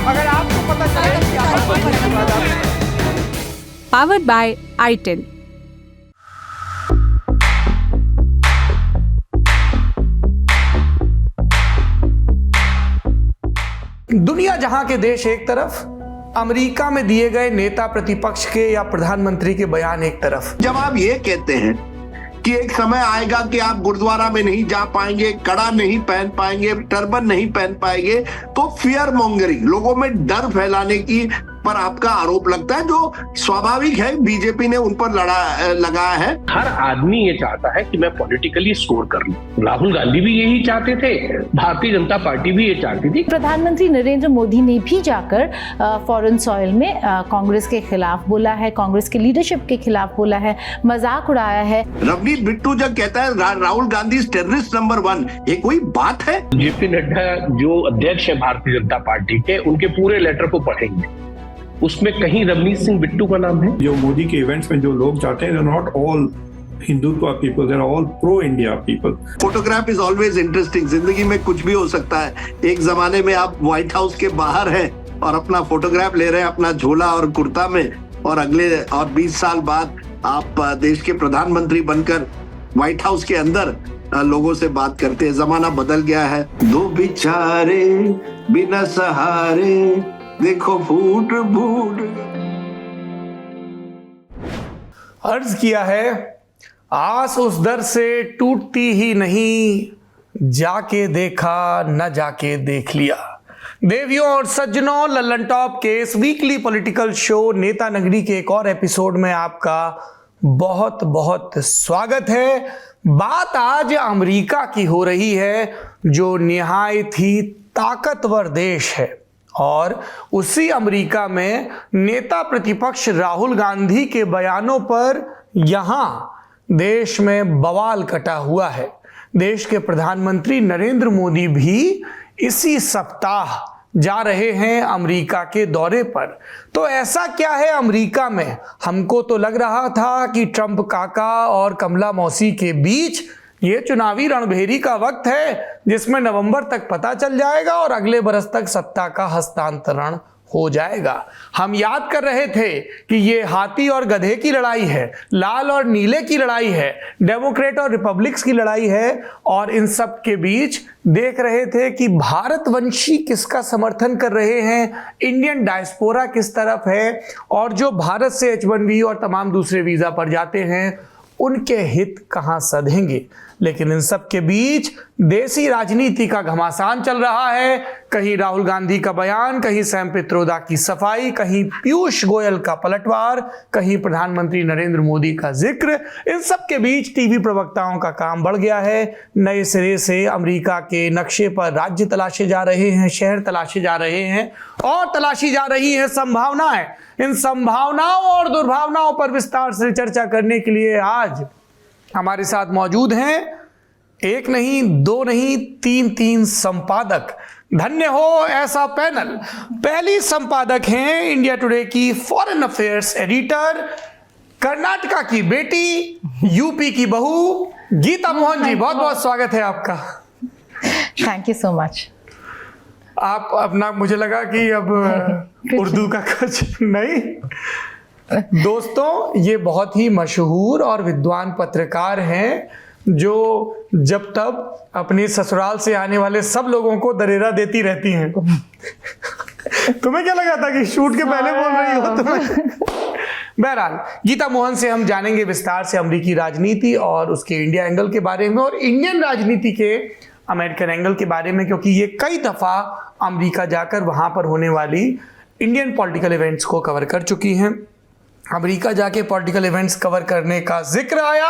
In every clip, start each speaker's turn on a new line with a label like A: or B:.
A: अगर आपको पता चले कि आप
B: Powered by i10।
A: दुनिया जहां के देश एक तरफ, अमेरिका में दिए गए नेता प्रतिपक्ष के या प्रधानमंत्री के बयान एक तरफ।
C: जब आप ये कहते हैं कि एक समय आएगा कि आप गुरुद्वारा में नहीं जा पाएंगे, कड़ा नहीं पहन पाएंगे, टर्बन नहीं पहन पाएंगे, तो फियर मॉन्गरिंग, लोगों में डर फैलाने की पर आपका आरोप लगता है, जो स्वाभाविक है, बीजेपी ने उन पर लगाया है।
D: हर आदमी ये चाहता है कि मैं पॉलिटिकली स्कोर कर लूं। राहुल गांधी भी यही चाहते थे, भारतीय जनता पार्टी भी ये चाहती थी।
E: प्रधानमंत्री नरेंद्र मोदी ने भी जाकर फॉरेन सॉइल में कांग्रेस के खिलाफ बोला है, कांग्रेस के लीडरशिप के खिलाफ बोला है, मजाक उड़ाया है।
C: रवनीत बिट्टू जब कहता है राहुल गांधी टेररिस्ट नंबर 1, ये कोई बात है?
D: जेपी नड्डा जो अध्यक्ष है भारतीय जनता पार्टी के, उनके पूरे लेटर को पढ़ेंगे, उसमें कहीं रवनीत सिंह बिट्टू का नाम है।
F: जो मोदी के इवेंट्स में जो लोग जाते हैं, not all Hindutva people, they are all pro India people.
C: Photograph is always interesting. जिंदगी में कुछ भी हो सकता है। एक जमाने में आप व्हाइट हाउस के बाहर हैं और अपना फोटोग्राफ ले रहे हैं अपना झोला और कुर्ता में, और अगले 20 साल बाद आप देश के प्रधानमंत्री बनकर व्हाइट हाउस के अंदर लोगों से बात करते हैं। जमाना बदल गया है। दो बेचारे बिना सहारे, देखो फूट फूट।
A: अर्ज किया है, आस उस दर से टूटती ही नहीं, जाके देखा न जाके देख लिया। देवियों और सज्जनों, लल्लन टॉप के इस वीकली पॉलिटिकल शो नेता नगरी के एक और एपिसोड में आपका बहुत बहुत स्वागत है। बात आज अमेरिका की हो रही है, जो निहायत ही ताकतवर देश है, और उसी अमेरिका में नेता प्रतिपक्ष राहुल गांधी के बयानों पर यहां देश में बवाल कटा हुआ है। देश के प्रधानमंत्री नरेंद्र मोदी भी इसी सप्ताह जा रहे हैं अमेरिका के दौरे पर। तो ऐसा क्या है अमेरिका में? हमको तो लग रहा था कि ट्रंप काका और कमला मौसी के बीच ये चुनावी रणभेरी का वक्त है, जिसमें नवंबर तक पता चल जाएगा और अगले बरस तक सत्ता का हस्तांतरण हो जाएगा। हम याद कर रहे थे कि ये हाथी और गधे की लड़ाई है, लाल और नीले की लड़ाई है, डेमोक्रेट और रिपब्लिक्स की लड़ाई है, और इन सब के बीच देख रहे थे कि भारतवंशी किसका समर्थन कर रहे हैं, इंडियन डायस्पोरा किस तरफ है, और जो भारत से H1B और तमाम दूसरे वीजा पर जाते हैं उनके हित कहां सधेंगे। लेकिन इन सब के बीच देसी राजनीति का घमासान चल रहा है। कहीं राहुल गांधी का बयान, कहीं सैम पित्रोदा की सफाई, कहीं पीयूष गोयल का पलटवार, कहीं प्रधानमंत्री नरेंद्र मोदी का जिक्र। इन सब के बीच टीवी प्रवक्ताओं का काम बढ़ गया है। नए सिरे से अमेरिका के नक्शे पर राज्य तलाशे जा रहे हैं, शहर तलाशे जा रहे हैं, और तलाशी जा रही है संभावनाएं। इन संभावनाओं और दुर्भावनाओं पर विस्तार से चर्चा करने के लिए आज हमारे साथ मौजूद हैं एक नहीं, दो नहीं, तीन संपादक। धन्य हो ऐसा पैनल। पहली संपादक हैं इंडिया टुडे की फॉरेन अफेयर्स एडिटर, कर्नाटका की बेटी, यूपी की बहू, गीता मोहन जी। बहुत बहुत स्वागत है आपका।
E: Thank you so much.
A: आप अपना, मुझे लगा कि अब उर्दू का कुछ नहीं। दोस्तों, ये बहुत ही मशहूर और विद्वान पत्रकार हैं, जो जब तब अपने ससुराल से आने वाले सब लोगों को दरेरा देती रहती हैं। तुम्हें क्या लगा था कि शूट के पहले बोल रही हो तुम्हें? बहरहाल, गीता मोहन से हम जानेंगे विस्तार से अमेरिकी राजनीति और उसके इंडिया एंगल के बारे में, और इंडियन राजनीति के अमेरिकन एंगल के बारे में, क्योंकि ये कई दफा अमेरिका जाकर वहां पर होने वाली इंडियन पॉलिटिकल इवेंट्स को कवर कर चुकी हैं। अमेरिका जाके पॉलिटिकल इवेंट्स कवर करने का जिक्र आया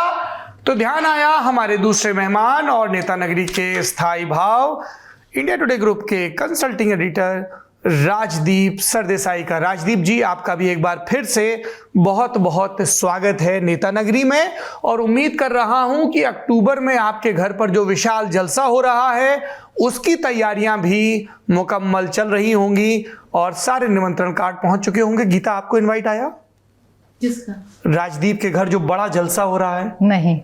A: तो ध्यान आया हमारे दूसरे मेहमान और नेता नगरी के स्थायी भाव, इंडिया टुडे ग्रुप के कंसल्टिंग एडिटर राजदीप सरदेसाई का। राजदीप जी, आपका भी एक बार फिर से बहुत बहुत स्वागत है नेता नगरी में, और उम्मीद कर रहा हूं कि अक्टूबर में आपके घर पर जो विशाल जलसा हो रहा है उसकी तैयारियां भी मुकम्मल चल रही होंगी और सारे निमंत्रण कार्ड पहुंच चुके होंगे। गीता, आपको इनवाइट आया?
E: किसका?
A: राजदीप के घर जो बड़ा जलसा हो रहा है।
E: नहीं।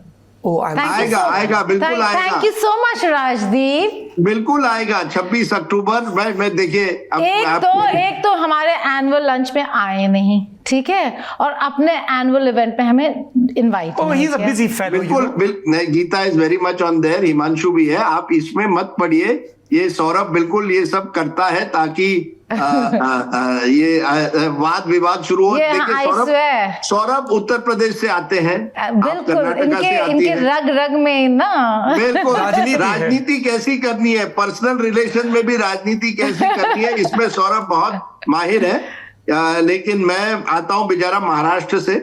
C: आएगा, बिल्कुल आएगा।
E: Thank you so much Rajdeep.
C: बिल्कुल आएगा 26 अक्टूबर। मैं देखिए
E: एक तो हमारे एनुअल लंच में आए नहीं, ठीक है, और अपने एनुअल इवेंट पे हमें invite
A: he is a busy fellow.
C: बिल्कुल Geeta is very much on there, Himanshu भी है, आप इसमें मत पड़िए। ये सौरभ बिल्कुल ये सब करता है ताकि ये वाद विवाद शुरू हो। देखिए सौरभ उत्तर प्रदेश से आते हैं,
E: बिल्कुल इनके रग रग में ना
C: बिल्कुल राजनीति कैसी करनी है, पर्सनल रिलेशन में भी राजनीति कैसी करनी है, इसमें सौरभ बहुत माहिर है। लेकिन मैं आता हूँ बेचारा महाराष्ट्र से,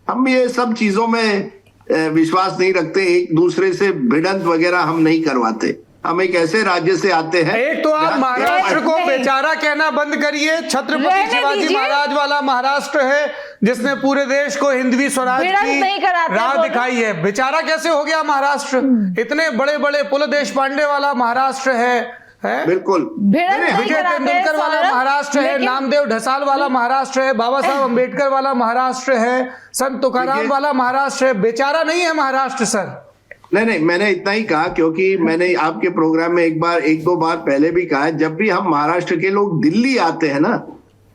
C: हम ये सब चीजों में विश्वास नहीं रखते, एक दूसरे से भिड़ंत वगैरह हम नहीं करवाते। हम एक ऐसे राज्य से आते हैं।
A: एक तो आप महाराष्ट्र को बेचारा कहना बंद करिए। छत्रपति शिवाजी महाराज वाला महाराष्ट्र है जिसने पूरे देश को हिंदवी स्वराज की राह दिखाई है। बेचारा कैसे हो गया महाराष्ट्र? इतने बड़े बड़े पुल देश पांडे वाला महाराष्ट्र है
C: बिल्कुल,
A: विजय तेंदुलकर वाला महाराष्ट्र है, नामदेव ढसाल वाला महाराष्ट्र है, बाबा साहब अंबेडकर वाला महाराष्ट्र है, संत तुकाराम वाला महाराष्ट्र है। बेचारा नहीं है महाराष्ट्र सर।
C: नहीं, मैंने इतना ही कहा क्योंकि मैंने आपके प्रोग्राम में एक दो बार पहले भी कहा है, जब भी हम महाराष्ट्र के लोग दिल्ली आते हैं ना,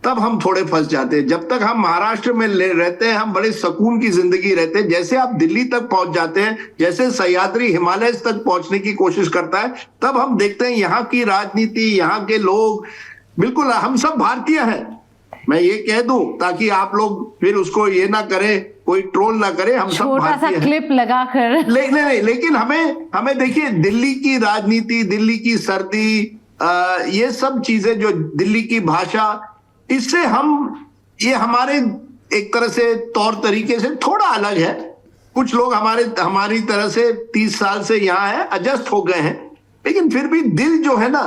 C: तब हम थोड़े फंस जाते हैं। जब तक हम महाराष्ट्र में रहते हैं हम बड़े सुकून की जिंदगी रहते हैं। जैसे आप दिल्ली तक पहुंच जाते हैं, जैसे सह्याद्री हिमालय तक पहुंचने की कोशिश करता है, तब हम देखते हैं यहाँ की राजनीति, यहाँ के लोग, बिल्कुल हम सब भारतीय हैं। मैं ये कह दूं ताकि आप लोग फिर उसको ये ना करें, कोई ट्रोल ना करे, हम सब भारतीय हैं।
E: क्लिप लगाकर
C: लेकिन हमें देखिए दिल्ली की राजनीति, दिल्ली की सर्दी, ये सब चीजें, जो दिल्ली की भाषा, इससे ये हमारे एक तरह से तौर तरीके से थोड़ा अलग है। कुछ लोग हमारी तरह से 30 साल से यहाँ है, एडजस्ट हो गए हैं, लेकिन फिर भी दिल जो है ना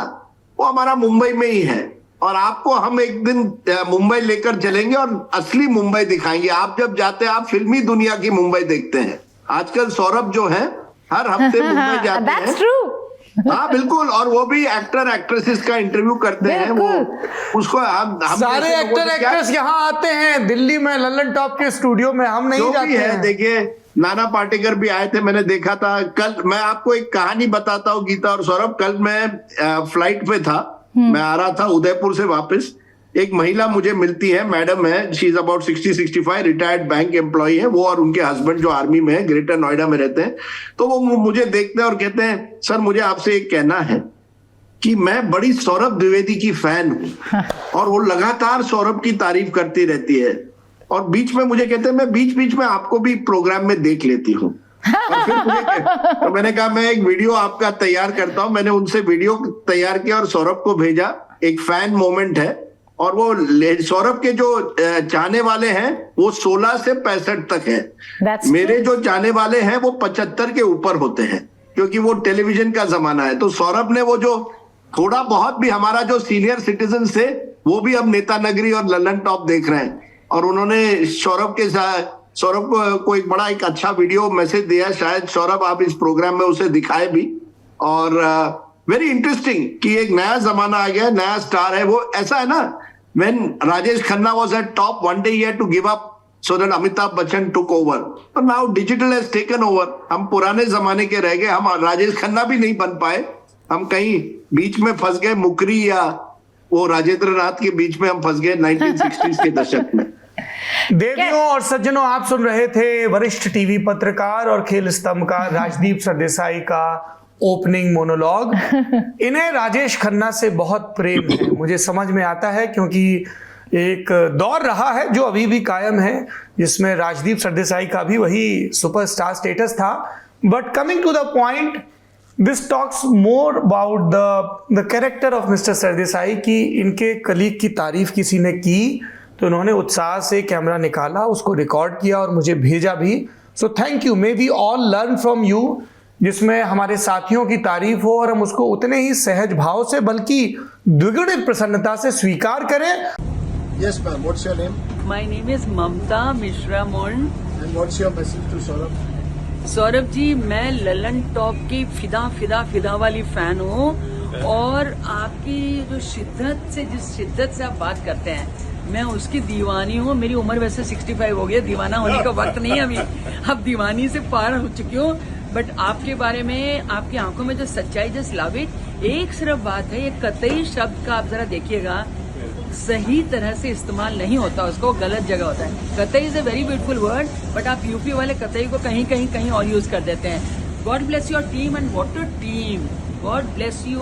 C: वो हमारा मुंबई में ही है। और आपको हम एक दिन मुंबई लेकर चलेंगे और असली मुंबई दिखाएंगे। आप जब जाते हैं, आप फिल्मी दुनिया की मुंबई देखते हैं। आजकल सौरभ जो है हर हफ्ते मुंबई जाते हैं।
E: That's true.
C: हाँ बिल्कुल, और वो भी एक्टर एक्ट्रेसेस का इंटरव्यू करते हैं। वो उसको हम
A: सारे एक्टर एक्ट्रेस यहाँ आते हैं दिल्ली में, लल्लन टॉप के स्टूडियो में, हम नहीं जाते हैं।
C: देखिए नाना पाटेकर भी आए थे, मैंने देखा था। कल मैं आपको एक कहानी बताता हूँ गीता और सौरभ। कल मैं फ्लाइट पे था, मैं आ रहा था उदयपुर से वापस। एक महिला मुझे मिलती है, मैडम है, she is about 60-65, retired bank employee है वो, और उनके हस्बैंड जो आर्मी में है, ग्रेटर नोएडा में रहते हैं। तो वो मुझे देखते हैं और कहते हैं, सर मुझे आपसे एक कहना है कि मैं बड़ी सौरभ द्विवेदी की फैन हूँ। और वो लगातार सौरभ की तारीफ करती रहती है, और बीच में मुझे कहते हैं मैं बीच में आपको भी प्रोग्राम में देख लेती हूँ। और फिर तो मैंने कहा मैं एक वीडियो आपका तैयार करता हूं। मैंने उनसे वीडियो तैयार किया और सौरभ को भेजा। एक फैन मोमेंट है, और वो सौरभ के जो चाहने वाले हैं वो 16 से 65 तक है। मेरे जो चाहने वाले हैं वो 75 के ऊपर होते हैं, क्योंकि वो टेलीविजन का जमाना है। तो सौरभ ने वो जो थोड़ा बहुत भी, हमारा जो सीनियर सिटीजन से, वो भी अब नेता नगरी और लल्लन टॉप देख रहे हैं। और उन्होंने सौरभ को एक अच्छा वीडियो मैसेज दिया। शायद सौरभ आप इस प्रोग्राम में उसे दिखाए भी। और वेरी इंटरेस्टिंग कि एक नया जमाना आ गया, नया स्टार है वो। ऐसा है ना, when Rajesh Khanna was at top, one day he had to give up so that Amitabh Bachchan took over. But now digital has taken over. हम पुराने जमाने के रह गए, हम राजेश खन्ना भी नहीं बन पाए। हम कहीं बीच में फंस गए, मुकरी या वो राजेंद्र नाथ के बीच में हम फंस गए 1960s के दशक में।
A: देवियों और सज्जनों, आप सुन रहे थे वरिष्ठ टीवी पत्रकार और खेल स्तंभकार राजदीप सरदेसाई का ओपनिंग मोनोलॉग। इन्हें राजेश खन्ना से बहुत प्रेम है, मुझे समझ में आता है, क्योंकि एक दौर रहा है जो अभी भी कायम है, जिसमें राजदीप सरदेसाई का भी वही सुपरस्टार स्टेटस था। But coming to the point, this talks more about the character of mister Sardesai. कि इनके कलीग की तारीफ किसी ने की तो उन्होंने उत्साह से कैमरा निकाला, उसको रिकॉर्ड किया और मुझे भेजा भी। So thank you. May we all learn from you, जिसमें हमारे साथियों की तारीफ हो और हम उसको उतने ही सहज भाव से, बल्कि द्विगुणित प्रसन्नता से स्वीकार करें।
G: Yes, ma'am. What's your name?
H: My name is Mamta Mishra Mon.
G: And what's your message to Saurabh?
H: Saurabh ji, मैं ललन टॉप की फिदा वाली फैन हूँ, और आपकी जो जिस शिद्दत से आप बात करते हैं, मैं उसकी दीवानी हूँ। मेरी उम्र वैसे 65 हो गई है, दीवाना होने का वक्त नहीं है अभी, अब दीवानी से पार हो चुकी हूँ। बट आपके बारे में, आपकी आंखों में जो सच्चाई, जस्ट लव इट। एक सिर्फ बात है, ये कतई शब्द का आप जरा देखिएगा, सही तरह से इस्तेमाल नहीं होता, उसको गलत जगह होता है। कतई is a very beautiful word, but आप यूपी वाले कतई को कहीं और यूज कर देते हैं। God bless your team and what a team, God bless you,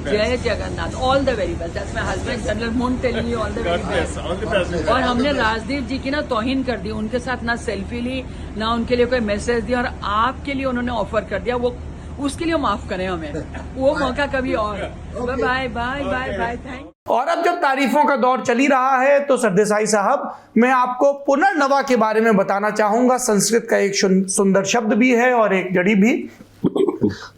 H: जय Jagannath, all the very best. That's my husband general Mon telling you all the very best. और हमने राजदीप जी की ना तौहीन कर दी, उनके साथ ना सेल्फी ली, ना उनके लिए कोई मैसेज दिया, और आपके लिए उन्होंने ऑफर कर दिया, वो उसके लिए माफ करें हमें, वो मौका कभी और। Bye bye bye bye, thank.
A: और अब जब तारीफों का दौर चल ही रहा है तो सरदेसाई साहब, मैं आपको पुनर्नवा के बारे में बताना चाहूंगा। संस्कृत का एक सुंदर शब्द भी है और एक जड़ी भी,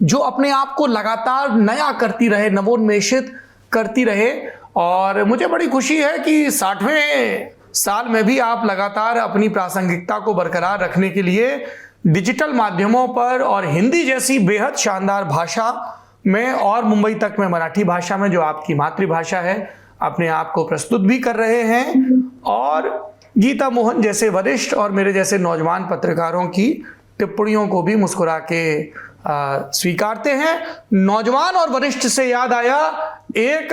A: जो अपने आप को लगातार नया करती रहे, नवोन्मेषित करती रहे। और मुझे बड़ी खुशी है कि 60वें साल में भी आप लगातार अपनी प्रासंगिकता को बरकरार रखने के लिए डिजिटल माध्यमों पर और हिंदी जैसी बेहद शानदार भाषा में और मुंबई तक में मराठी भाषा में, जो आपकी मातृभाषा है, अपने आप को प्रस्तुत भी कर रहे हैं। और गीता मोहन जैसे वरिष्ठ और मेरे जैसे नौजवान पत्रकारों की टिप्पणियों को भी मुस्कुरा के स्वीकारते हैं। नौजवान और वरिष्ठ से याद आया, एक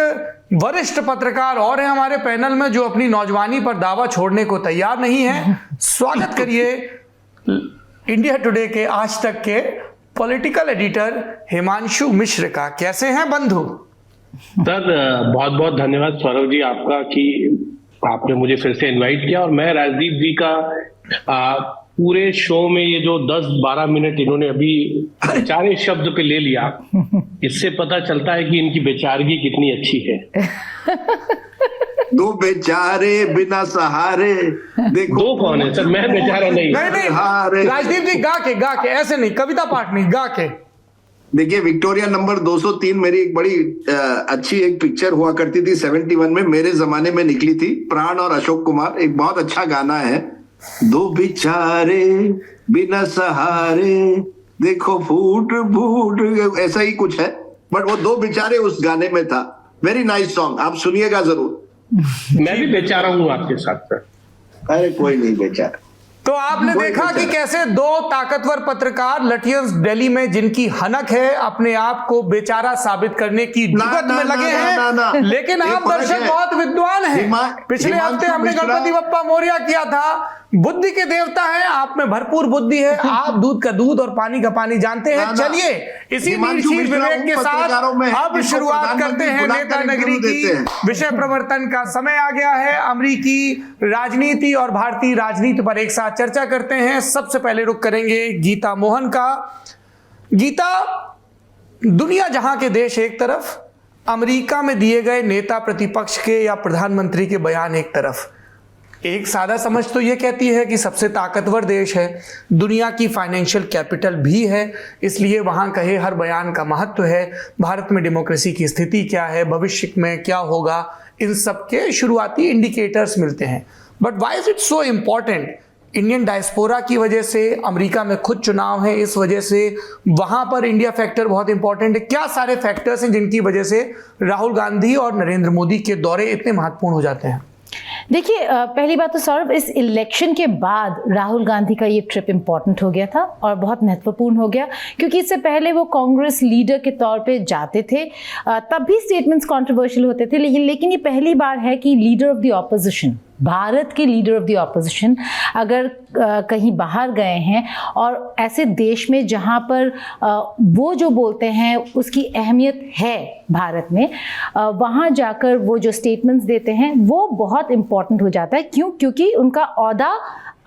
A: वरिष्ठ पत्रकार और है हमारे पैनल में जो अपनी नौजवानी पर दावा छोड़ने को तैयार नहीं है। स्वागत करिए इंडिया टुडे के आज तक के पॉलिटिकल एडिटर हिमांशु मिश्र का। कैसे हैं बंधु?
D: सर बहुत बहुत धन्यवाद सौरभ जी आपका कि आपने मुझे फिर से इनवाइट किया। और मैं राजदीप जी का पूरे शो में ये जो 10-12 मिनट इन्होंने अभी बेचारे शब्द पे ले लिया, इससे पता चलता है कि इनकी बेचारगी कितनी अच्छी है।
C: दो बेचारे बिना सहारे, देखो
D: दो कौन है सर? मैं बेचारा नहीं।
A: नहीं राजदीप जी, गा के ऐसे नहीं, कविता पाठ नहीं, गा के।
C: देखिए, विक्टोरिया नंबर 203 मेरी एक बड़ी अच्छी एक पिक्चर हुआ करती थी 71 में, मेरे जमाने में निकली थी, प्राण और अशोक कुमार, एक बहुत अच्छा गाना है। दो बेचारे बिना सहारे, देखो फूट फूट, ऐसा ही कुछ है, बट वो दो बेचारे उस गाने में था। वेरी नाइस सॉन्ग, आप सुनिएगा जरूर।
D: मैं भी बेचारा हूँ आपके साथ सर।
C: अरे कोई नहीं बेचारा।
A: तो आपने देखा कि कैसे दो ताकतवर पत्रकार लटियंस दिल्ली में, जिनकी हनक है अपने आप को बेचारा साबित करने की जुगत में लगे हैं, लेकिन आप दर्शक बहुत विद्वान हैं। पिछले हफ्ते हमने गणपति बप्पा मोरया किया था, बुद्धि के देवता हैं, आप में भरपूर बुद्धि है, आप दूध का दूध और पानी का पानी जानते हैं। चलिए इसी नीरशीर विवेक के साथ अब शुरुआत करते हैं नेता नगरी की। विषय प्रवर्तन का समय आ गया है। अमेरिकी राजनीति और भारतीय राजनीति पर एक साथ चर्चा करते हैं। सबसे पहले रुख करेंगे गीता मोहन का। गीता, दुनिया जहां के देश एक तरफ, अमेरिका में दिए गए नेता प्रतिपक्ष के या प्रधानमंत्री के बयान एक तरफ। एक सादा समझ तो ये कहती है कि सबसे ताकतवर देश है, दुनिया की फाइनेंशियल कैपिटल भी है, इसलिए वहाँ कहे हर बयान का महत्व है। भारत में डेमोक्रेसी की स्थिति क्या है, भविष्य में क्या होगा, इन सब के शुरुआती इंडिकेटर्स मिलते हैं। But why is it so important? Indian diaspora की वजह से, अमेरिका में खुद चुनाव है इस वजह से, वहाँ पर इंडिया फैक्टर बहुत इंपॉर्टेंट है। क्या सारे फैक्टर्स हैं जिनकी वजह से राहुल गांधी और नरेंद्र मोदी के दौरे इतने महत्वपूर्ण हो जाते हैं?
E: देखिए, पहली बात तो सौरभ, इस इलेक्शन के बाद राहुल गांधी का ये ट्रिप इम्पॉर्टेंट हो गया था और बहुत महत्वपूर्ण हो गया, क्योंकि इससे पहले वो कांग्रेस लीडर के तौर पे जाते थे, तब भी स्टेटमेंट्स कंट्रोवर्शियल होते थे, लेकिन ये पहली बार है कि leader of the opposition, Bharat के लीडर ऑफ द ऑपोजिशन अगर कहीं बाहर गए हैं और ऐसे देश में जहां पर वो जो बोलते हैं उसकी अहमियत है भारत में, वहां जाकर वो जो स्टेटमेंट्स देते हैं वो बहुत इम्पॉर्टेंट हो जाता है। क्यों? क्योंकि उनका ओहदा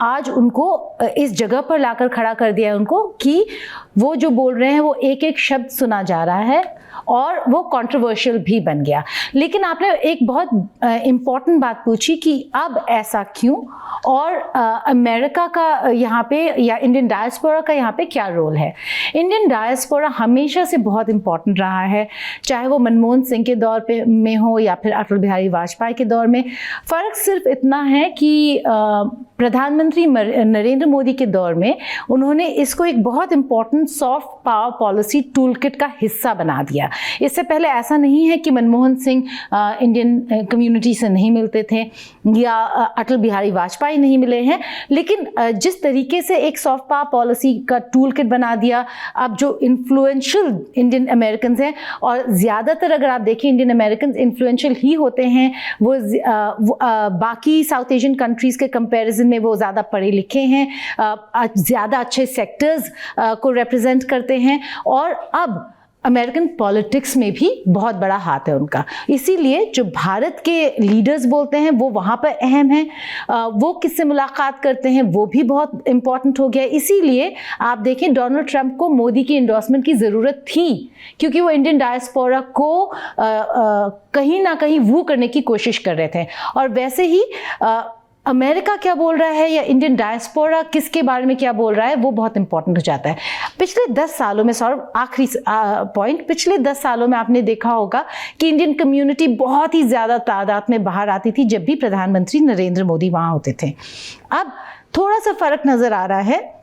E: आज उनको इस जगह पर लाकर खड़ा कर दिया है उनको कि वो जो बोल रहे हैं वो एक एक शब्द सुना जा रहा है और वो कंट्रोवर्शियल भी बन गया। लेकिन आपने एक बहुत इम्पॉर्टेंट बात पूछी कि अब ऐसा क्यों, और अमेरिका का यहाँ पे या इंडियन डायस्पोरा का यहाँ पे क्या रोल है। इंडियन डायस्पोरा हमेशा से बहुत इम्पॉर्टेंट रहा है, चाहे वो मनमोहन सिंह के दौर पे में हो या फिर अटल बिहारी वाजपेयी के दौर में। फ़र्क सिर्फ इतना है कि प्रधानमंत्री प्रधानमंत्री नरेंद्र मोदी के दौर में उन्होंने इसको एक बहुत important soft power policy tool kit का हिस्सा बना दिया। इससे पहले ऐसा नहीं है कि मनमोहन सिंह इंडियन कम्युनिटी से नहीं मिलते थे या अटल बिहारी वाजपेयी नहीं मिले हैं, लेकिन जिस तरीके से एक सॉफ्ट पावर पॉलिसी का टूल किट बना दिया, अब जो इन्फ्लुएंशियल इंडियन अमेरिकन हैं, और ज़्यादातर अगर आप देखें इंडियन अमेरिकन इन्फ्लुएंशियल ही होते हैं, वो बाकी साउथ एशियन कंट्रीज़ के कंपैरिजन में वो ज़्यादा पढ़े लिखे हैं, ज़्यादा अच्छे सेक्टर्स को रिप्रेजेंट करते हैं, और अब अमेरिकन पॉलिटिक्स में भी बहुत बड़ा हाथ है उनका। इसीलिए जो भारत के लीडर्स बोलते हैं वो वहाँ पर अहम हैं, वो किससे मुलाकात करते हैं वो भी बहुत इम्पॉर्टेंट हो गया। इसीलिए आप देखें डोनाल्ड ट्रंप को मोदी की इंडोर्समेंट की ज़रूरत थी, क्योंकि वो इंडियन डायस्पोरा को कहीं ना कहीं वू करने की कोशिश कर रहे थे। और वैसे ही अमेरिका क्या बोल रहा है या इंडियन डायस्पोरा किसके बारे में क्या बोल रहा है वो बहुत इंपॉर्टेंट हो जाता है। पिछले 10 सालों में, सौरभ आखिरी पॉइंट, पिछले 10 सालों में आपने देखा होगा कि इंडियन कम्युनिटी बहुत ही ज़्यादा तादाद में बाहर आती थी जब भी प्रधानमंत्री नरेंद्र मोदी वहाँ होते थे। अब थोड़ा सा फर्क नज़र आ रहा है,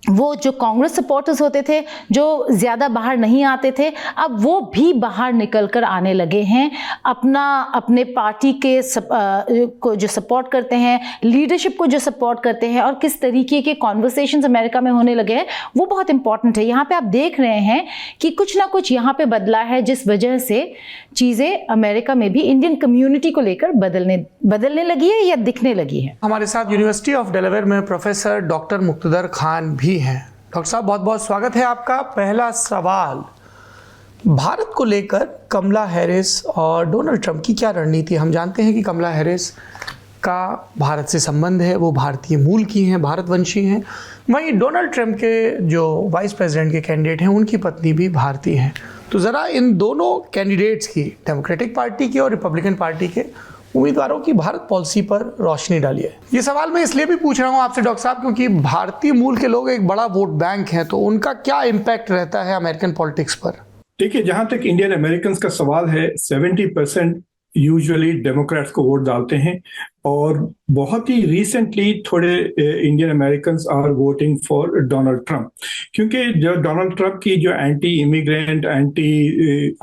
E: वो जो कांग्रेस सपोर्टर्स होते थे जो ज़्यादा बाहर नहीं आते थे, अब वो भी बाहर निकल कर आने लगे हैं, अपने पार्टी के को जो सपोर्ट करते हैं, लीडरशिप को जो सपोर्ट करते हैं, और किस तरीके के कॉन्वर्सेशंस अमेरिका में होने लगे हैं वो बहुत इंपॉर्टेंट है। यहाँ पे आप देख रहे हैं कि कुछ ना कुछ यहाँ पे बदला है, जिस वजह से चीज़ें अमेरिका में भी इंडियन कम्युनिटी को लेकर बदलने लगी है या दिखने लगी है।
A: हमारे साथ यूनिवर्सिटी ऑफ डेलावेयर में प्रोफेसर डॉक्टर मुक्तदर खान भी हैं। डॉक्टर साहब, बहुत बहुत स्वागत है आपका। पहला सवाल, भारत को लेकर कमला हैरिस और डोनाल्ड ट्रंप की क्या रणनीति? हम जानते हैं कि कमला हैरिस का भारत से संबंध है, वो भारतीय मूल की हैं, भारतवंशी हैं। वहीं डोनाल्ड ट्रंप के जो वाइस प्रेसिडेंट के कैंडिडेट हैं उनकी पत्नी भी भारतीय हैं। तो ज़रा इन दोनों कैंडिडेट्स की, डेमोक्रेटिक पार्टी के और रिपब्लिकन पार्टी के उम्मीदवारों की भारत पॉलिसी पर रोशनी डाली है। ये सवाल मैं इसलिए भी पूछ रहा हूँ आपसे डॉक्टर साहब, क्योंकि भारतीय मूल के लोग एक बड़ा वोट बैंक हैं, तो उनका क्या इम्पैक्ट रहता है अमेरिकन पॉलिटिक्स पर?
F: देखिए, जहां तक इंडियन अमेरिकन का सवाल है, 70% यूजुअली डेमोक्रेट्स को वोट डालते हैं, और बहुत ही रिसेंटली थोड़े Indian American are voting for Donald Trump, क्योंकि जो डोनाल्ड ट्रंप की जो एंटी इमिग्रेंट,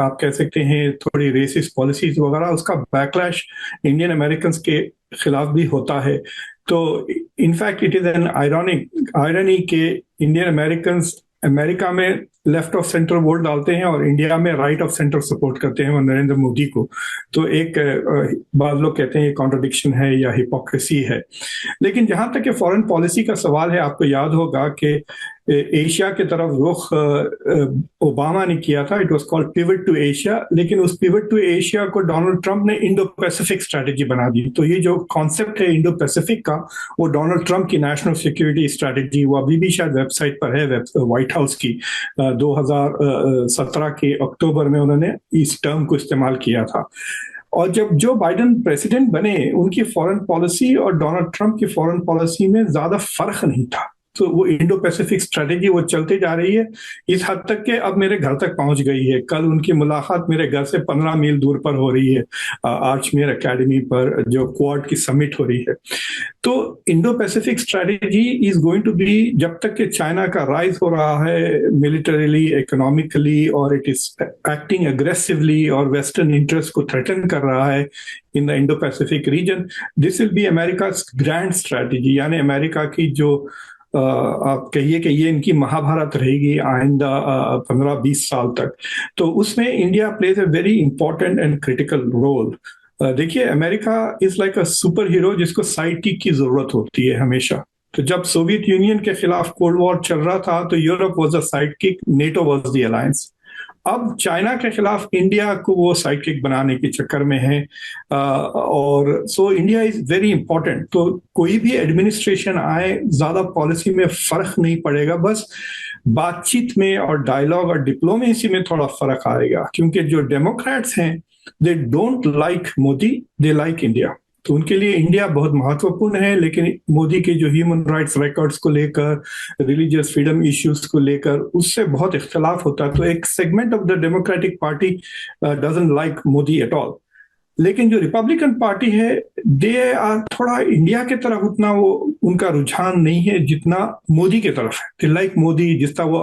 F: आप कह सकते हैं थोड़ी रेसिस्ट पॉलिसीज वगैरह, उसका बैकलैश इंडियन अमेरिकन के खिलाफ भी होता है। तो in fact it is an irony के इंडियन अमेरिकन अमेरिका में लेफ्ट ऑफ सेंटर वोट डालते हैं और इंडिया में राइट ऑफ सेंटर सपोर्ट करते हैं नरेंद्र मोदी को। तो एक बाद लोग कहते हैं ये कॉन्ट्रडिक्शन है या हिपोक्रेसी है। लेकिन जहां तक फॉरेन पॉलिसी का सवाल है, आपको याद होगा कि एशिया की तरफ रुख ओबामा ने किया था, it was called pivot to Asia, लेकिन उस पिवट टू एशिया को डोनाल्ड ट्रंप ने इंडो पैसिफिक स्ट्रैटेजी बना दी। तो ये जो कॉन्सेप्ट है इंडो पैसिफिक का, वो डोनाल्ड ट्रंप की नेशनल सिक्योरिटी स्ट्रैटेजी, वो अभी भी शायद वेबसाइट पर है व्हाइट हाउस की, 2017 के अक्टूबर में उन्होंने इस टर्म को इस्तेमाल किया था। और जब जो बाइडेन प्रेसिडेंट बने, उनकी फॉरेन पॉलिसी और डोनाल्ड ट्रंप की फॉरेन पॉलिसी में ज्यादा फर्क नहीं था। तो वो इंडो पैसिफिक स्ट्रेटेजी वो चलते जा रही है, इस हद तक के अब मेरे घर तक पहुंच गई है। कल उनकी मुलाकात मेरे घर से 15 मील दूर पर हो रही है, आर्चमेयर एकेडमी पर जो क्वाड की समिट हो रही है। तो Indo Pacific strategy is going to be, जब तक कि चाइना का राइज हो रहा है मिलिटरीली, इकोनॉमिकली, और इट इज एक्टिंग अग्रेसिवली और वेस्टर्न इंटरेस्ट को थ्रेटन कर रहा है in the Indo Pacific region, this will be America grand strategy, यानी अमेरिका की जो आप कहिए कि ये इनकी महाभारत रहेगी आइंदा 15-20 साल तक। तो उसमें India plays a very important and critical role. देखिए, America is like a super hero जिसको साइड किक की जरूरत होती है हमेशा। तो जब सोवियत यूनियन के खिलाफ कोल्ड वॉर चल रहा था तो Europe was a side kick, NATO was the alliance. अब चाइना के खिलाफ इंडिया को वो साइड किक बनाने के चक्कर में है, और so India is very important. तो कोई भी एडमिनिस्ट्रेशन आए, ज्यादा पॉलिसी में फर्क नहीं पड़ेगा, बस बातचीत में और डायलॉग और डिप्लोमेसी में थोड़ा फर्क आएगा, क्योंकि जो डेमोक्रेट्स हैं they don't like Modi, they like India. तो उनके लिए इंडिया बहुत महत्वपूर्ण है, लेकिन मोदी के जो ह्यूमन राइट्स रिकॉर्ड्स को लेकर, रिलीजियस फ्रीडम इश्यूज को लेकर, उससे बहुत इख्तिलाफ होता है। तो एक segment of the democratic party doesn't like Modi at all. लेकिन जो रिपब्लिकन पार्टी है दे आर थोड़ा इंडिया के तरफ उतना वो उनका रुझान नहीं है जितना मोदी के तरफ है। दे लाइक मोदी, जिस तरह वो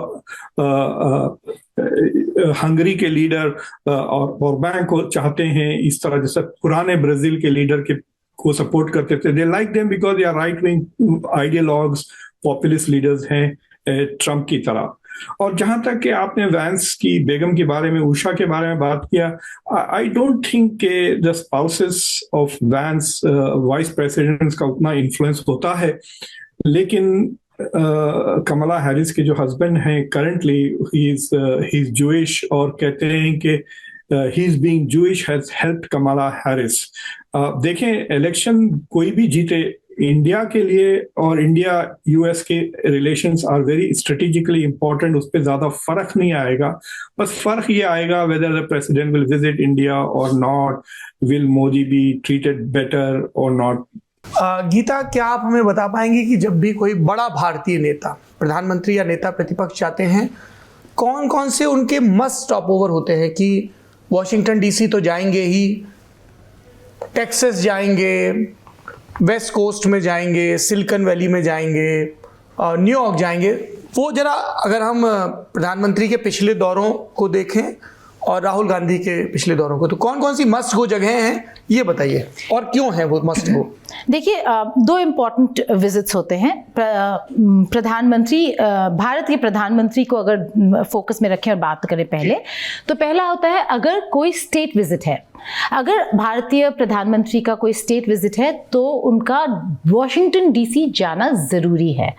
F: हंगरी के लीडर और बैंक को चाहते हैं, इस तरह जैसे पुराने ब्राजील के लीडर के को सपोर्ट करते थे। They like them because they are right wing ideologues, populist leaders हैं ट्रम्प की तरह। और जहां तक कि आपने वैंस की बेगम के बारे में, उषा के बारे में बात किया, आई डोंट थिंक के the spouses of Vance vice presidents का उतना इन्फ्लुएंस होता है। लेकिन कमला हैरिस के जो हस्बैंड हैं करंटली, ही इज जूइश, और कहते हैं कि he is being Jewish has helped Kamala Harris. देखें, इलेक्शन कोई भी जीते, इंडिया के लिए और इंडिया यूएस के relations are very strategically important, उस पर ज्यादा फर्क नहीं आएगा। बस फर्क ये आएगा whether the president will visit India or not, will Modi be treated better or not.
A: Geeta, क्या आप हमें बता पाएंगे कि जब भी कोई बड़ा भारतीय नेता, प्रधानमंत्री या नेता प्रतिपक्ष जाते हैं, कौन कौन से उनके मस्ट स्टॉप ओवर होते हैं? कि वॉशिंगटन डीसी तो जाएंगे ही, टेक्सास जाएंगे, वेस्ट कोस्ट में जाएंगे, सिलिकॉन वैली में जाएंगे, न्यूयॉर्क जाएंगे। वो जरा अगर हम प्रधानमंत्री के पिछले दौरों को देखें और राहुल गांधी के पिछले दौरों को, तो कौन कौन सी मस्ट गो जगह हैं ये बताइए, और क्यों है वो मस्ट गो?
E: देखिए, दो इम्पॉर्टेंट विजिट्स होते हैं। प्रधानमंत्री, भारत के प्रधानमंत्री को अगर फोकस में रखें और बात करें पहले, तो पहला होता है अगर कोई स्टेट विजिट है, अगर भारतीय प्रधानमंत्री का कोई स्टेट विजिट है तो उनका वॉशिंगटन डीसी जाना ज़रूरी है।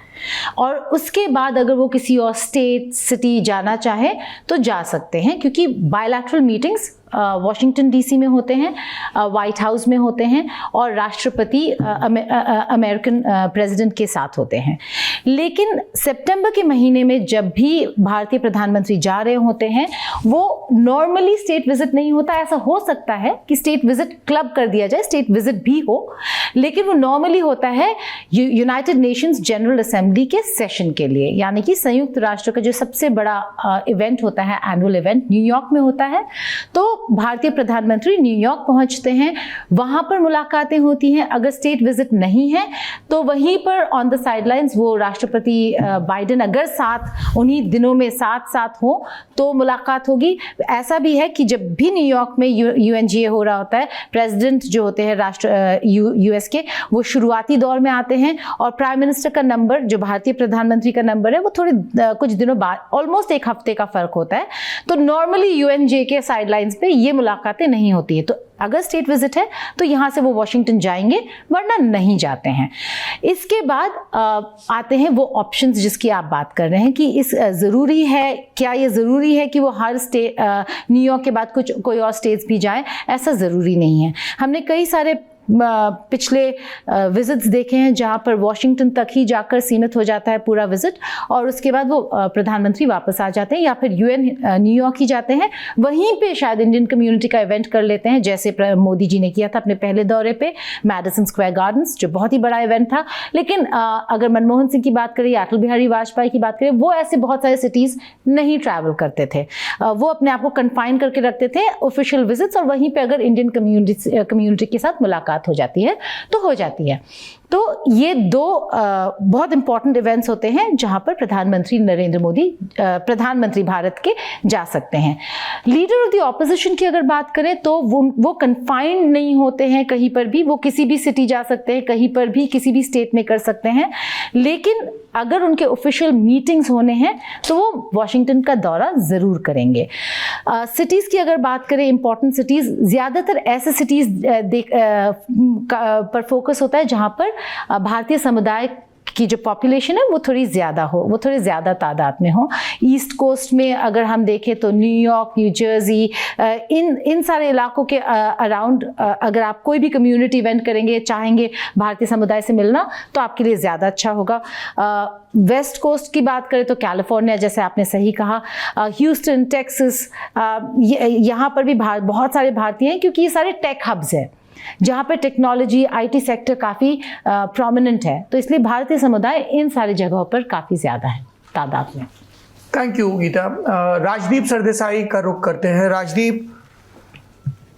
E: और उसके बाद अगर वो किसी और स्टेट, सिटी जाना चाहे तो जा सकते हैं, क्योंकि बायलैटरल मीटिंग्स वॉशिंगटन डीसी में होते हैं, वाइट हाउस में होते हैं, और राष्ट्रपति अमेरिकन प्रेसिडेंट के साथ होते हैं। लेकिन सितंबर के महीने में जब भी भारतीय प्रधानमंत्री जा रहे होते हैं, वो नॉर्मली स्टेट विजिट नहीं होता। ऐसा हो सकता है कि स्टेट विजिट क्लब कर दिया जाए, स्टेट विजिट भी हो, लेकिन वो नॉर्मली होता है यूनाइटेड नेशंस जनरल असेंबली के सेशन के लिए, यानी कि संयुक्त राष्ट्र का जो सबसे बड़ा इवेंट होता है, एनुअल इवेंट, न्यूयॉर्क में होता है। तो भारतीय प्रधानमंत्री न्यूयॉर्क पहुंचते हैं, वहां पर मुलाकातें होती हैं। अगर स्टेट विजिट नहीं है तो वहीं पर ऑन द साइडलाइंस वो राष्ट्रपति बाइडेन अगर साथ उन्हीं दिनों में साथ हो तो मुलाकात होगी। ऐसा भी है कि जब भी न्यूयॉर्क में यूएनजीए हो रहा होता है, प्रेसिडेंट जो होते हैं राष्ट्र यूएस के, वो शुरुआती दौर में आते हैं, और प्राइम मिनिस्टर का नंबर, जो भारतीय प्रधानमंत्री का नंबर है, वो थोड़े कुछ दिनों बाद, ऑलमोस्ट एक हफ्ते का फर्क होता है। तो नॉर्मली यूएनजीए के साइडलाइंस पे ये मुलाकातें नहीं होती है। तो अगर स्टेट विजिट है तो यहाँ से वो वॉशिंगटन जाएंगे, वरना नहीं जाते हैं। इसके बाद आते हैं वो ऑप्शंस जिसकी आप बात कर रहे हैं कि इस ज़रूरी है, क्या ये ज़रूरी है कि वो हर स्टेट, न्यूयॉर्क के बाद कोई और स्टेट्स भी जाएं? ऐसा ज़रूरी नहीं है। हमने कई सारे पिछले विजिट्स देखे हैं जहाँ पर वॉशिंगटन तक ही जाकर सीमित हो जाता है पूरा विजिट, और उसके बाद वो प्रधानमंत्री वापस आ जाते हैं या फिर यूएन न्यूयॉर्क ही जाते हैं। वहीं पे शायद इंडियन कम्युनिटी का इवेंट कर लेते हैं, जैसे मोदी जी ने किया था अपने पहले दौरे पे मैडिसन स्क्वायर गार्डन्स, जो बहुत ही बड़ा इवेंट था। लेकिन अगर मनमोहन सिंह की बात करें या अटल बिहारी वाजपेयी की बात करें, वो ऐसे बहुत सारे सिटीज़ नहीं ट्रैवल करते थे। वो अपने आप को कन्फाइन करके रखते थे ऑफिशियल विजिट्स, और वहीं पर अगर इंडियन कम्युनिटी के साथ मुलाकात हो जाती है तो हो जाती है। तो ये दो बहुत इंपॉर्टेंट इवेंट्स होते हैं जहां पर प्रधानमंत्री नरेंद्र मोदी, प्रधानमंत्री भारत के, जा सकते हैं। लीडर ऑफ द ऑपोजिशन की अगर बात करें तो वो कन्फाइंड नहीं होते हैं कहीं पर भी, वो किसी भी सिटी जा सकते हैं, कहीं पर भी किसी भी स्टेट में कर सकते हैं। लेकिन अगर उनके ऑफिशियल मीटिंग्स होने हैं तो वो वॉशिंगटन का दौरा ज़रूर करेंगे। सिटीज़ की अगर बात करें, इंपॉर्टेंट सिटीज़, ज़्यादातर ऐसे सिटीज़ पर फोकस होता है जहाँ पर भारतीय समुदाय की जो पॉपुलेशन है वो थोड़ी ज़्यादा हो, वो थोड़ी ज़्यादा तादाद में हो। ईस्ट कोस्ट में अगर हम देखें तो न्यूयॉर्क, न्यू जर्सी, इन सारे इलाकों के अराउंड अगर आप कोई भी कम्युनिटी इवेंट करेंगे, चाहेंगे भारतीय समुदाय से मिलना, तो आपके लिए ज़्यादा अच्छा होगा। वेस्ट कोस्ट की बात करें तो कैलिफोर्निया, जैसे आपने सही कहा, ह्यूस्टन, टेक्सास, यहाँ पर भी बहुत सारे भारतीय हैं, क्योंकि ये सारे टेक हब्स हैं जहाँ पे टेक्नोलॉजी, आईटी सेक्टर काफ़ी प्रोमिनेंट है। तो इसलिए भारतीय समुदाय इन सारी जगहों पर काफ़ी ज़्यादा है तादाद में।
A: Thank you Geeta. राजदीप सरदेसाई का रुख करते हैं। राजदीप,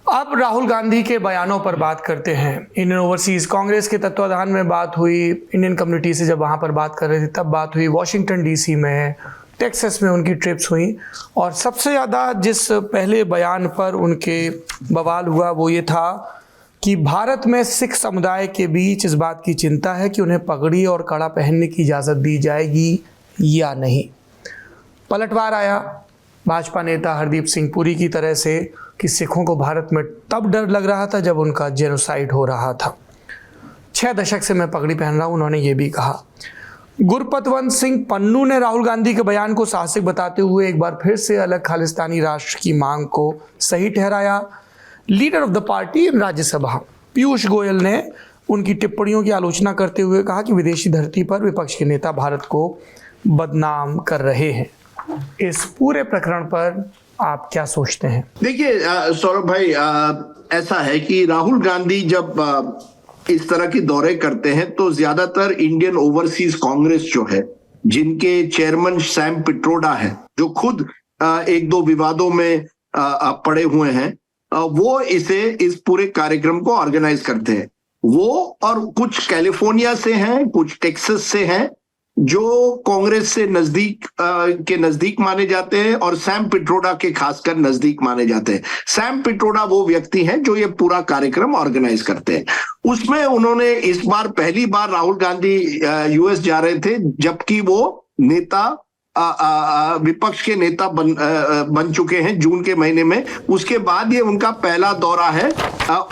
A: अब राहुल गांधी के बयानों पर बात करते हैं। इंडियन ओवरसीज कांग्रेस के तत्वाधान में बात हुई, इंडियन कम्युनिटी से जब वहाँ पर बात कर रहे थे तब बात हुई, वॉशिंगटन डीसी में, टेक्सास में उनकी ट्रिप्स हुई, और सबसे ज़्यादा जिस पहले बयान पर उनके बवाल हुआ वो ये था कि भारत में सिख समुदाय के बीच इस बात की चिंता है कि उन्हें पगड़ी और कड़ा पहनने की इजाज़त दी जाएगी या नहीं। पलटवार आया भाजपा नेता हरदीप सिंह पुरी की तरह से कि सिखों को भारत में तब डर लग रहा था जब उनका जेनोसाइड हो रहा था। 6 दशक से मैं पगड़ी पहन रहा हूँ, उन्होंने ये भी कहा। गुरपतवंत सिंह पन्नू ने राहुल गांधी के बयान को साहसिक बताते हुए एक बार फिर से अलग खालिस्तानी राष्ट्र की मांग को सही ठहराया। लीडर ऑफ द पार्टी इन राज्यसभा पीयूष गोयल ने उनकी टिप्पणियों की आलोचना करते हुए कहा कि विदेशी धरती पर विपक्ष के नेता भारत को बदनाम कर रहे हैं। इस पूरे प्रकरण पर आप क्या सोचते हैं?
C: देखिए सौरभ भाई, ऐसा है कि राहुल गांधी जब इस तरह के दौरे करते हैं तो ज्यादातर इंडियन ओवरसीज कांग्रेस जो है, जिनके चेयरमैन सैम पिट्रोडा है, जो खुद एक दो विवादों में पड़े हुए हैं, वो इस पूरे कार्यक्रम को ऑर्गेनाइज करते हैं। वो और कुछ कैलिफोर्निया से हैं, कुछ टेक्सास से हैं, जो कांग्रेस से नजदीक माने जाते हैं, और सैम पिट्रोडा के खासकर नजदीक माने जाते हैं। सैम पिट्रोडा वो व्यक्ति हैं जो ये पूरा कार्यक्रम ऑर्गेनाइज करते हैं। उसमें उन्होंने इस बार पहली बार राहुल गांधी यूएस जा रहे थे, जबकि वो नेता विपक्ष के नेता बन चुके हैं जून के महीने में। उसके बाद ये उनका पहला दौरा है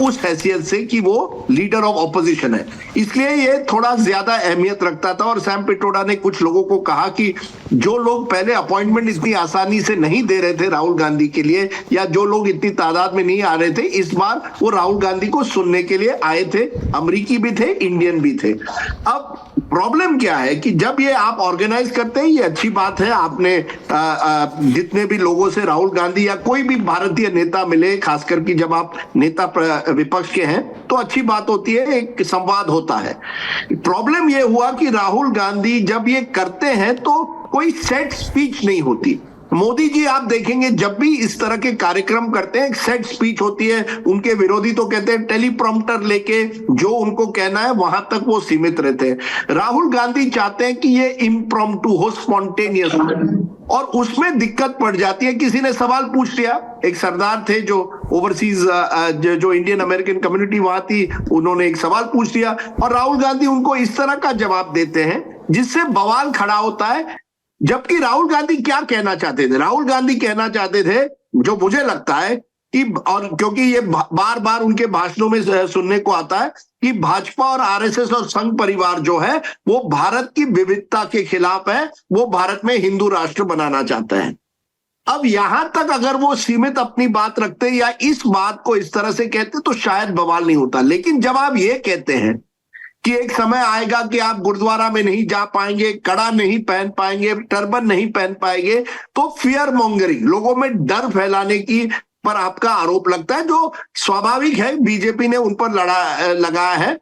C: उस हैसियत से कि वो लीडर ऑफ ऑपोजिशन है, इसलिए ये थोड़ा ज्यादा अहमियत रखता था। और सैम पिट्रोडा ने कुछ लोगों को कहा कि जो लोग पहले अपॉइंटमेंट इतनी आसानी से नहीं दे रहे थे राहुल गांधी के लिए, या जो लोग इतनी तादाद में नहीं आ रहे थे, इस बार वो राहुल गांधी को सुनने के लिए आए थे। अमेरिकी भी थे, इंडियन भी थे। अब प्रॉब्लम क्या है कि जब ये आप ऑर्गेनाइज करते हैं, ये अच्छी बात है। आपने जितने भी लोगों से राहुल गांधी या कोई भी भारतीय नेता मिले, खासकर कि जब आप नेता विपक्ष के हैं, तो अच्छी बात होती है, एक संवाद होता है। प्रॉब्लम ये हुआ कि राहुल गांधी जब ये करते हैं तो कोई सेट स्पीच नहीं होती। मोदी जी आप देखेंगे जब भी इस तरह के कार्यक्रम करते हैं, एक सेट स्पीच होती है। उनके विरोधी तो कहते हैं टेलीप्रॉम्प्टर लेके जो उनको कहना है वहां तक वो सीमित रहते हैं। राहुल गांधी चाहते हैं कि ये इम्प्रॉम्प्टू हो, स्पॉन्टेनियस हो, और उसमें दिक्कत पड़ जाती है। किसी ने सवाल पूछ लिया, एक सरदार थे जो ओवरसीज जो इंडियन अमेरिकन कम्युनिटी वहां थी, उन्होंने एक सवाल पूछ लिया और राहुल गांधी उनको इस तरह का जवाब देते हैं जिससे बवाल खड़ा होता है। जबकि राहुल गांधी क्या कहना चाहते थे? राहुल गांधी कहना चाहते थे, जो मुझे लगता है कि, और क्योंकि ये बार बार उनके भाषणों में सुनने को आता है कि भाजपा और आरएसएस और संघ परिवार जो है वो भारत की विविधता के खिलाफ है, वो भारत में हिंदू राष्ट्र बनाना चाहते हैं। अब यहां तक अगर वो सीमित अपनी बात रखते या इस बात को इस तरह से कहते तो शायद बवाल नहीं होता। लेकिन जब आप ये कहते हैं कि एक समय आएगा कि आप गुरुद्वारा में नहीं जा पाएंगे, कड़ा नहीं पहन पाएंगे, टर्बन नहीं पहन पाएंगे, तो फियर मॉन्गरिंग, लोगों में डर फैलाने की पर आपका आरोप लगता है, जो स्वाभाविक है, बीजेपी ने उन पर लगाया है।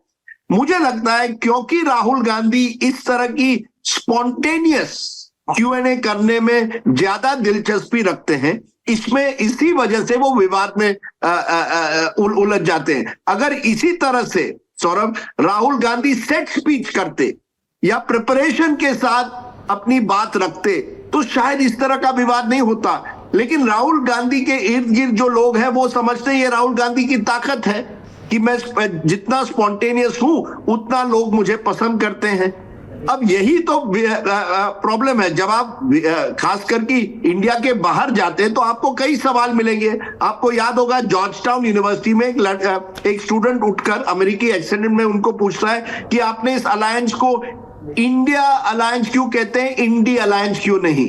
C: मुझे लगता है क्योंकि राहुल गांधी इस तरह की स्पॉन्टेनियस Q&A करने में ज्यादा दिलचस्पी रखते हैं, इसमें इसी वजह से वो विवाद में उलझ जाते हैं। अगर इसी तरह से सौरभ राहुल गांधी सेट स्पीच करते या प्रिपरेशन के साथ अपनी बात रखते तो शायद इस तरह का विवाद नहीं होता। लेकिन राहुल गांधी के इर्द गिर्द जो लोग हैं वो समझते हैं ये राहुल गांधी की ताकत है कि मैं जितना स्पॉन्टेनियस हूं उतना लोग मुझे पसंद करते हैं। अब यही तो प्रॉब्लम है। जब आप खासकर कि इंडिया के बाहर जाते हैं तो आपको कई सवाल मिलेंगे। आपको याद होगा जॉर्ज टाउन यूनिवर्सिटी में एक स्टूडेंट उठकर अमेरिकी एक्सेंट में उनको पूछता है कि आपने इस अलायंस को इंडिया अलायंस क्यों कहते हैं, इंडी अलायंस क्यों नहीं।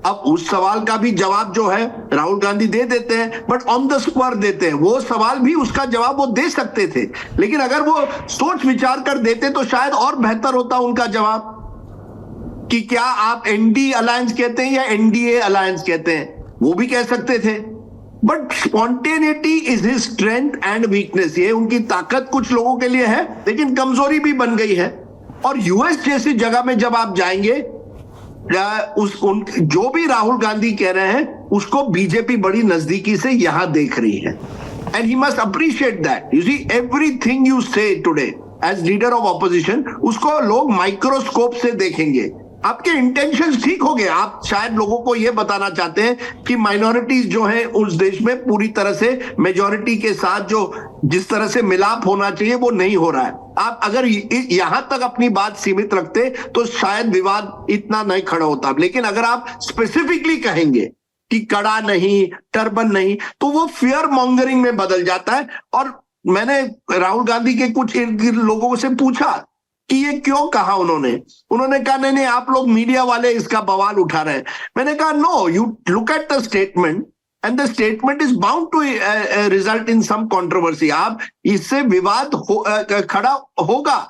C: अब उस सवाल का भी जवाब जो है राहुल गांधी दे देते हैं, बट ऑन द स्पॉट देते हैं। वो सवाल भी उसका जवाब वो दे सकते थे, लेकिन अगर वो सोच विचार कर देते तो शायद और बेहतर होता उनका जवाब कि क्या आप एनडी अलायंस कहते हैं या एनडीए अलायंस कहते हैं, वो भी कह सकते थे। But spontaneity is his strength and weakness. ये उनकी ताकत कुछ लोगों के लिए है, लेकिन कमजोरी भी बन गई है। और यूएस जैसी जगह में जब आप जाएंगे, जो भी राहुल गांधी कह रहे हैं उसको बीजेपी बड़ी नजदीकी से यहां देख रही है। and he must appreciate that. You see, everything you say today as leader of opposition, उसको लोग माइक्रोस्कोप से देखेंगे. आपके इंटेंशंस ठीक हो गए. आप शायद लोगों को यह बताना चाहते हैं कि माइनॉरिटीज जो हैं उस देश में पूरी तरह से मेजॉरिटी के साथ जो जिस तरह से मिलाप होना चाहिए वो नहीं हो रहा है. आप अगर यहां तक अपनी बात सीमित रखते तो शायद विवाद इतना नहीं खड़ा होता. लेकिन अगर आप स्पेसिफिकली कहेंगे कि कड़ा नहीं, टर्बन नहीं, तो वो फियर मॉन्गरिंग में बदल जाता है. और मैंने राहुल गांधी के कुछ इर्द गिर्द लोगों से पूछा कि ये क्यों कहा. उन्होंने कहा नहीं आप लोग मीडिया वाले इसका बवाल उठा रहे हैं. मैंने कहा no, you look at the statement and the statement is bound to result in some controversy. आप इससे विवाद खड़ा होगा.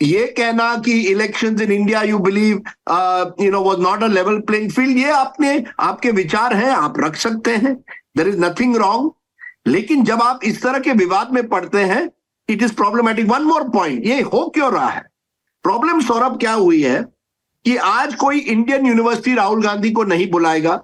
C: ये कहना कि elections in India you believe was not a level playing field, ये आपके विचार हैं, आप रख सकते हैं, देयर इज नथिंग रॉन्ग. लेकिन जब आप इस तरह के विवाद में पड़ते हैं, it is problematic. One more point, ये हो क्यों रहा है? प्रॉब्लम सौरभ क्या हुई है कि आज कोई इंडियन यूनिवर्सिटी राहुल गांधी को नहीं बुलाएगा.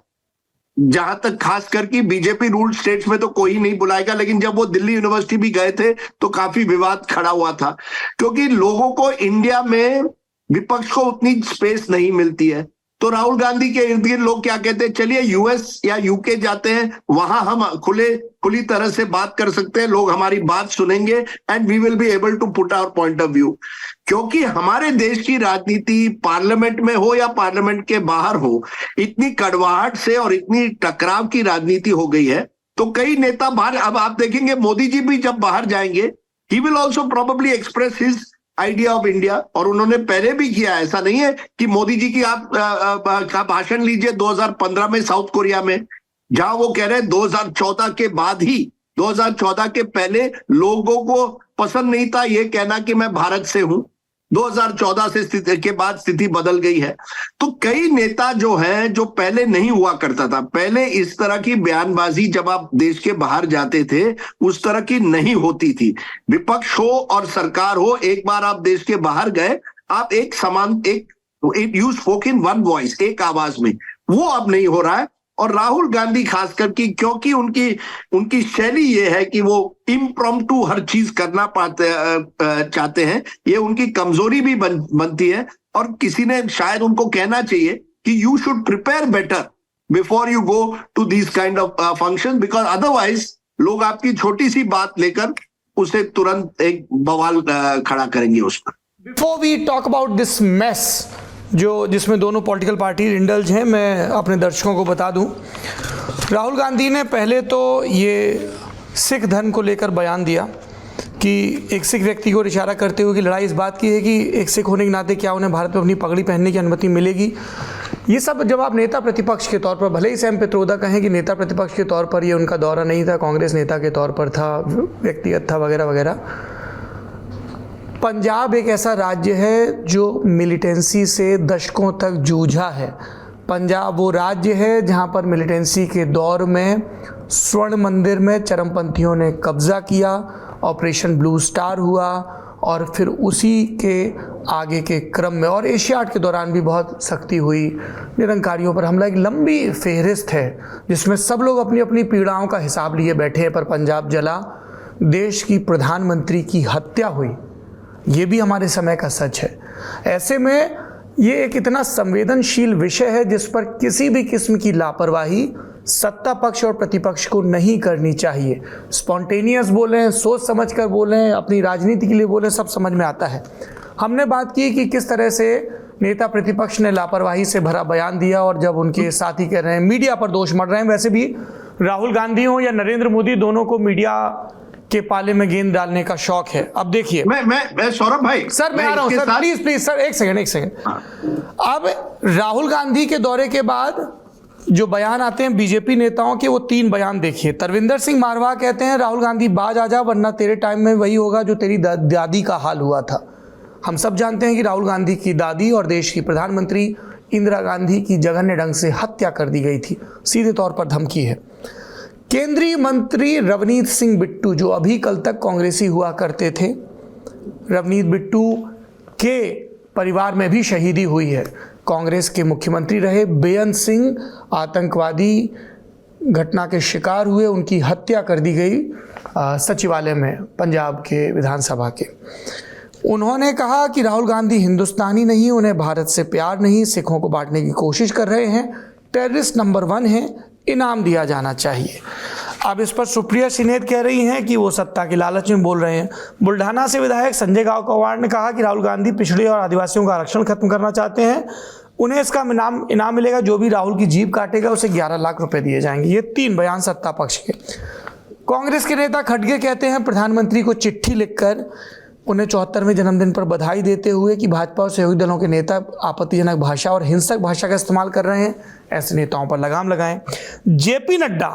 C: जहां तक खास करके बीजेपी रूल्ड स्टेट्स में तो कोई नहीं बुलाएगा. लेकिन जब वो दिल्ली यूनिवर्सिटी भी गए थे तो काफी विवाद खड़ा हुआ था, क्योंकि लोगों को इंडिया में विपक्ष को उतनी स्पेस नहीं मिलती है. तो राहुल गांधी के इर्द गिर्द लोग क्या कहते हैं, चलिए यूएस या यूके जाते हैं, वहां हम खुली तरह से बात कर सकते हैं, लोग हमारी बात सुनेंगे and we will be able to put our point of view. क्योंकि हमारे देश की राजनीति पार्लियामेंट में हो या पार्लियामेंट के बाहर हो, इतनी कड़वाहट से और इतनी टकराव की राजनीति हो गई है. तो कई नेता बाहर, अब आप देखेंगे मोदी जी भी जब बाहर जाएंगे, he will also probably express his idea of India. और उन्होंने पहले भी किया. ऐसा नहीं है कि मोदी जी की आप का भाषण लीजिए 2015 में साउथ कोरिया में, जहां वो कह रहे हैं 2014 के बाद ही, 2014 के पहले लोगों को पसंद नहीं था ये कहना कि मैं भारत से हूं. 2014 से के बाद स्थिति बदल गई है. तो कई नेता जो हैं, जो पहले नहीं हुआ करता था, पहले इस तरह की बयानबाजी जब आप देश के बाहर जाते थे उस तरह की नहीं होती थी. विपक्ष हो और सरकार हो, एक बार आप देश के बाहर गए, आप एक समान you spoke in one voice, एक आवाज में, वो अब नहीं हो रहा है. और राहुल गांधी खास करके, क्योंकि उनकी शैली ये है कि वो इम्प्रॉम्प्टू हर चीज करना चाहते हैं, ये उनकी कमजोरी भी बनती है. और किसी ने शायद उनको कहना चाहिए कि you should prepare better before you go to this kind of function, because otherwise लोग आपकी छोटी सी बात लेकर उसे तुरंत एक बवाल खड़ा करेंगे उस पर.
A: Before we talk about this mess जिसमें दोनों पॉलिटिकल पार्टी इंडल्ज हैं, मैं अपने दर्शकों को बता दूं, राहुल गांधी ने पहले तो ये सिख धर्म को लेकर बयान दिया कि एक सिख व्यक्ति को इशारा करते हुए कि लड़ाई इस बात की है कि एक सिख होने के नाते क्या उन्हें भारत में अपनी पगड़ी पहनने की अनुमति मिलेगी. ये सब जब आप नेता प्रतिपक्ष के तौर पर, भले ही सैम पित्रोदा कहें कि नेता प्रतिपक्ष के तौर पर ये उनका दौरा नहीं था, कांग्रेस नेता के तौर पर था, व्यक्तिगत था वगैरह वगैरह. पंजाब एक ऐसा राज्य है जो मिलिटेंसी से दशकों तक जूझा है. पंजाब वो राज्य है जहां पर मिलिटेंसी के दौर में स्वर्ण मंदिर में चरमपंथियों ने कब्जा किया, ऑपरेशन ब्लू स्टार हुआ, और फिर उसी के आगे के क्रम में और एशियाड के दौरान भी बहुत सख्ती हुई, निरंकारियों पर हमला. एक लंबी फेहरिस्त है जिसमें सब लोग अपनी अपनी पीड़ाओं का हिसाब लिए बैठे हैं. पर पंजाब जला, देश की प्रधानमंत्री की हत्या हुई, ये भी हमारे समय का सच है. ऐसे में ये एक इतना संवेदनशील विषय है जिस पर किसी भी किस्म की लापरवाही सत्ता पक्ष और प्रतिपक्ष को नहीं करनी चाहिए. स्पॉन्टेनियस बोलें, सोच समझ कर बोलें, अपनी राजनीति के लिए बोलें, सब समझ में आता है. हमने बात की कि किस तरह से नेता प्रतिपक्ष ने लापरवाही से भरा बयान दिया, और जब उनके साथी कह रहे हैं, मीडिया पर दोष मढ़ रहे हैं. वैसे भी राहुल गांधी हो या नरेंद्र मोदी, दोनों को मीडिया के पाले में गेंद डालने का शौक है. अब देखिए,
C: मैं सौरभ भाई,
A: सर मैं आ रहा हूं सर, प्लीज सर, एक सेकंड. अब राहुल गांधी के दौरे के बाद जो बयान आते हैं बीजेपी नेताओं के, वो 3 बयान देखिए. तरविंदर सिंह मारवाह कहते हैं, राहुल गांधी बाज आ जा, वरना तेरे टाइम में वही होगा जो तेरी दादी का हाल हुआ था. हम सब जानते हैं कि राहुल गांधी की दादी और देश की प्रधानमंत्री इंदिरा गांधी की जघन्य ढंग से हत्या कर दी गई थी. सीधे तौर पर धमकी है. केंद्रीय मंत्री रवनीत सिंह बिट्टू, जो अभी कल तक कांग्रेसी हुआ करते थे, रवनीत बिट्टू के परिवार में भी शहीदी हुई है. कांग्रेस के मुख्यमंत्री रहे. बेअंत सिंह आतंकवादी घटना के शिकार हुए, उनकी हत्या कर दी गई सचिवालय में पंजाब के विधानसभा के। उन्होंने कहा कि राहुल गांधी हिंदुस्तानी नहीं, उन्हें भारत से प्यार नहीं, सिखों को बांटने की कोशिश कर रहे हैं, टेररिस्ट नंबर 1 हैं, इनाम दिया जाना चाहिए। अब इस पर सुप्रिया सिनेत कह रही हैं कि वो सत्ता के लालच में बोल रहे हैं। बुल्ढाना से विधायक संजय गांवकवाड़ ने कहा कि राहुल गांधी पिछड़े और आदिवासियों का आरक्षण खत्म करना चाहते हैं, उन्हें इसका इनाम मिलेगा, जो भी राहुल की जीभ काटेगा उसे 11 लाख रुपए दिए जाएंगे। ये 3 बयान सत्ता पक्ष के। कांग्रेस के नेता खड़गे कहते हैं प्रधानमंत्री को चिट्ठी लिखकर उन्हें 74वें जन्मदिन पर बधाई देते हुए कि भाजपा और सहयोगी दलों के नेता आपत्तिजनक भाषा और हिंसक भाषा का इस्तेमाल कर रहे हैं, ऐसे नेताओं पर लगाम लगाएं। जेपी नड्डा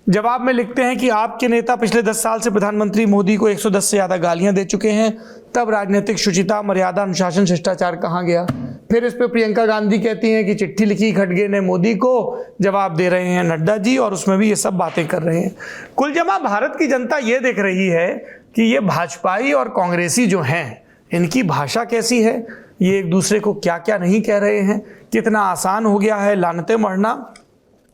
A: जवाब में लिखते हैं कि आपके नेता पिछले 10 साल से प्रधानमंत्री मोदी को 110 से ज़्यादा गालियां दे चुके हैं, तब राजनीतिक शुचिता, मर्यादा, अनुशासन, शिष्टाचार कहाँ गया। फिर इस पे प्रियंका गांधी कहती हैं कि चिट्ठी लिखी खड़गे ने मोदी को, जवाब दे रहे हैं नड्डा जी, और उसमें भी ये सब बातें कर रहे हैं। कुल जमा भारत की जनता ये देख रही है कि ये भाजपाई और कांग्रेसी जो हैं, इनकी भाषा कैसी है, ये एक दूसरे को क्या क्या नहीं कह रहे हैं, कितना आसान हो गया है लानतें मढ़ना।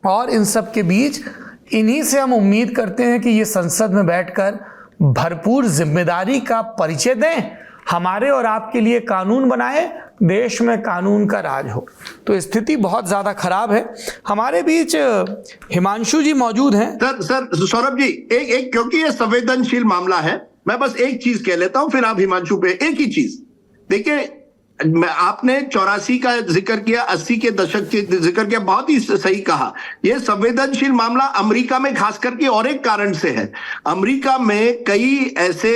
A: और इन सब के बीच इन्हीं से हम उम्मीद करते हैं कि ये संसद में बैठकर भरपूर जिम्मेदारी का परिचय दें, हमारे और आपके लिए कानून बनाए, देश में कानून का राज हो। तो स्थिति बहुत ज्यादा खराब है। हमारे बीच हिमांशु जी मौजूद हैं।
C: सर सौरभ जी, एक क्योंकि ये संवेदनशील मामला है, मैं बस एक चीज कह लेता हूं, फिर आप हिमांशु पे एक ही चीज। देखिए, आपने 84 का जिक्र किया, 80 के दशक के जिक्र किया, बहुत ही सही कहा। यह संवेदनशील मामला अमेरिका में खास करके और एक कारण से है। अमेरिका में कई ऐसे,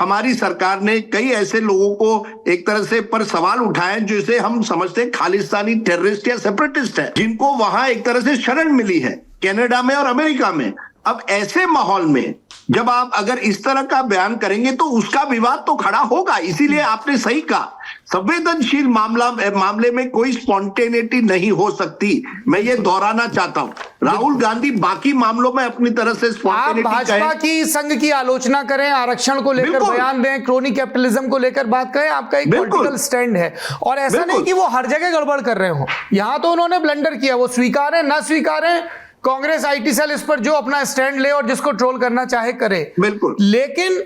C: हमारी सरकार ने कई ऐसे लोगों को एक तरह से पर सवाल उठाए जिसे हम समझते हैं खालिस्तानी टेररिस्ट या सेपरेटिस्ट है, जिनको वहां एक तरह से शरण मिली है कनाडा में और अमेरिका में। अब ऐसे माहौल में जब आप अगर इस तरह का बयान करेंगे तो उसका विवाद तो खड़ा होगा। इसीलिए आपने सही कहा, संवेदनशील मामले में कोई स्पॉन्टेनिटी नहीं हो सकती। मैं ये दोहराना चाहता हूं, राहुल गांधी बाकी मामलों में अपनी तरह से
A: आप भाजपा की संघ की आलोचना करें, आरक्षण को लेकर बयान दें, क्रोनी कैपिटलिज्म को लेकर बात करें, आपका एक पॉलिटिकल स्टैंड है। और ऐसा नहीं कि वो हर जगह गड़बड़ कर रहे हो, यहां तो उन्होंने ब्लंडर किया, वो स्वीकार है ना स्वीकार है, कांग्रेस आईटी सेल इस पर जो अपना स्टैंड ले और जिसको ट्रोल करना चाहे करे, बिल्कुल। लेकिन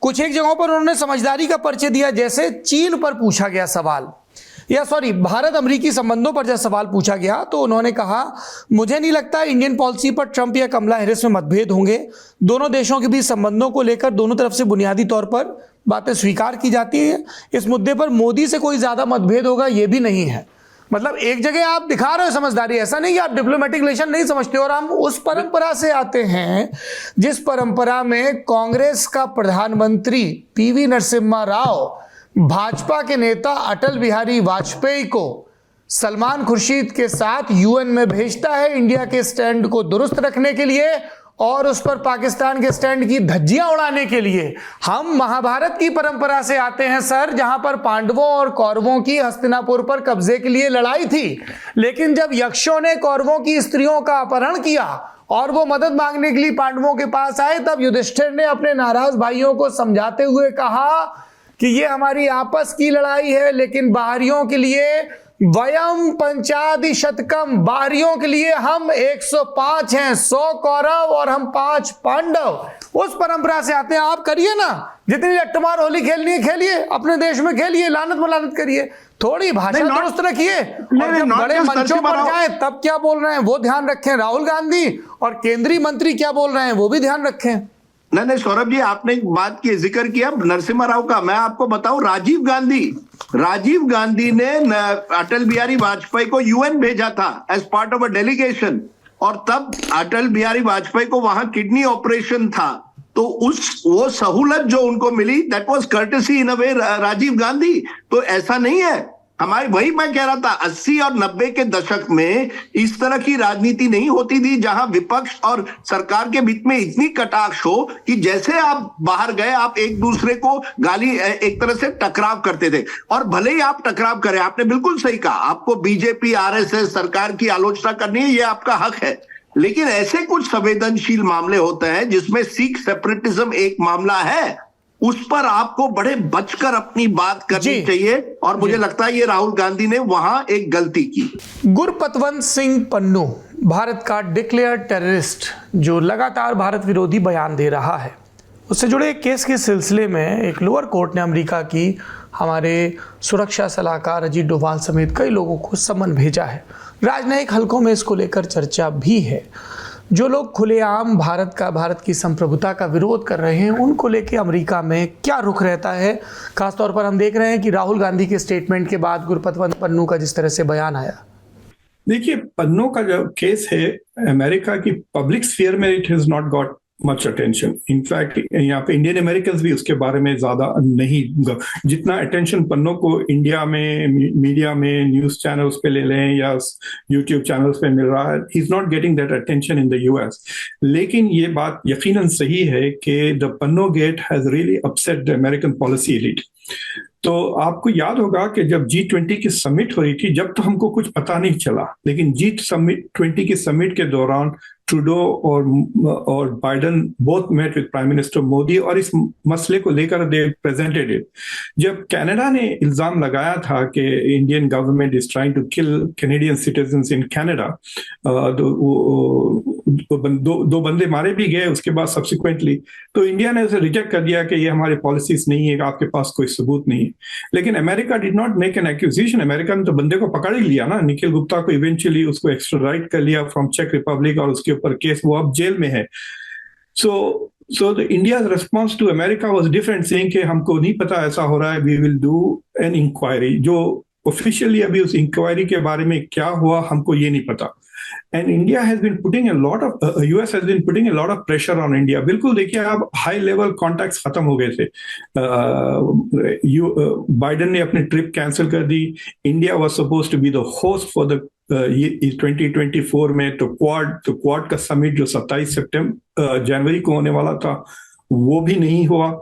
A: कुछ एक जगहों पर उन्होंने समझदारी का परिचय दिया, जैसे चीन पर पूछा गया सवाल, या सॉरी भारत अमेरिकी संबंधों पर जब सवाल पूछा गया तो उन्होंने कहा मुझे नहीं लगता इंडियन पॉलिसी पर ट्रंप या कमला हैरिस में मतभेद होंगे, दोनों देशों के बीच संबंधों को लेकर दोनों तरफ से बुनियादी तौर पर बातें स्वीकार की जाती हैं, इस मुद्दे पर मोदी से कोई ज्यादा मतभेद होगा ये भी नहीं है। मतलब एक जगह आप दिखा रहे हो समझदारी, ऐसा नहीं कि आप डिप्लोमेटिक रिलेशन नहीं समझते। और हम उस परंपरा से आते हैं जिस परंपरा में कांग्रेस का प्रधानमंत्री पीवी नरसिम्हा राव भाजपा के नेता अटल बिहारी वाजपेयी को सलमान खुर्शीद के साथ यूएन में भेजता है इंडिया के स्टैंड को दुरुस्त रखने के लिए और उस पर पाकिस्तान के स्टैंड की धज्जियां उड़ाने के लिए। हम महाभारत की परंपरा से आते हैं सर, जहां पर पांडवों और कौरवों की हस्तिनापुर पर कब्जे के लिए लड़ाई थी, लेकिन जब यक्षों ने कौरवों की स्त्रियों का अपहरण किया और वो मदद मांगने के लिए पांडवों के पास आए, तब युधिष्ठिर ने अपने नाराज भाइयों को समझाते हुए कहा कि ये हमारी आपस की लड़ाई है, लेकिन बाहरियों के लिए वयम पंचादि शतकम, बाहरियों के लिए हम 105 हैं, 100 कौरव और हम 5 पांडव। उस परंपरा से आते हैं। आप करिए ना, जितनी लट्टमार होली खेलनी है खेलिए, अपने देश में खेलिए, लानत मलानत करिए, थोड़ी भाषा दुरुस्त रखिए। और जब बड़े मंचों पर जाएं तब क्या बोल रहे हैं वो ध्यान रखें। राहुल गांधी और केंद्रीय मंत्री क्या बोल रहे हैं वो भी ध्यान रखें।
C: नहीं सौरभ जी, आपने एक बात की जिक्र किया नरसिम्हा राव का, मैं आपको बताऊं, राजीव गांधी ने अटल बिहारी वाजपेयी को यूएन भेजा था as part of a delegation, और तब अटल बिहारी वाजपेयी को वहां किडनी ऑपरेशन था, तो वो सहूलत जो उनको मिली दैट वाज कर्टेसी इन अ वे राजीव गांधी। तो ऐसा नहीं है हमारी, वही मैं कह रहा था 80 और 90 के दशक में इस तरह की राजनीति नहीं होती थी जहां विपक्ष और सरकार के बीच में इतनी कटाक्ष हो कि जैसे आप बाहर गए आप एक दूसरे को गाली, एक तरह से टकराव करते थे। और भले ही आप टकराव करें, आपने बिल्कुल सही कहा, आपको बीजेपी आरएसएस सरकार की आलोचना करनी है, ये आपका हक है, लेकिन ऐसे कुछ संवेदनशील मामले होते हैं जिसमें सिख सेपरेटिज्म एक मामला है, उस पर आपको बड़े बचकर अपनी बात करनी चाहिए। और मुझे लगता है ये राहुल गांधी ने वहां एक गलती की।
A: गुरपतवंत सिंह पन्नू भारत का डिक्लेयर टेररिस्ट जो लगातार भारत विरोधी बयान दे रहा है, उससे जुड़े एक केस के सिलसिले में एक लोअर कोर्ट ने अमेरिका की हमारे सुरक्षा सलाहकार अजीत डोभाल समेत कई लोगों को समन भेजा है। राजनयिक हलकों में इसको लेकर चर्चा भी है। जो लोग खुलेआम भारत की संप्रभुता का विरोध कर रहे हैं, उनको लेके अमेरिका में क्या रुख रहता है। खासतौर पर हम देख रहे हैं कि राहुल गांधी के स्टेटमेंट के बाद गुरपतवंत पन्नू का जिस तरह से बयान आया।
F: देखिए, पन्नू का जो केस है अमेरिका की पब्लिक स्फीयर में it has not got much attention. In fact यहाँ पे इंडियन अमेरिकन भी उसके बारे में ज्यादा नहीं, जितना अटेंशन पन्नू को इंडिया में मीडिया में न्यूज चैनल्स पे ले लें या यूट्यूब चैनल्स पे मिल रहा है, he is not getting that attention in the US. लेकिन ये बात यकीनन सही है कि the Pannu gate has really upset the American policy elite. तो आपको याद होगा कि जब G20 की समिट हो रही थी, जब तो हमको कुछ पता नहीं चला, लेकिन G20 की समिट के दौरान ट्रूडो और Biden both met with prime minister Modi और इस मसले को लेकर दे प्रेजेंटेड इट। जब कनाडा ने इल्जाम लगाया था कि Indian government is trying to kill Canadian citizens in Canada, दो बंदे मारे भी गए उसके बाद सब्सिक्वेंटली, तो इंडिया ने उसे रिजेक्ट कर दिया कि ये हमारी पॉलिसीज नहीं है, आपके पास कोई सबूत नहीं है। लेकिन America did not make an accusation. America ने तो बंदे को पकड़ ही लिया ना, निखिल गुप्ता को इवेंचुअली उसको एक्स्ट्राडाइट कर लिया फ्रॉम चेक रिपब्लिक और उसके ऊपर केस, वो अब जेल में है। So the India's response to America was different, saying कि हमको नहीं पता ऐसा हो रहा है, we will do an inquiry। जो ऑफिशियली अभी उस इंक्वायरी के बारे में क्या हुआ हमको ये नहीं पता। And India has been putting a lot of US has been putting a lot of pressure on India। बिल्कुल देखिए, आप हाई लेवल कॉन्टैक्ट्स खत्म हो गए थे। बाइडन ने अपनी ट्रिप कैंसिल कर दी। India was supposed to be the host for the 2024 में तो क्वाड का समिट जो 27 जनवरी को होने वाला था वो भी नहीं हुआ।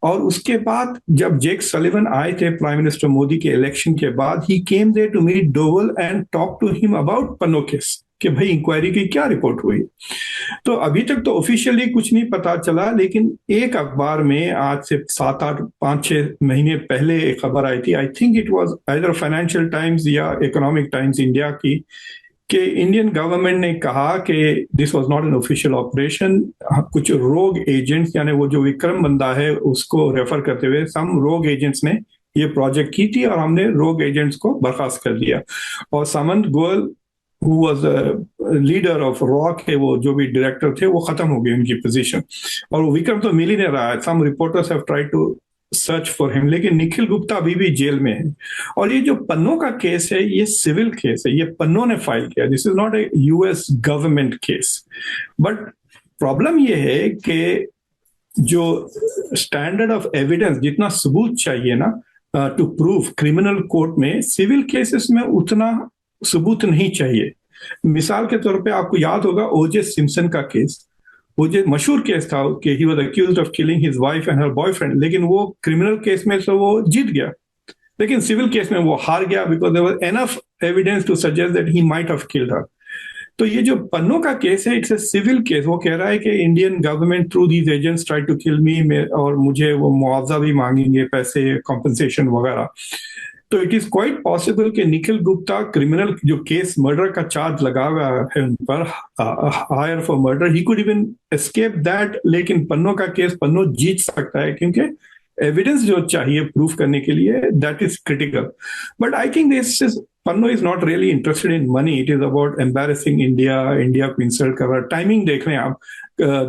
F: और उसके बाद जब जेक सलिवन आए थे प्राइम मिनिस्टर मोदी के इलेक्शन के बाद, he came there to meet Doval and talk to him about Pannun case कि भाई इंक्वायरी की क्या रिपोर्ट हुई। तो अभी तक तो ऑफिशियली कुछ नहीं पता चला, लेकिन एक अखबार में आज से 5-6 महीने पहले एक खबर आई थी, I think it was either financial times या इकोनॉमिक टाइम्स इंडिया की, कि इंडियन गवर्नमेंट ने कहा कि this was not an official operation. कुछ रोग एजेंट्स, यानी वो जो विक्रम बंदा है उसको रेफर करते हुए सम रोग एजेंट्स ने ये प्रोजेक्ट की थी और हमने रोग एजेंट्स को बर्खास्त कर दिया। और Samant Goel who was a leader of रॉक है, वो जो भी डायरेक्टर थे, वो खत्म हो गई उनकी पोजीशन। और वो विक्रम तो मिल ही नहीं रहा है। Some reporters have tried to search for him, लेकिन निखिल गुप्ता अभी भी जेल में है। और ये जो पन्नू का केस है, ये सिविल केस है, ये पन्नू ने फाइल किया। This is not a US government case. But problem ये है कि जो स्टैंडर्ड ऑफ एविडेंस, जितना सबूत चाहिए ना टू प्रूव क्रिमिनल कोर्ट में, सिविल केसेस में उतना सबूत नहीं चाहिए। मिसाल के तौर पे आपको याद होगा ओजे सिम्पसन का केस, वो जो मशहूर केस था कि he was accused of killing his wife and her boyfriend, लेकिन वो क्रिमिनल केस में तो वो जीत गया, लेकिन सिविल केस में वो हार गया because there was enough evidence to suggest that he might have killed her. तो ये जो पन्नू का केस है, इट्स अ सिविल केस। वो कह रहा है कि Indian government through these agents try to kill me, और मुझे वो मुआवजा भी मांगेंगे, पैसे, कॉम्पनसेशन वगैरह। तो इट इज क्वाइट पॉसिबल कि निखिल गुप्ता क्रिमिनल जो केस मर्डर का चार्ज लगा हुआ है उन पर, hire for murder, he could even escape that. लेकिन पन्नू का केस पन्नू जीत सकता है, क्योंकि एविडेंस जो चाहिए प्रूफ करने के लिए, that is critical. But I think this is Pannu is not really interested in money, it is about embarrassing India को इंसल्ट कर रहा है। टाइमिंग देख रहे हैं आप,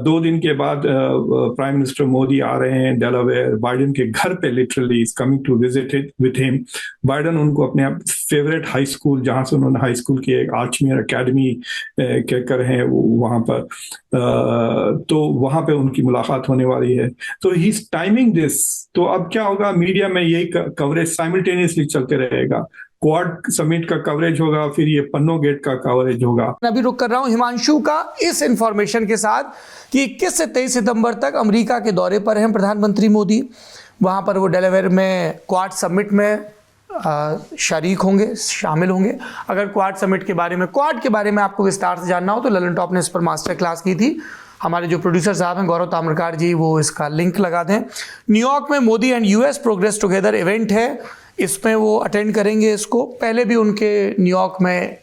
F: 2 दिन के बाद प्राइम मिनिस्टर मोदी आ रहे हैं डेलावेयर, बाइडन के घर पे, literally is coming to visit with him. Biden उनको अपने फेवरेट हाई स्कूल, जहां से उन्होंने हाई स्कूल की एक आर्चमेयर अकेडमी कहकर हैं वहां पर, तो वहां पे उनकी मुलाकात होने वाली है। तो ही इज टाइमिंग दिस। तो अब क्या होगा, मीडिया में यही कवरेज साइमल्टेनियसली चलते रहेगा। क्वाड समिट का कवरेज होगा, फिर ये पन्नू गेट का कवरेज होगा।
A: अभी रुक कर रहा हूं हिमांशु का इस इंफॉर्मेशन के साथ कि 21 से 23 सितंबर तक अमेरिका के दौरे पर हैं प्रधानमंत्री मोदी। वहां पर वो डेलावेयर में क्वाड समिट में शरीक होंगे, शामिल होंगे। अगर क्वाड समिट के बारे में, क्वाड के बारे में आपको विस्तार से जानना हो तो ललन टॉप ने इस पर मास्टर क्लास की थी। हमारे जो प्रोड्यूसर साहब हैं गौरव ताम्रकार जी, वो इसका लिंक लगा दें। न्यूयॉर्क में Modi and US progress together event है, इसमें वो अटेंड करेंगे इसको। पहले भी उनके न्यूयॉर्क में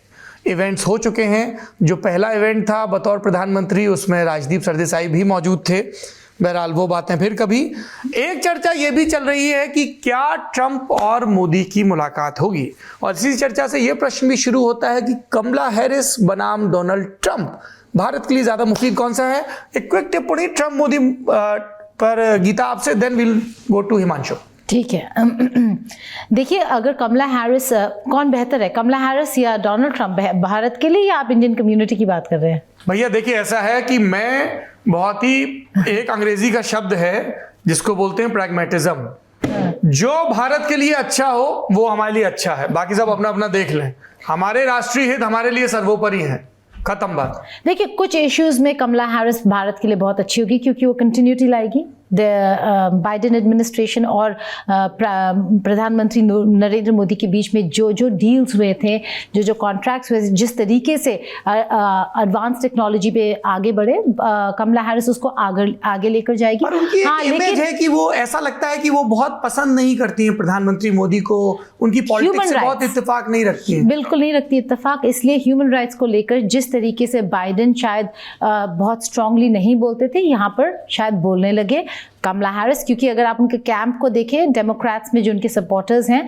A: इवेंट्स हो चुके हैं। जो पहला इवेंट था बतौर प्रधानमंत्री, उसमें राजदीप सरदेसाई भी मौजूद थे। बहरहाल वो बातें फिर कभी। एक चर्चा ये भी चल रही है कि क्या ट्रंप और मोदी की मुलाकात होगी, और इसी चर्चा से ये प्रश्न भी शुरू होता है कि कमला हैरिस बनाम डोनाल्ड ट्रंप भारत के लिए ज्यादा मुफीद कौन सा है। एक क्विक टिप्पणी ट्रंप मोदी पर गीता आपसे, then will go to Himanshu.
E: ठीक है। देखिए, अगर कमला हैरिस, कौन बेहतर है, कमला हैरिस या डोनाल्ड ट्रंप भारत के लिए, या आप इंडियन कम्युनिटी की बात कर रहे हैं?
A: भैया देखिए, ऐसा है कि मैं बहुत ही, एक अंग्रेजी का शब्द है जिसको बोलते हैं प्रैग्मेटिज्म। जो भारत के लिए अच्छा हो वो हमारे लिए अच्छा है, बाकी सब अपना अपना देख लें। हमारे राष्ट्रीय हित हमारे लिए सर्वोपरि है, खत्म बात।
E: देखिए, कुछ इश्यूज में कमला हैरिस भारत के लिए बहुत अच्छी होगी क्योंकि वो कंटिन्यूटी लाएगी। बाइडेन एडमिनिस्ट्रेशन और प्रधानमंत्री नरेंद्र मोदी के बीच में जो जो डील्स हुए थे, जो जो कॉन्ट्रैक्ट्स हुए, जिस तरीके से एडवांस टेक्नोलॉजी पे आगे बढ़े, कमला हैरिस उसको आगे लेकर जाएगी।
A: पर उनकी एक इमेज है कि वो, ऐसा लगता है कि वो बहुत पसंद नहीं करती हैं प्रधानमंत्री मोदी को, उनकी पॉलिटिक्स से बहुत इत्तेफाक नहीं रखती हैं।
E: बिल्कुल नहीं रखती इत्तेफाक, इसलिए ह्यूमन राइट्स को लेकर जिस तरीके से बाइडेन शायद बहुत स्ट्रांगली नहीं बोलते थे, यहाँ पर शायद बोलने लगे कमला हैरिस। क्योंकि अगर आप उनके कैंप को देखें, डेमोक्रेट्स में जो उनके सपोर्टर्स हैं,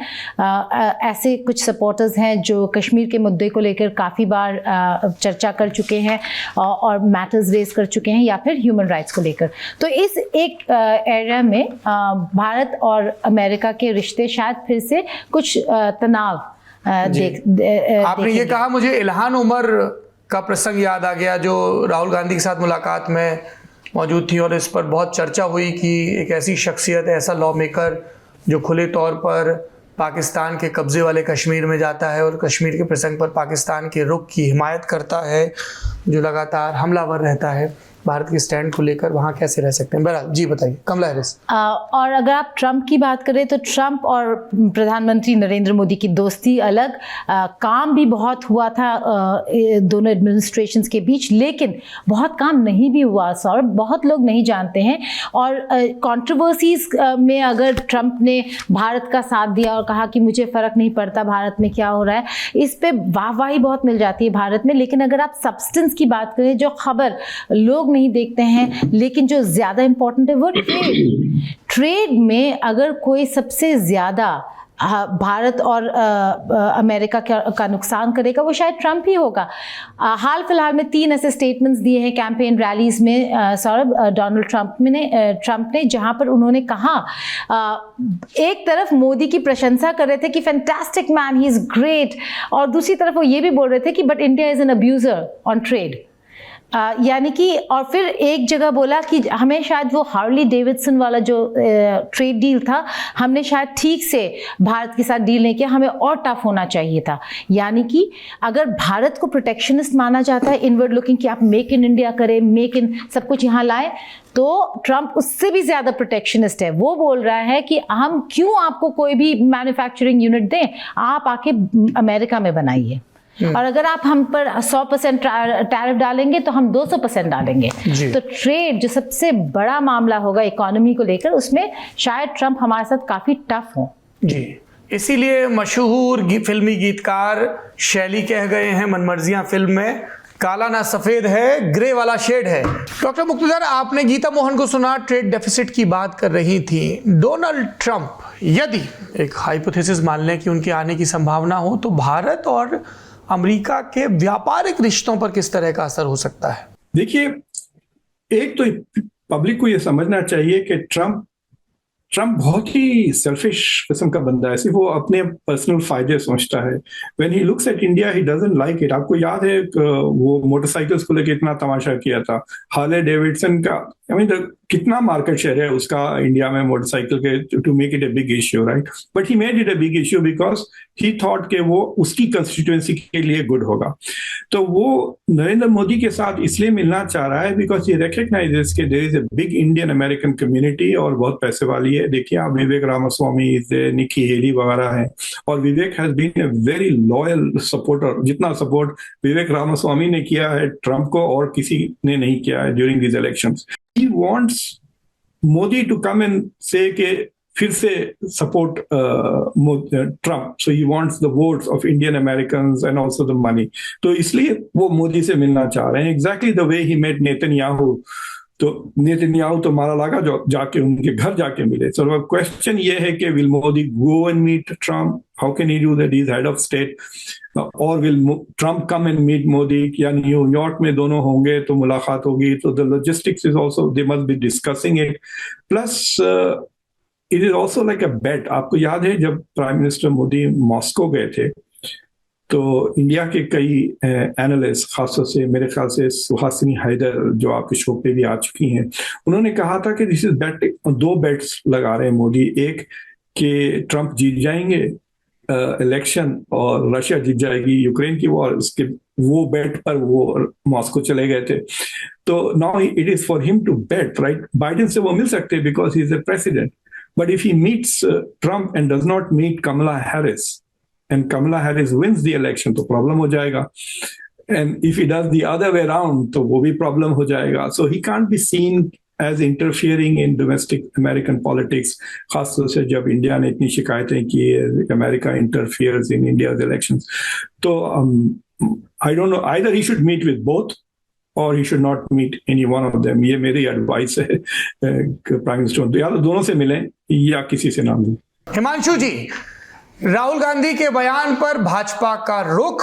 E: ऐसे कुछ सपोर्टर्स हैं जो कश्मीर के मुद्दे को लेकर काफ़ी बार चर्चा कर चुके हैं और मैटर्स रेज कर चुके हैं, या फिर ह्यूमन राइट्स को लेकर। तो इस एक एरिया में भारत और अमेरिका के रिश्ते शायद फिर से कुछ तनाव
A: आपने ये कहा, मुझे इल्हान उमर का प्रसंग याद आ गया जो राहुल गांधी के साथ मुलाकात में मौजूद थी, और इस पर बहुत चर्चा हुई कि एक ऐसी शख्सियत, ऐसा लॉ मेकर जो खुले तौर पर पाकिस्तान के कब्जे वाले कश्मीर में जाता है और कश्मीर के प्रसंग पर पाकिस्तान के रुख की हिमायत करता है, जो लगातार हमलावर रहता है भारत के स्टैंड को लेकर, वहाँ कैसे रह सकते हैं? बहरहाल जी बताइए कमला हैरिस।
E: और अगर आप ट्रंप की बात करें तो ट्रंप और प्रधानमंत्री नरेंद्र मोदी की दोस्ती अलग, काम भी बहुत हुआ था दोनों एडमिनिस्ट्रेशंस के बीच, लेकिन बहुत काम नहीं भी हुआ सौरभ, बहुत लोग नहीं जानते हैं। और कंट्रोवर्सीज में अगर ट्रंप ने भारत का साथ दिया और कहा कि मुझे फ़र्क नहीं पड़ता भारत में क्या हो रहा है, इस पे वाहवाही बहुत मिल जाती है भारत में। लेकिन अगर आप सब्सटेंस की बात करें, जो खबर लोग नहीं देखते हैं लेकिन जो ज्यादा इंपॉर्टेंट है, वो ट्रेड में अगर कोई सबसे ज्यादा भारत और अमेरिका का नुकसान करेगा, वो शायद ट्रंप ही होगा। हाल फिलहाल में 3 ऐसे स्टेटमेंट्स दिए हैं कैंपेन रैलीज में सौरभ, डोनाल्ड ट्रंप ने, जहां पर उन्होंने कहा, एक तरफ मोदी की प्रशंसा कर रहे थे कि fantastic man, he is great, और दूसरी तरफ वो ये भी बोल रहे थे कि but India is an abuser on trade. यानी कि, और फिर एक जगह बोला कि हमें शायद वो हार्ली डेविडसन वाला जो ट्रेड डील था, हमने शायद ठीक से भारत के साथ डील नहीं किया, हमें और टफ होना चाहिए था। यानी कि अगर भारत को प्रोटेक्शनिस्ट माना जाता है, इनवर्ड लुकिंग, कि आप मेक इन इंडिया करें, मेक इन सब कुछ यहाँ लाए, तो ट्रंप उससे भी ज्यादा प्रोटेक्शनिस्ट है। वो बोल रहा है कि हम क्यों आपको कोई भी मैन्युफैक्चरिंग यूनिट दें, आप आके अमेरिका में बनाइए, और अगर आप हम पर 100% टैरिफ डालेंगे तो हम 200% डालेंगे। तो ट्रेड जो सबसे बड़ा मामला होगा इकोनॉमी को लेकर, उसमें शायद ट्रंप हमारे साथ काफी टफ हो।
A: जी, इसीलिए मशहूर फिल्मी गीतकार शैली कह गए हैं मनमर्जियां फिल्म में, काला ना सफेद है, ग्रे वाला शेड है। डॉक्टर मुक्तिदर, आपने गीता मोहन को सुना, ट्रेड डेफिसिट की बात कर रही थी। डोनाल्ड ट्रंप, यदि एक हाइपोथेसिस मान लें कि उनके आने की संभावना हो, तो भारत और अमेरिका के व्यापारिक रिश्तों पर किस तरह का असर हो सकता है?
F: देखिए, एक तो पब्लिक को यह समझना चाहिए कि ट्रंप बहुत ही सेल्फिश किस्म का बंदा है, सिर्फ वो अपने पर्सनल फायदे सोचता है। When he looks at India he doesn't like it. आपको याद है वो मोटरसाइकिल्स को लेकर इतना तमाशा किया था, हार्ले डेविडसन का, कितना मार्केट शेयर है उसका इंडिया में मोटरसाइकिल के, to make it a big issue, right? But he made it a big issue because he thought कि वो उसकी कंस्टिट्यूएंसी के लिए गुड होगा। तो वो नरेंद्र मोदी के साथ इसलिए मिलना चाह रहा है बिकॉज ही रिकग्नाइजेस कि there is a big Indian American community और बहुत पैसे वाली है। देखिए आप, विवेक रामास्वामी, निकी हेली वगैरह है, और Vivek has been a very loyal supporter. जितना सपोर्ट विवेक रामास्वामी ने किया है ट्रंप को और किसी ने नहीं किया है during this elections. He wants Modi to come and say कि फिर से support Trump, so he wants the votes of Indian Americans and also the money. तो इसलिए वो मोदी से मिलना चाह रहे हैं, exactly the way he met Netanyahu. तो नेतन्याहू तो मारा लागा जाके उनके घर जाके मिले। सो क्वेश्चन ये है कि will Modi go and meet Trump? How can he do that? He is head of state. और will Trump come and meet Modi? या न्यूयॉर्क में दोनों होंगे तो मुलाकात होगी? तो the logistics is also they must be discussing it. Plus it is also like a bet. आपको याद है जब प्राइम मिनिस्टर मोदी मॉस्को गए थे तो इंडिया के कई एनालिस्ट, खासतौर से मेरे ख्याल से सुहासिनी हैदर जो आपके शो पे भी आ चुकी हैं, उन्होंने कहा था कि दिस इज बेट। दो बेट्स लगा रहे हैं मोदी, एक कि ट्रम्प जीत जाएंगे इलेक्शन और रशिया जीत जाएगी यूक्रेन की वॉर, उसके वो बेट पर वो मॉस्को चले गए थे। तो now it is for him to bet, right? Biden से वो मिल सकते हैं because he is a president, but if he meets Trump and does not meet Kamala Harris and Kamala Harris wins the election, तो problem हो जाएगा। And if he does the other way around, तो वो भी problem हो जाएगा। So he can't be seen as interfering in domestic American politics, खासतौर से जब इंडिया ने इतनी शिकायतें की America interferes in India's elections। तो I don't know, either he should meet with both or he should not meet any one of them। ये मेरी एडवाइस है प्राइम मिनिस्टर, तो या तो दोनों से मिलें या किसी से ना मिलें।
A: हिमांशु जी, राहुल गांधी के बयान पर भाजपा का रुख,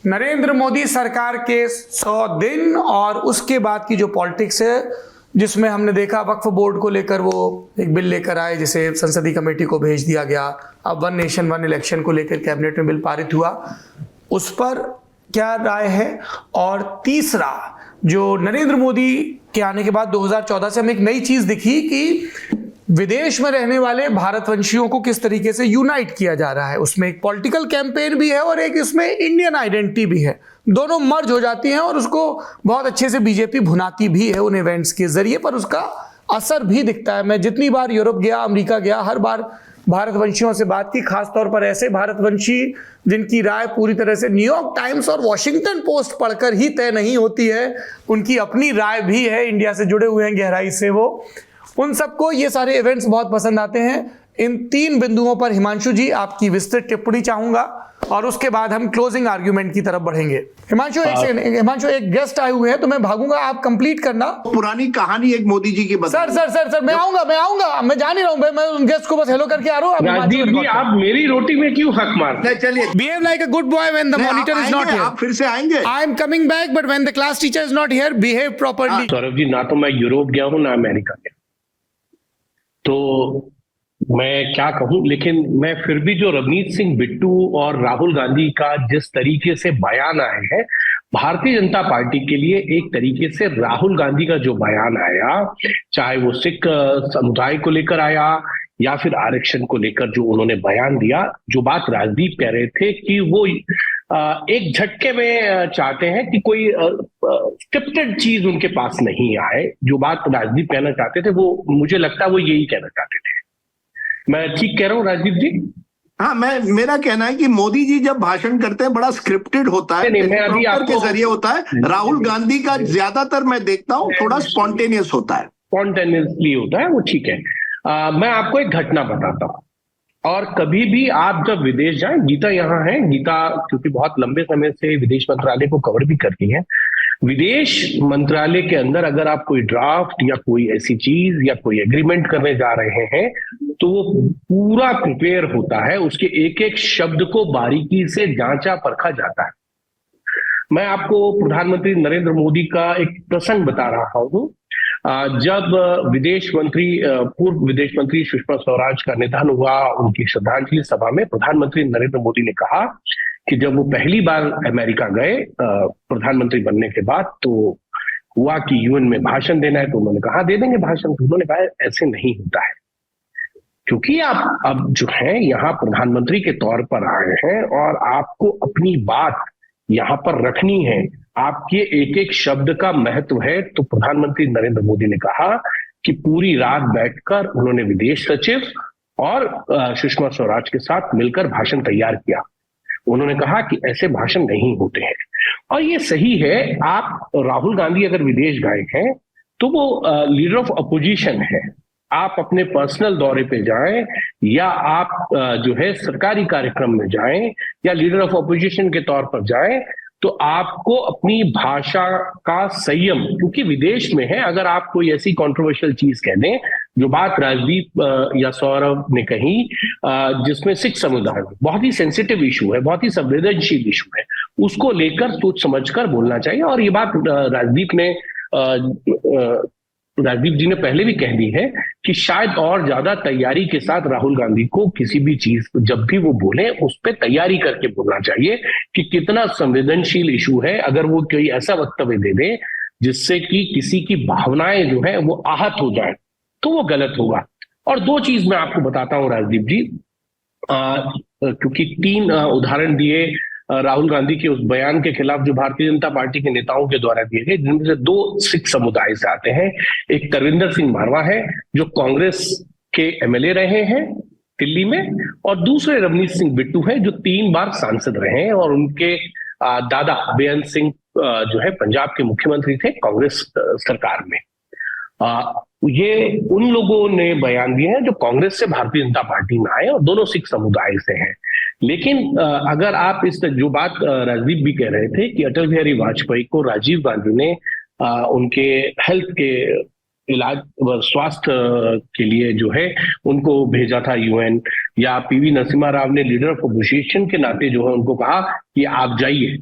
A: नरेंद्र मोदी सरकार के 100 दिन और उसके बाद की जो पॉलिटिक्स है, जिसमें हमने देखा वक्फ बोर्ड को लेकर वो एक बिल लेकर आए जिसे संसदीय कमेटी को भेज दिया गया, अब 1 नेशन 1 इलेक्शन को लेकर कैबिनेट में बिल पारित हुआ, उस पर क्या राय है? और तीसरा, जो नरेंद्र मोदी के आने के बाद 2014 से हमें एक नई चीज दिखी कि विदेश में रहने वाले भारतवंशियों को किस तरीके से यूनाइट किया जा रहा है। उसमें एक पॉलिटिकल कैंपेन भी है और एक इसमें इंडियन आइडेंटिटी भी है, दोनों मर्ज हो जाती हैं और उसको बहुत अच्छे से बीजेपी भुनाती भी है उन इवेंट्स के जरिए, पर उसका असर भी दिखता है। मैं जितनी बार यूरोप गया, अमेरिका गया, हर बार भारतवंशियों से बात की, खासतौर पर ऐसे भारतवंशी जिनकी राय पूरी तरह से न्यूयॉर्क टाइम्स और वॉशिंगटन पोस्ट पढ़कर ही तय नहीं होती है, उनकी अपनी राय भी है, इंडिया से जुड़े हुए हैं गहराई से वो, उन सबको ये सारे इवेंट्स बहुत पसंद आते हैं। इन 3 बिंदुओं पर हिमांशु जी आपकी विस्तृत टिप्पणी चाहूंगा और उसके बाद हम क्लोजिंग आर्ग्यूमेंट की तरफ बढ़ेंगे। हिमांशु एक गेस्ट आए हुए हैं तो मैं भागूंगा, आप कंप्लीट करना।
C: पुरानी कहानी एक मोदी जी की बता।
A: सर मैं आऊंगा, मैं जा नहीं रहा हूं, मैं उन गेस्ट को बस हेलो करके आ रहा हूं।
D: राजदीप जी, आप मेरी रोटी में क्यों हक मारते?
C: चलिए,
A: behave like a good boy when the monitor is not here.
C: आप फिर से आएंगे?
A: I am coming back but when the class teacher is not here, behave properly.
D: Saurabh ji, ना तो मैं यूरोप गया हूं ना अमेरिका गया, तो मैं क्या कहूं, लेकिन मैं फिर भी जो रवनीत सिंह बिट्टू और राहुल गांधी का जिस तरीके से बयान आए हैं, भारतीय जनता पार्टी के लिए एक तरीके से राहुल गांधी का जो बयान आया, चाहे वो सिख समुदाय को लेकर आया या फिर आरक्षण को लेकर जो उन्होंने बयान दिया, जो बात राजदीप कह रहे थे कि वो एक झटके में चाहते हैं कि कोई स्क्रिप्टेड चीज उनके पास नहीं आए, जो बात राजदीप कहना चाहते थे वो मुझे लगता है वो यही कहना चाहते थे। मैं ठीक कह रहा हूँ राजदीप जी?
C: हाँ, मेरा कहना है कि मोदी जी जब भाषण करते हैं बड़ा स्क्रिप्टेड होता है, के जरिए होता है। राहुल गांधी का ज्यादातर मैं देखता हूँ थोड़ा स्पॉन्टेनियस होता है,
D: स्पॉन्टेनियसली होता है, वो ठीक है। मैं आपको एक घटना बताता हूँ, और कभी भी आप जब विदेश जाएं, गीता यहाँ है, गीता क्योंकि बहुत लंबे समय से विदेश मंत्रालय को कवर भी करती है, विदेश मंत्रालय के अंदर अगर आप कोई ड्राफ्ट या कोई ऐसी चीज या कोई एग्रीमेंट करने जा रहे हैं तो वो पूरा प्रिपेयर होता है, उसके एक एक शब्द को बारीकी से जांचा परखा जाता है। मैं आपको प्रधानमंत्री नरेंद्र मोदी का एक प्रसंग बता रहा हूं। जब पूर्व विदेश मंत्री सुषमा स्वराज का निधन हुआ, उनकी श्रद्धांजलि सभा में प्रधानमंत्री नरेंद्र मोदी ने कहा कि जब वो पहली बार अमेरिका गए प्रधानमंत्री बनने के बाद, तो हुआ कि यूएन में भाषण देना है, तो उन्होंने कहा दे देंगे भाषण। तो उन्होंने कहा ऐसे नहीं होता है, क्योंकि आप अब जो है यहाँ प्रधानमंत्री के तौर पर आए हैं और आपको अपनी बात यहाँ पर रखनी है, आपके एक एक शब्द का महत्व है। तो प्रधानमंत्री नरेंद्र मोदी ने कहा कि पूरी रात बैठकर उन्होंने विदेश सचिव और सुषमा स्वराज के साथ मिलकर भाषण तैयार किया। उन्होंने कहा कि ऐसे भाषण नहीं होते हैं, और ये सही है। आप राहुल गांधी अगर विदेश गए हैं तो वो लीडर ऑफ अपोजिशन है, आप अपने पर्सनल दौरे पे जाएं या आप जो है सरकारी कार्यक्रम में जाएं या लीडर ऑफ ऑपोजिशन के तौर पर जाएं, तो आपको अपनी भाषा का संयम, क्योंकि विदेश में है, अगर आप कोई ऐसी कंट्रोवर्शियल चीज कह दें, जो बात राजदीप या सौरभ ने कही जिसमें सिख समुदाय बहुत ही सेंसिटिव इशू है, बहुत ही संवेदनशील इशू है, उसको लेकर सोच समझकर बोलना चाहिए। और ये बात राजदीप जी ने पहले भी कह दी है कि शायद और ज्यादा तैयारी के साथ राहुल गांधी को किसी भी चीज जब भी वो बोले उस पर तैयारी करके बोलना चाहिए कि कितना संवेदनशील इशू है। अगर वो कोई ऐसा वक्तव्य दे दे जिससे कि किसी की भावनाएं जो है वो आहत हो जाए तो वो गलत होगा। और दो चीज मैं आपको बताता हूं राजदीप जी, क्योंकि 3 उदाहरण दिए राहुल गांधी के उस बयान के खिलाफ जो भारतीय जनता पार्टी के नेताओं के द्वारा दिए गए, जिनमें से 2 सिख समुदाय से आते हैं। एक तरविंदर सिंह मारवा है जो कांग्रेस के एमएलए रहे हैं दिल्ली में, और दूसरे रवनीत सिंह बिट्टू है जो 3 बार सांसद रहे हैं और उनके दादा बेअंत सिंह जो है पंजाब के मुख्यमंत्री थे कांग्रेस सरकार में। ये उन लोगों ने बयान दिए हैं जो कांग्रेस से भारतीय जनता पार्टी में आए और दोनों सिख समुदाय से हैं। लेकिन अगर आप इस जो बात राजदीप भी कह रहे थे कि अटल बिहारी वाजपेयी को राजीव गांधी ने उनके हेल्थ के इलाज स्वास्थ्य के लिए जो है उनको भेजा था यूएन, या पीवी नरसिम्हा राव ने लीडर ऑफ अपोजिशन के नाते जो है उनको कहा कि आप जाइए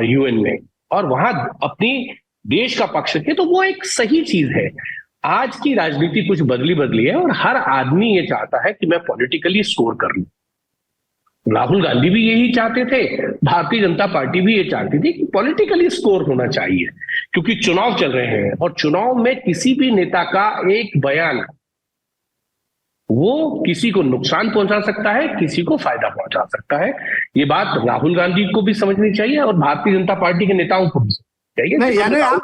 D: यूएन में और वहां अपनी देश का पक्ष रखे, तो वो एक सही चीज है। आज की राजनीति कुछ बदली है और हर आदमी ये चाहता है कि मैं पॉलिटिकली स्कोर कर लूं। राहुल गांधी भी यही चाहते थे, भारतीय जनता पार्टी भी ये चाहती थी कि पॉलिटिकली स्कोर होना चाहिए, क्योंकि चुनाव चल रहे हैं और चुनाव में किसी भी नेता का एक बयान वो किसी को नुकसान पहुंचा सकता है, किसी को फायदा पहुंचा सकता है। ये बात राहुल गांधी को भी समझनी चाहिए और भारतीय जनता पार्टी के नेताओं को भी
C: नहीं, यानी आप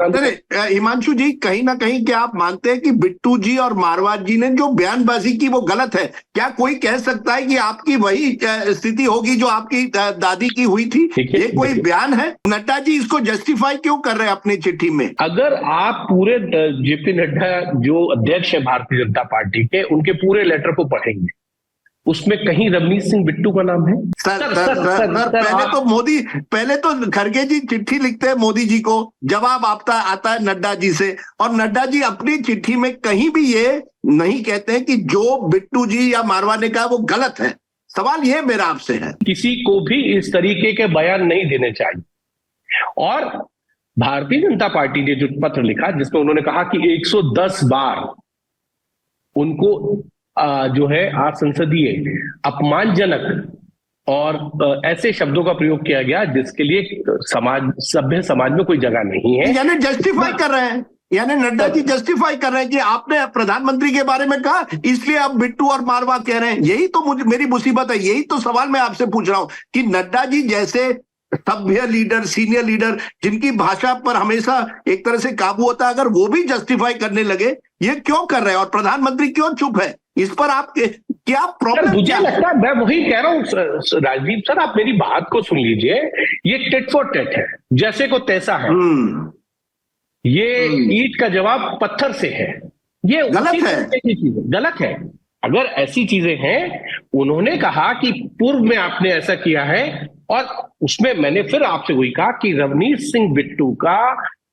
C: हिमांशु जी कहीं ना कहीं क्या आप मानते हैं कि बिट्टू जी और मारवाड़ जी ने जो बयानबाजी की वो गलत है? क्या कोई कह सकता है कि आपकी वही स्थिति होगी जो आपकी दादी की हुई थी? ये कोई बयान है? नड्डा जी इसको जस्टिफाई क्यों कर रहे हैं अपनी चिट्ठी में?
D: अगर आप पूरे जेपी नड्डा जो अध्यक्ष है भारतीय जनता पार्टी के, उनके पूरे लेटर को पढ़ेंगे, उसमें कहीं रवनीत सिंह बिट्टू का नाम है?
C: पहले तो खड़गे जी चिट्ठी लिखते हैं मोदी जी को, जवाब आता है नड्डा जी से, और नड्डा जी अपनी चिट्ठी में कहीं भी ये नहीं कहते हैं कि जो बिट्टू जी या मारवा ने कहा वो गलत है। सवाल ये मेरा आपसे है।
D: किसी को भी इस तरीके के बयान नहीं देने चाहिए। और भारतीय जनता पार्टी ने जो पत्र लिखा जिसमें उन्होंने कहा कि 110 बार उनको जो है असंसदीय, अपमानजनक और ऐसे शब्दों का प्रयोग किया गया जिसके लिए सभ्य समाज में कोई जगह नहीं है।
C: यानी जस्टिफाई कर रहे हैं, यानी नड्डा जी जस्टिफाई कर रहे हैं कि आपने प्रधानमंत्री के बारे में कहा इसलिए आप बिट्टू और मारवा कह रहे हैं। यही तो मेरी मुसीबत है, यही तो सवाल मैं आपसे पूछ रहा हूं कि नड्डा जी जैसे सभ्य लीडर, सीनियर लीडर, जिनकी भाषा पर हमेशा एक तरह से काबू होता है, अगर वो भी जस्टिफाई करने लगे, ये क्यों कर रहे हैं और प्रधानमंत्री क्यों चुप है? इस पर आप क्या प्रॉब्लम?
D: मुझे लगता है, मैं वही कह रहा हूं राजदीप सर, आप मेरी बात को सुन लीजिए। ये टिट फॉर टेट है, जैसे को तैसा है। ये ईंट का जवाब पत्थर से है, ये
C: गलत है,
D: गलत है। अगर ऐसी चीजें हैं, उन्होंने कहा कि पूर्व में आपने ऐसा किया है, और उसमें मैंने फिर आपसे वही कहा कि रवनीत सिंह बिट्टू का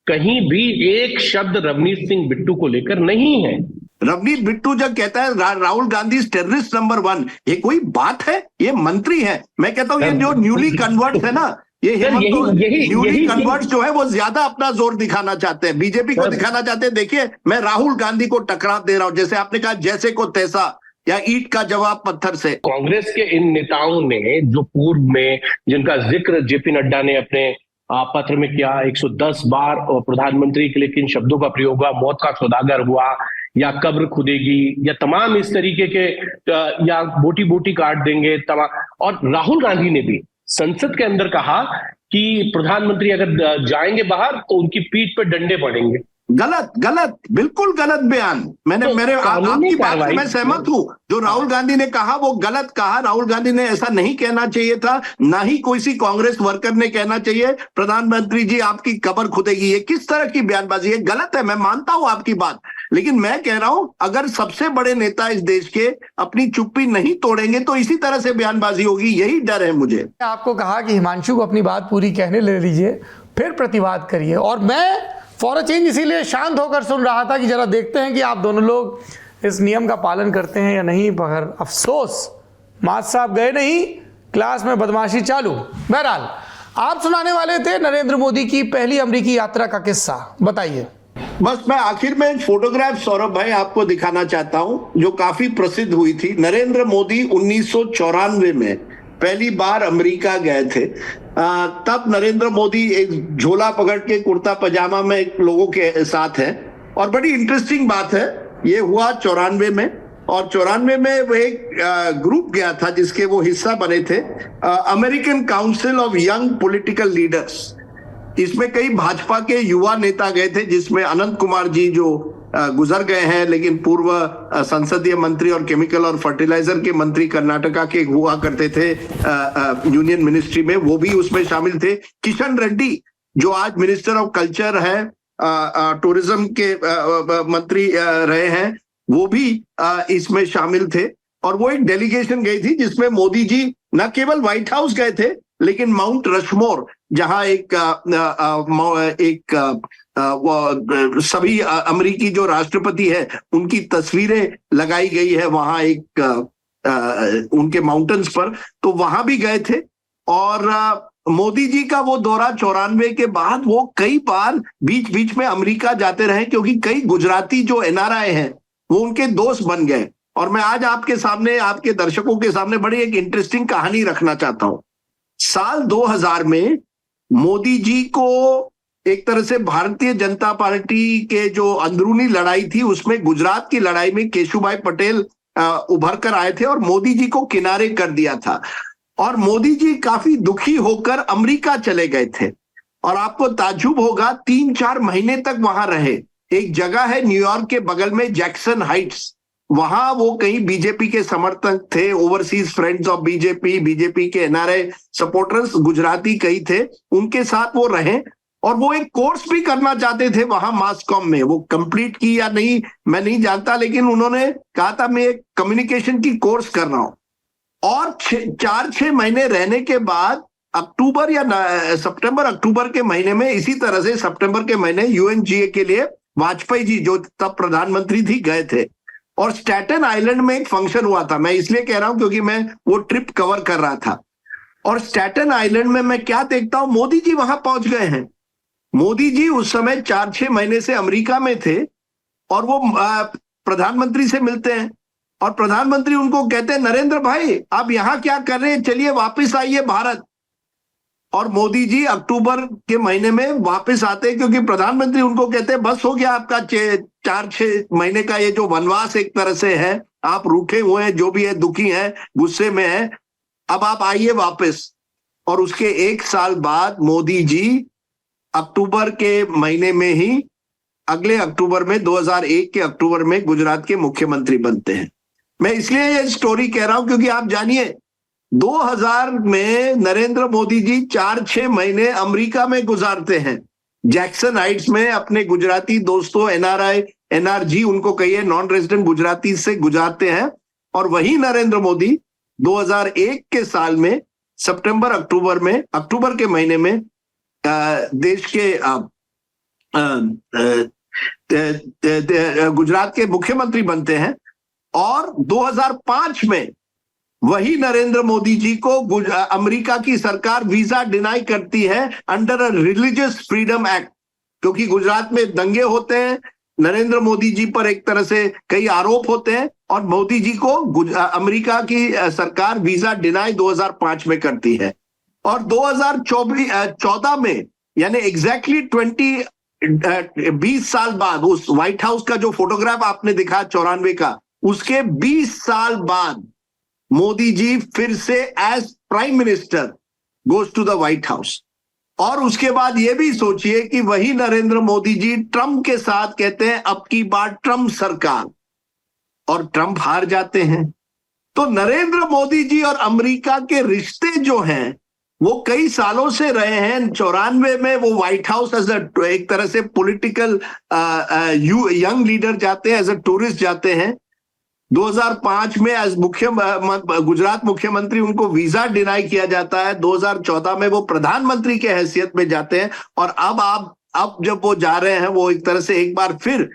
D: कहीं भी एक शब्द रवनीत सिंह बिट्टू को लेकर नहीं है।
C: रवनीत बिट्टू जब कहता है राहुल गांधी टेररिस्ट नंबर 1, ये कोई बात है? ये मंत्री है। मैं कहता हूं ये जो न्यूली कन्वर्ट है ना, ये न्यूली कन्वर्ट जो है वो ज्यादा अपना जोर दिखाना चाहते हैं, बीजेपी को दिखाना चाहते हैं। देखिए मैं राहुल गांधी को टकराव दे रहा हूं, जैसे आपने कहा जैसे को तैसा, या ईंट का जवाब पत्थर से।
D: कांग्रेस के इन नेताओं ने जो पूर्व में, जिनका जिक्र जेपी नड्डा ने अपने पत्र में किया, 110 बार प्रधानमंत्री के लिए किन शब्दों का प्रयोग हुआ, मौत का सौदागर हुआ, या कब्र खुदेगी, या तमाम इस तरीके के, या बोटी बोटी काट देंगे तमाम। और राहुल गांधी ने भी संसद के अंदर कहा कि प्रधानमंत्री अगर जाएंगे बाहर तो उनकी पीठ पर डंडे पड़ेंगे।
C: गलत, बिल्कुल गलत बयान। आपकी बात से मैं सहमत हूं। जो राहुल गांधी ने कहा वो गलत कहा। राहुल गांधी ने ऐसा नहीं कहना चाहिए था, ना ही कोई सी कांग्रेस वर्कर ने कहना चाहिए प्रधानमंत्री जी आपकी कब्र खुदेगी। ये किस तरह की बयानबाजी है? गलत है, मैं मानता हूं आपकी बात, लेकिन मैं कह रहा हूं अगर सबसे बड़े नेता इस देश के अपनी चुप्पी नहीं तोड़ेंगे तो इसी तरह से बयानबाजी होगी, यही डर है मुझे।
A: आपको कहा कि हिमांशु को अपनी बात पूरी कहने ले लीजिए, फिर प्रतिवाद करिए। और मैं फॉर अ चेंज इसीलिए शांत होकर सुन रहा था कि जरा देखते हैं कि आप दोनों लोग इस नियम का पालन करते हैं या नहीं। मगर अफसोस माज साहब गए नहीं, क्लास में बदमाशी चालू। बहरहाल आप सुनाने वाले थे नरेंद्र मोदी की पहली अमेरिकी यात्रा का किस्सा, बताइए।
C: बस मैं आखिर में एक फोटोग्राफ सौरभ भाई आपको दिखाना चाहता हूं जो काफी प्रसिद्ध हुई थी। नरेंद्र मोदी 1994 में पहली बार अमेरिका गए थे। तब नरेंद्र मोदी एक झोला पकड़ के कुर्ता पजामा में एक लोगों के साथ है। और बड़ी इंटरेस्टिंग बात है, ये हुआ 94 में, और 94 में वो एक ग्रुप गया था जिसके वो हिस्सा बने थे, American council of young political leaders. इसमें कई भाजपा के युवा नेता गए थे, जिसमें अनंत कुमार जी जो गुजर गए हैं लेकिन पूर्व संसदीय मंत्री और केमिकल और फर्टिलाइजर के मंत्री कर्नाटका के हुआ करते थे यूनियन मिनिस्ट्री में, वो भी उसमें शामिल थे। किशन रेड्डी जो आज मिनिस्टर ऑफ कल्चर है, टूरिज्म के मंत्री रहे हैं, वो भी इसमें शामिल थे। और वो एक डेलीगेशन गई थी जिसमें मोदी जी न केवल व्हाइट हाउस गए थे लेकिन माउंट रशमोर, जहां सभी अमेरिकी जो राष्ट्रपति है उनकी तस्वीरें लगाई गई है वहां एक उनके माउंटेन्स पर, तो वहां भी गए थे। और मोदी जी का वो दौरा 94 के बाद वो कई बार बीच बीच में अमेरिका जाते रहे, क्योंकि कई गुजराती जो एनआरआई हैं वो उनके दोस्त बन गए। और मैं आज आपके सामने, आपके दर्शकों के सामने बड़ी एक इंटरेस्टिंग कहानी रखना चाहता हूं। साल 2000 में मोदी जी को एक तरह से भारतीय जनता पार्टी के जो अंदरूनी लड़ाई थी उसमें गुजरात की लड़ाई में केशुभाई पटेल उभर कर आए थे और मोदी जी को किनारे कर दिया था। और मोदी जी काफी दुखी होकर अमेरिका चले गए थे। और आपको ताज्जुब होगा, 3-4 महीने तक वहां रहे। एक जगह है न्यूयॉर्क के बगल में जैक्सन हाइट्स, वहां वो कई बीजेपी के समर्थक थे, overseas friends of BJP, BJP के एनआरआई सपोर्टर्स गुजराती कई थे, उनके साथ वो रहे। और वो एक कोर्स भी करना चाहते थे वहां मास कॉम में, वो कंप्लीट की या नहीं मैं नहीं जानता, लेकिन उन्होंने कहा था मैं एक कम्युनिकेशन की कोर्स कर रहा हूं। और 4-6 महीने रहने के बाद अक्टूबर या सितंबर अक्टूबर के महीने में, इसी तरह से सितंबर के महीने यूएनजीए के लिए वाजपेयी जी जो तब प्रधानमंत्री थी गए थे। और स्टैटन आइलैंड में एक फंक्शन हुआ था, मैं इसलिए कह रहा हूं क्योंकि मैं वो ट्रिप कवर कर रहा था। और स्टैटन आइलैंड में मैं क्या देखता हूं, मोदी जी वहां पहुंच गए हैं। मोदी जी उस समय 4-6 महीने से अमेरिका में थे और वो प्रधानमंत्री से मिलते हैं और प्रधानमंत्री उनको कहते हैं, नरेंद्र भाई आप यहां क्या कर रहे हैं, चलिए वापस आइए भारत। और मोदी जी अक्टूबर के महीने में वापस आते हैं, क्योंकि प्रधानमंत्री उनको कहते हैं बस हो गया आपका 4-6 महीने का ये जो वनवास एक तरह से है, आप रूठे हुए हैं, जो भी है दुखी हैं, गुस्से में हैं, अब आप आइए वापस। और उसके 1 साल बाद मोदी जी अक्टूबर के महीने में ही, अगले अक्टूबर में 2001 के अक्टूबर में गुजरात के मुख्यमंत्री बनते हैं। मैं इसलिए ये स्टोरी कह रहा हूं क्योंकि आप जानिए 2000 में नरेंद्र मोदी जी 4-6 महीने अमेरिका में गुजारते हैं, जैक्सन हाइट्स में अपने गुजराती दोस्तों एनआरआई एनआरजी उनको कहिए नॉन रेजिडेंट गुजराती से गुजारते हैं। और वही नरेंद्र मोदी 2001 के साल में अक्टूबर के महीने में देश के गुजरात के मुख्यमंत्री बनते हैं। और 2005 में वही नरेंद्र मोदी जी को अमेरिका की सरकार वीजा डिनाई करती है under a religious freedom act, क्योंकि गुजरात में दंगे होते हैं, नरेंद्र मोदी जी पर एक तरह से कई आरोप होते हैं और मोदी जी को अमेरिका की सरकार वीजा डिनाई 2005 में करती है। और 2014 में यानी एग्जैक्टली 20 साल बाद, उस व्हाइट हाउस का जो फोटोग्राफ आपने दिखा 94 का, उसके 20 साल बाद मोदी जी फिर से as prime minister goes to the White House. और उसके बाद ये भी सोचिए कि वही नरेंद्र मोदी जी ट्रंप के साथ कहते हैं अब की बार ट्रंप सरकार, और ट्रंप हार जाते हैं। तो नरेंद्र मोदी जी और अमेरिका के रिश्ते जो हैं वो कई सालों से रहे हैं। 94 में वो व्हाइट हाउस एज एक तरह से पॉलिटिकल यंग लीडर जाते हैं, एज अ टूरिस्ट जाते हैं। 2005 में एज गुजरात मुख्यमंत्री उनको वीजा डिनाई किया जाता है। 2014 में वो प्रधानमंत्री के हैसियत में जाते हैं, और अब जब वो जा रहे हैं, वो एक तरह से एक बार फिर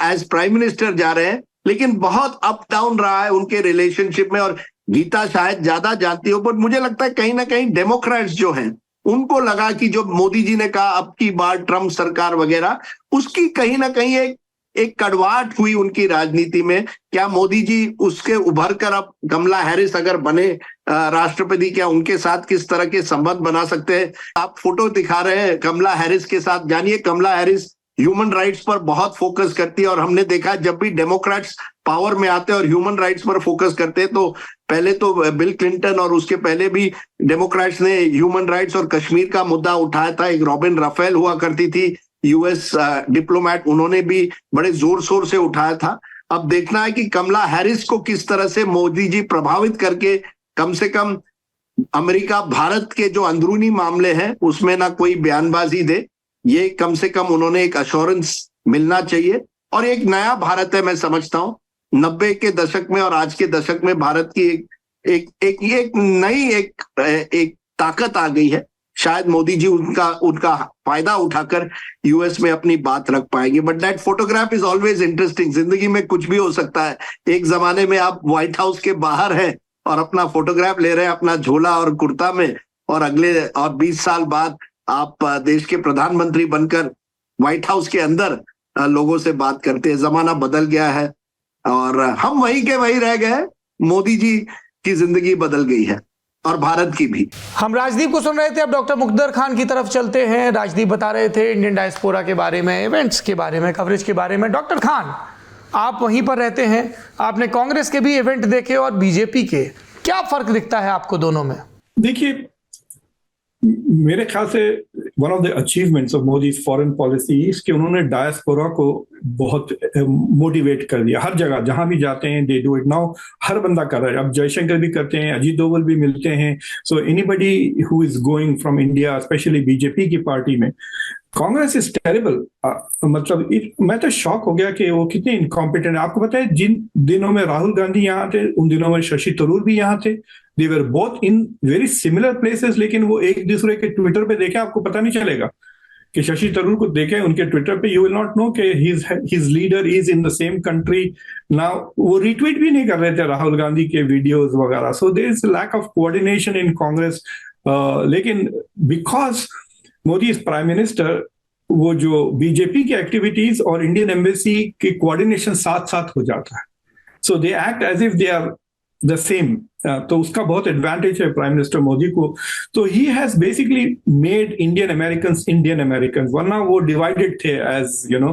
C: एज प्राइम मिनिस्टर जा रहे हैं। लेकिन बहुत अप डाउन रहा है उनके रिलेशनशिप में, और गीता शायद ज्यादा जानती हो, बट मुझे लगता है कहीं ना कहीं डेमोक्रेट्स जो हैं उनको लगा कि जो मोदी जी ने कहा अब की बार ट्रम्प सरकार वगैरह, उसकी कहीं ना कहीं एक कड़वाहट हुई उनकी राजनीति में। क्या मोदी जी उसके उभर कर अब कमला हैरिस अगर बने राष्ट्रपति, क्या उनके साथ किस तरह के संबंध बना सकते हैं? आप फोटो दिखा रहे हैं कमला हैरिस के साथ। जानिए, कमला हैरिस ह्यूमन राइट्स पर बहुत फोकस करती है, और हमने देखा जब भी डेमोक्रेट्स पावर में आते हैं और ह्यूमन राइट्स पर फोकस करते हैं, तो पहले तो बिल क्लिंटन और उसके पहले भी डेमोक्रेट्स ने ह्यूमन राइट्स और कश्मीर का मुद्दा उठाया था। एक रॉबिन राफेल हुआ करती थी यूएस डिप्लोमेट, उन्होंने भी बड़े जोर शोर से उठाया था। अब देखना है कि कमला हैरिस को किस तरह से मोदी जी प्रभावित करके कम से कम अमेरिका भारत के जो अंदरूनी मामले हैं उसमें ना कोई बयानबाजी दे। ये कम से कम उन्होंने एक अश्योरेंस मिलना चाहिए। और एक नया भारत है, मैं समझता हूं 90 के दशक में और आज के दशक में भारत की एक नई ताकत आ गई है। शायद मोदी जी उनका फायदा उठाकर यूएस में अपनी बात रख पाएंगे। But that photograph is always interesting. जिंदगी में कुछ भी हो सकता है। एक जमाने में आप व्हाइट हाउस के बाहर हैं और अपना फोटोग्राफ ले रहे हैं अपना झोला और कुर्ता में, और 20 साल बाद आप देश के प्रधानमंत्री बनकर व्हाइट हाउस के अंदर लोगों से बात करते हैं। जमाना बदल गया है और हम वही के वही रह गए। मोदी जी की जिंदगी बदल गई है और भारत की भी।
A: हम राजदीप को सुन रहे थे, अब डॉक्टर मुकद्दर खान की तरफ चलते हैं। राजदीप बता रहे थे इंडियन डायस्पोरा के बारे में, इवेंट्स के बारे में, कवरेज के बारे में। डॉक्टर खान, आप वहीं पर रहते हैं, आपने कांग्रेस के भी इवेंट देखे और बीजेपी के, क्या फर्क दिखता है आपको दोनों में?
F: देखिए, मेरे ख्याल से one of the achievements of Modi's foreign policy कि उन्होंने डायस्पोरा को बहुत मोटिवेट कर दिया। हर जगह जहां भी जाते हैं दे डू इट नाउ। हर बंदा कर रहा है। अब जयशंकर भी करते हैं, अजीत डोवल भी मिलते हैं। So anybody who is going from India, specially BJP की पार्टी में, कांग्रेस इज टेरिबल। मतलब मैं तो शॉक हो गया कि वो कितने इनकॉम्पिटेंट। आपको पता है, जिन दिनों में राहुल गांधी यहाँ थे उन दिनों में शशि थरूर भी यहाँ थे। They were both in very similar places, लेकिन वो एक दूसरे के ट्विटर पे देखे आपको पता नहीं चलेगा कि शशि थरूर को देखे उनके ट्विटर पे, यू विल नॉट नो कि his leader is in the same country now. वो रिट्वीट भी नहीं कर रहे थे राहुल गांधी के वीडियोस वगैरह। So there is lack of coordination in Congress. लेकिन because Modi is prime minister, वो जो बीजेपी की एक्टिविटीज और इंडियन एम्बेसी की कोऑर्डिनेशन साथ साथ हो जाता है। So they act as if they are the same. तो उसका बहुत एडवांटेज है प्राइम मिनिस्टर मोदी को। तो he has basically made Indian American, वरना वो डिवाइडेड थे एज यू नो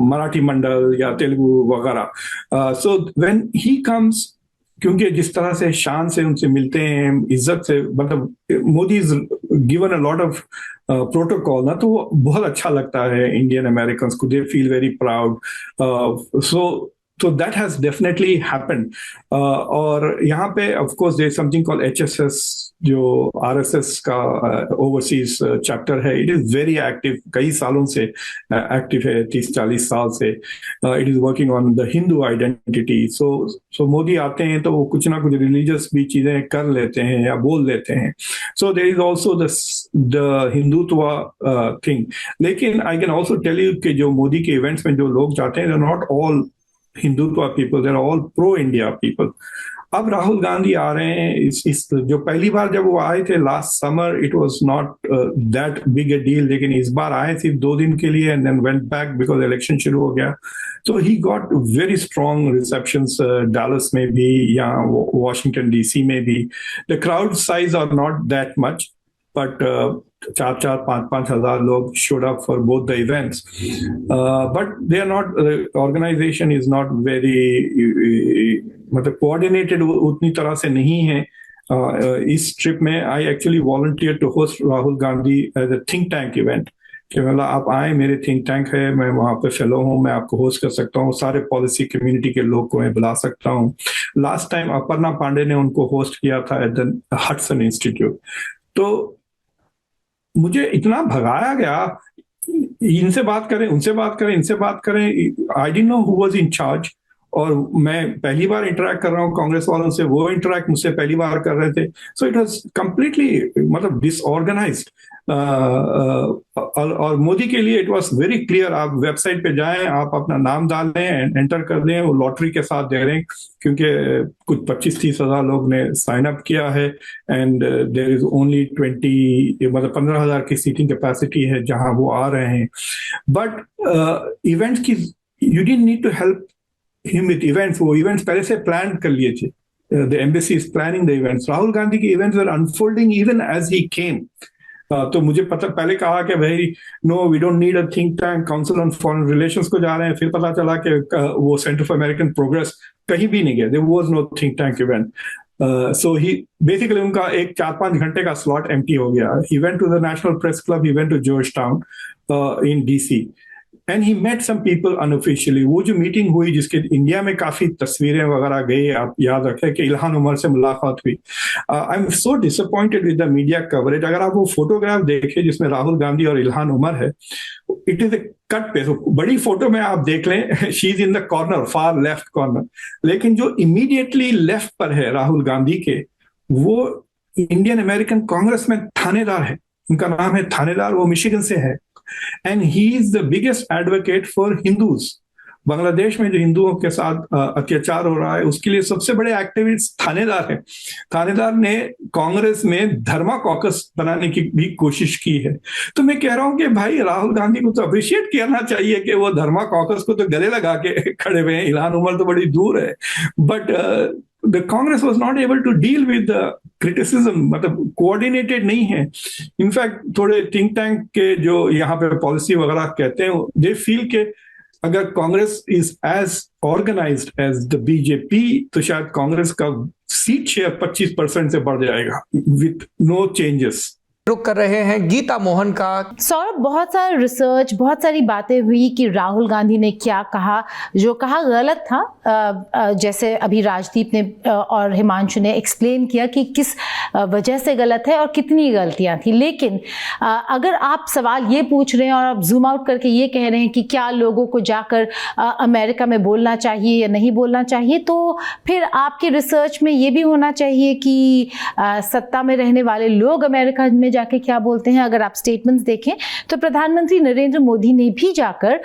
F: मराठी मंडल या तेलुगु वगैरह। सो व्हेन ही कम्स, क्योंकि जिस तरह से शान से उनसे मिलते हैं, इज्जत से, मतलब Modi is given a lot of protocol ना, तो वो बहुत अच्छा लगता है इंडियन अमेरिकन को। They feel very proud. So that has definitely happened. और यहाँ पे of course there is something called HSS, जो RSS का overseas chapter है. It is very active, कई सालों से active है, 30-40 साल से. It is working on the Hindu identity. So Modi आते हैं तो वो कुछ ना कुछ religious भी चीजें कर लेते हैं या बोल लेते हैं. So there is also the Hindutva thing. लेकिन I can also tell you कि जो मोदी के events में जो लोग जाते हैं, they're not all Hindutva people, there all pro India people. अब राहुल गांधी आ रहे हैं. इस जो पहली बार जब वो आए थे last summer, it was not that big a deal, लेकिन इस बार आए सिर्फ 2 दिन के लिए and then went back because election शुरू हो गया. तो he got very strong receptions Dallas में भी या वॉशिंगटन डीसी में भी. The crowd size are not that much, but 4,000, 5,000 लोग showed up for both the events. But they are not, the organization is not very, मतलब coordinated उतनी तरह से नहीं है. इस ट्रिप में I actually volunteered to host Rahul Gandhi as a think tank event. कि मतलब आप आए, मेरे थिंक टैंक है, मैं वहाँ पे फेलो हूँ, मैं आपको होस्ट कर सकता हूँ, सारे पॉलिसी कम्युनिटी के लोग को मैं बुला सकता हूँ। लास्ट टाइम अपर्णा पांडे ने उनको होस्ट किया था एट द हडसन इंस्टीट्यूट। तो मुझे इतना भगाया गया, इनसे बात करें, उनसे बात करें, इनसे बात करें, I didn't know who was in charge. और मैं पहली बार इंटरेक्ट कर रहा हूँ कांग्रेस वालों से, वो इंटरेक्ट मुझसे पहली बार कर रहे थे। सो इट वाज कंप्लीटली मतलब डिसऑर्गेनाइज्ड। और मोदी के लिए इट वाज वेरी क्लियर, आप वेबसाइट पे जाएं, आप अपना नाम डाल दें, एंटर कर दें, वो लॉटरी के साथ दे रहे हैं, क्योंकि कुछ 25-30 हजार लोग ने साइन अप किया है, एंड देयर इज ओनली 20 मतलब 15,000 की सीटिंग कैपेसिटी है जहां वो आ रहे हैं। बट इवेंट्स की you didn't need to help him with events, वो इवेंट्स पहले से प्लान कर लिए थे। The embassy is planning the events. Rahul Gandhi के events are unfolding even as he came. तो मुझे पता पहले कहा कि भाई no we don't need a think tank, Council on Foreign Relations को जा रहे हैं, फिर पता चला कि वो सेंटर फॉर अमेरिकन प्रोग्रेस कहीं भी नहीं गया, there was no think tank event. So he basically उनका एक 4-5 घंटे का स्लॉट एम्प्टी हो गया। He went to the national press club, he went to Georgetown in DC and he met some people unofficially. वो जो meeting हुई जिसके इंडिया में काफी तस्वीरें वगैरह गई, आप याद रखें कि इल्हान उमर से मुलाकात हुई। I am so disappointed with the media coverage. अगर आप वो फोटोग्राफ देखें जिसमें राहुल गांधी और इल्हान उमर है, इट इज ए कट पे। बड़ी फोटो में आप देख लें, she is in the corner, far left corner, लेकिन जो इमीडिएटली लेफ्ट पर है राहुल गांधी के, वो इंडियन अमेरिकन कांग्रेस में थानेदार है, उनका नाम है थानेदार, वो मिशिगन से है, and he is the biggest advocate for Hindus. Bangladesh में जो हिंदुओं के साथ अत्याचार हो रहा है उसके लिए सबसे बड़े एक्टिविस्ट थानेदार है। थानेदार ने कांग्रेस में धर्मा कॉकस बनाने की भी कोशिश की है। तो मैं कह रहा हूं कि भाई राहुल गांधी को तो अप्रिशिएट करना चाहिए कि वो धर्मा कॉकस को तो गले लगा के खड़े हुए हैं। इल्हान उमर तो बड़ी दूर है, but the Congress was not able to deal with the criticism, मतलब coordinated नहीं है। इनफैक्ट थोड़े थिंक टैंक के जो यहाँ पे पॉलिसी वगैरह कहते हैं, दे फील के अगर Congress is as organized as the BJP तो शायद कांग्रेस का सीट शेयर 25% से बढ़ जाएगा विथ नो चेंजेस।
A: रुक कर रहे हैं गीता मोहन का।
E: सौरभ, बहुत सारा रिसर्च, बहुत सारी बातें हुई कि राहुल गांधी ने क्या कहा, जो कहा गलत था। जैसे अभी राजदीप ने और हिमांशु ने एक्सप्लेन किया कि किस वजह से गलत है और कितनी गलतियां थी। लेकिन अगर आप सवाल ये पूछ रहे हैं और आप जूम आउट करके ये कह रहे हैं कि क्या लोगों को जाकर अमेरिका में बोलना चाहिए या नहीं बोलना चाहिए, तो फिर आपके रिसर्च में ये भी होना चाहिए कि सत्ता में रहने वाले लोग अमेरिका में जाके क्या बोलते हैं। अगर आप स्टेटमेंट्स देखें तो प्रधानमंत्री नरेंद्र मोदी ने भी जाकर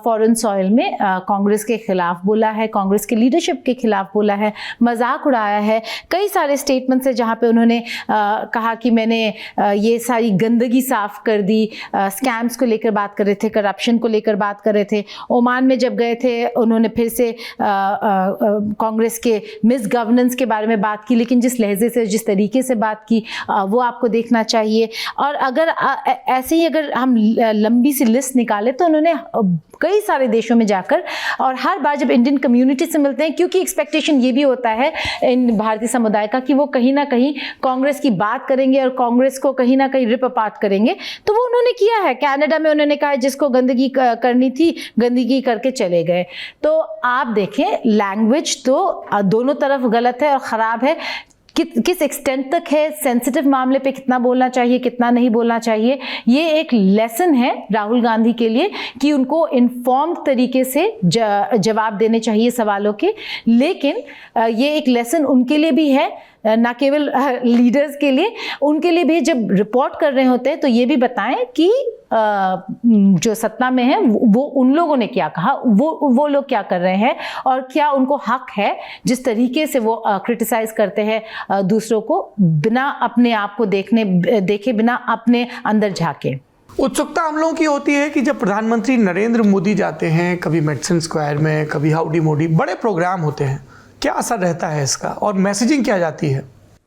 E: फॉरेन सॉइल में कांग्रेस के खिलाफ बोला है, कांग्रेस के लीडरशिप के खिलाफ बोला है, मजाक उड़ाया है। कई सारे स्टेटमेंट्स है जहां पे उन्होंने कहा कि मैंने ये सारी गंदगी साफ कर दी, स्कैम्स को लेकर बात कर रहे थे, करप्शन को लेकर बात कर रहे थे। ओमान में जब गए थे उन्होंने फिर से कांग्रेस के मिस गवर्नेंस के बारे में बात की, लेकिन जिस लहजे से, जिस तरीके से बात की वो आपको देखना चाहिए। और अगर ऐसे ही अगर हम लंबी सी लिस्ट निकालें तो उन्होंने कई सारे देशों में जाकर, और हर बार जब इंडियन कम्युनिटी से मिलते हैं, क्योंकि एक्सपेक्टेशन ये भी होता है इन भारतीय समुदाय का कि वो कहीं ना कहीं कांग्रेस की बात करेंगे और कांग्रेस को कहीं ना कहीं रिप अपार्ट करेंगे, तो वो उन्होंने किया है। कनाडा में उन्होंने कहा जिसको गंदगी करनी थी गंदगी करके चले गए। तो आप देखें, लैंग्वेज तो दोनों तरफ गलत है और ख़राब है। किस एक्सटेंट तक है, सेंसिटिव मामले पे कितना बोलना चाहिए, कितना नहीं बोलना चाहिए, ये एक लेसन है राहुल गांधी के लिए कि उनको इन्फॉर्म्ड तरीके से जवाब देने चाहिए सवालों के। लेकिन ये एक लेसन उनके लिए भी है, ना केवल लीडर्स के लिए, उनके लिए भी जब रिपोर्ट कर रहे होते हैं तो ये भी बताएं कि जो सत्ता में है वो उन लोगों ने क्या कहा, वो लोग क्या कर रहे हैं और क्या उनको हक है जिस तरीके से वो क्रिटिसाइज करते हैं दूसरों को, बिना अपने आप को देखे बिना अपने अंदर झांके।
A: उत्सुकता हम लोगों की होती है कि जब प्रधानमंत्री नरेंद्र मोदी जाते हैं, कभी मेडिसिन स्क्वायर में, कभी हाउडी मोदी, बड़े प्रोग्राम होते हैं, क्या असर रहता है इसका और मैसेजिंग क्या जाती है?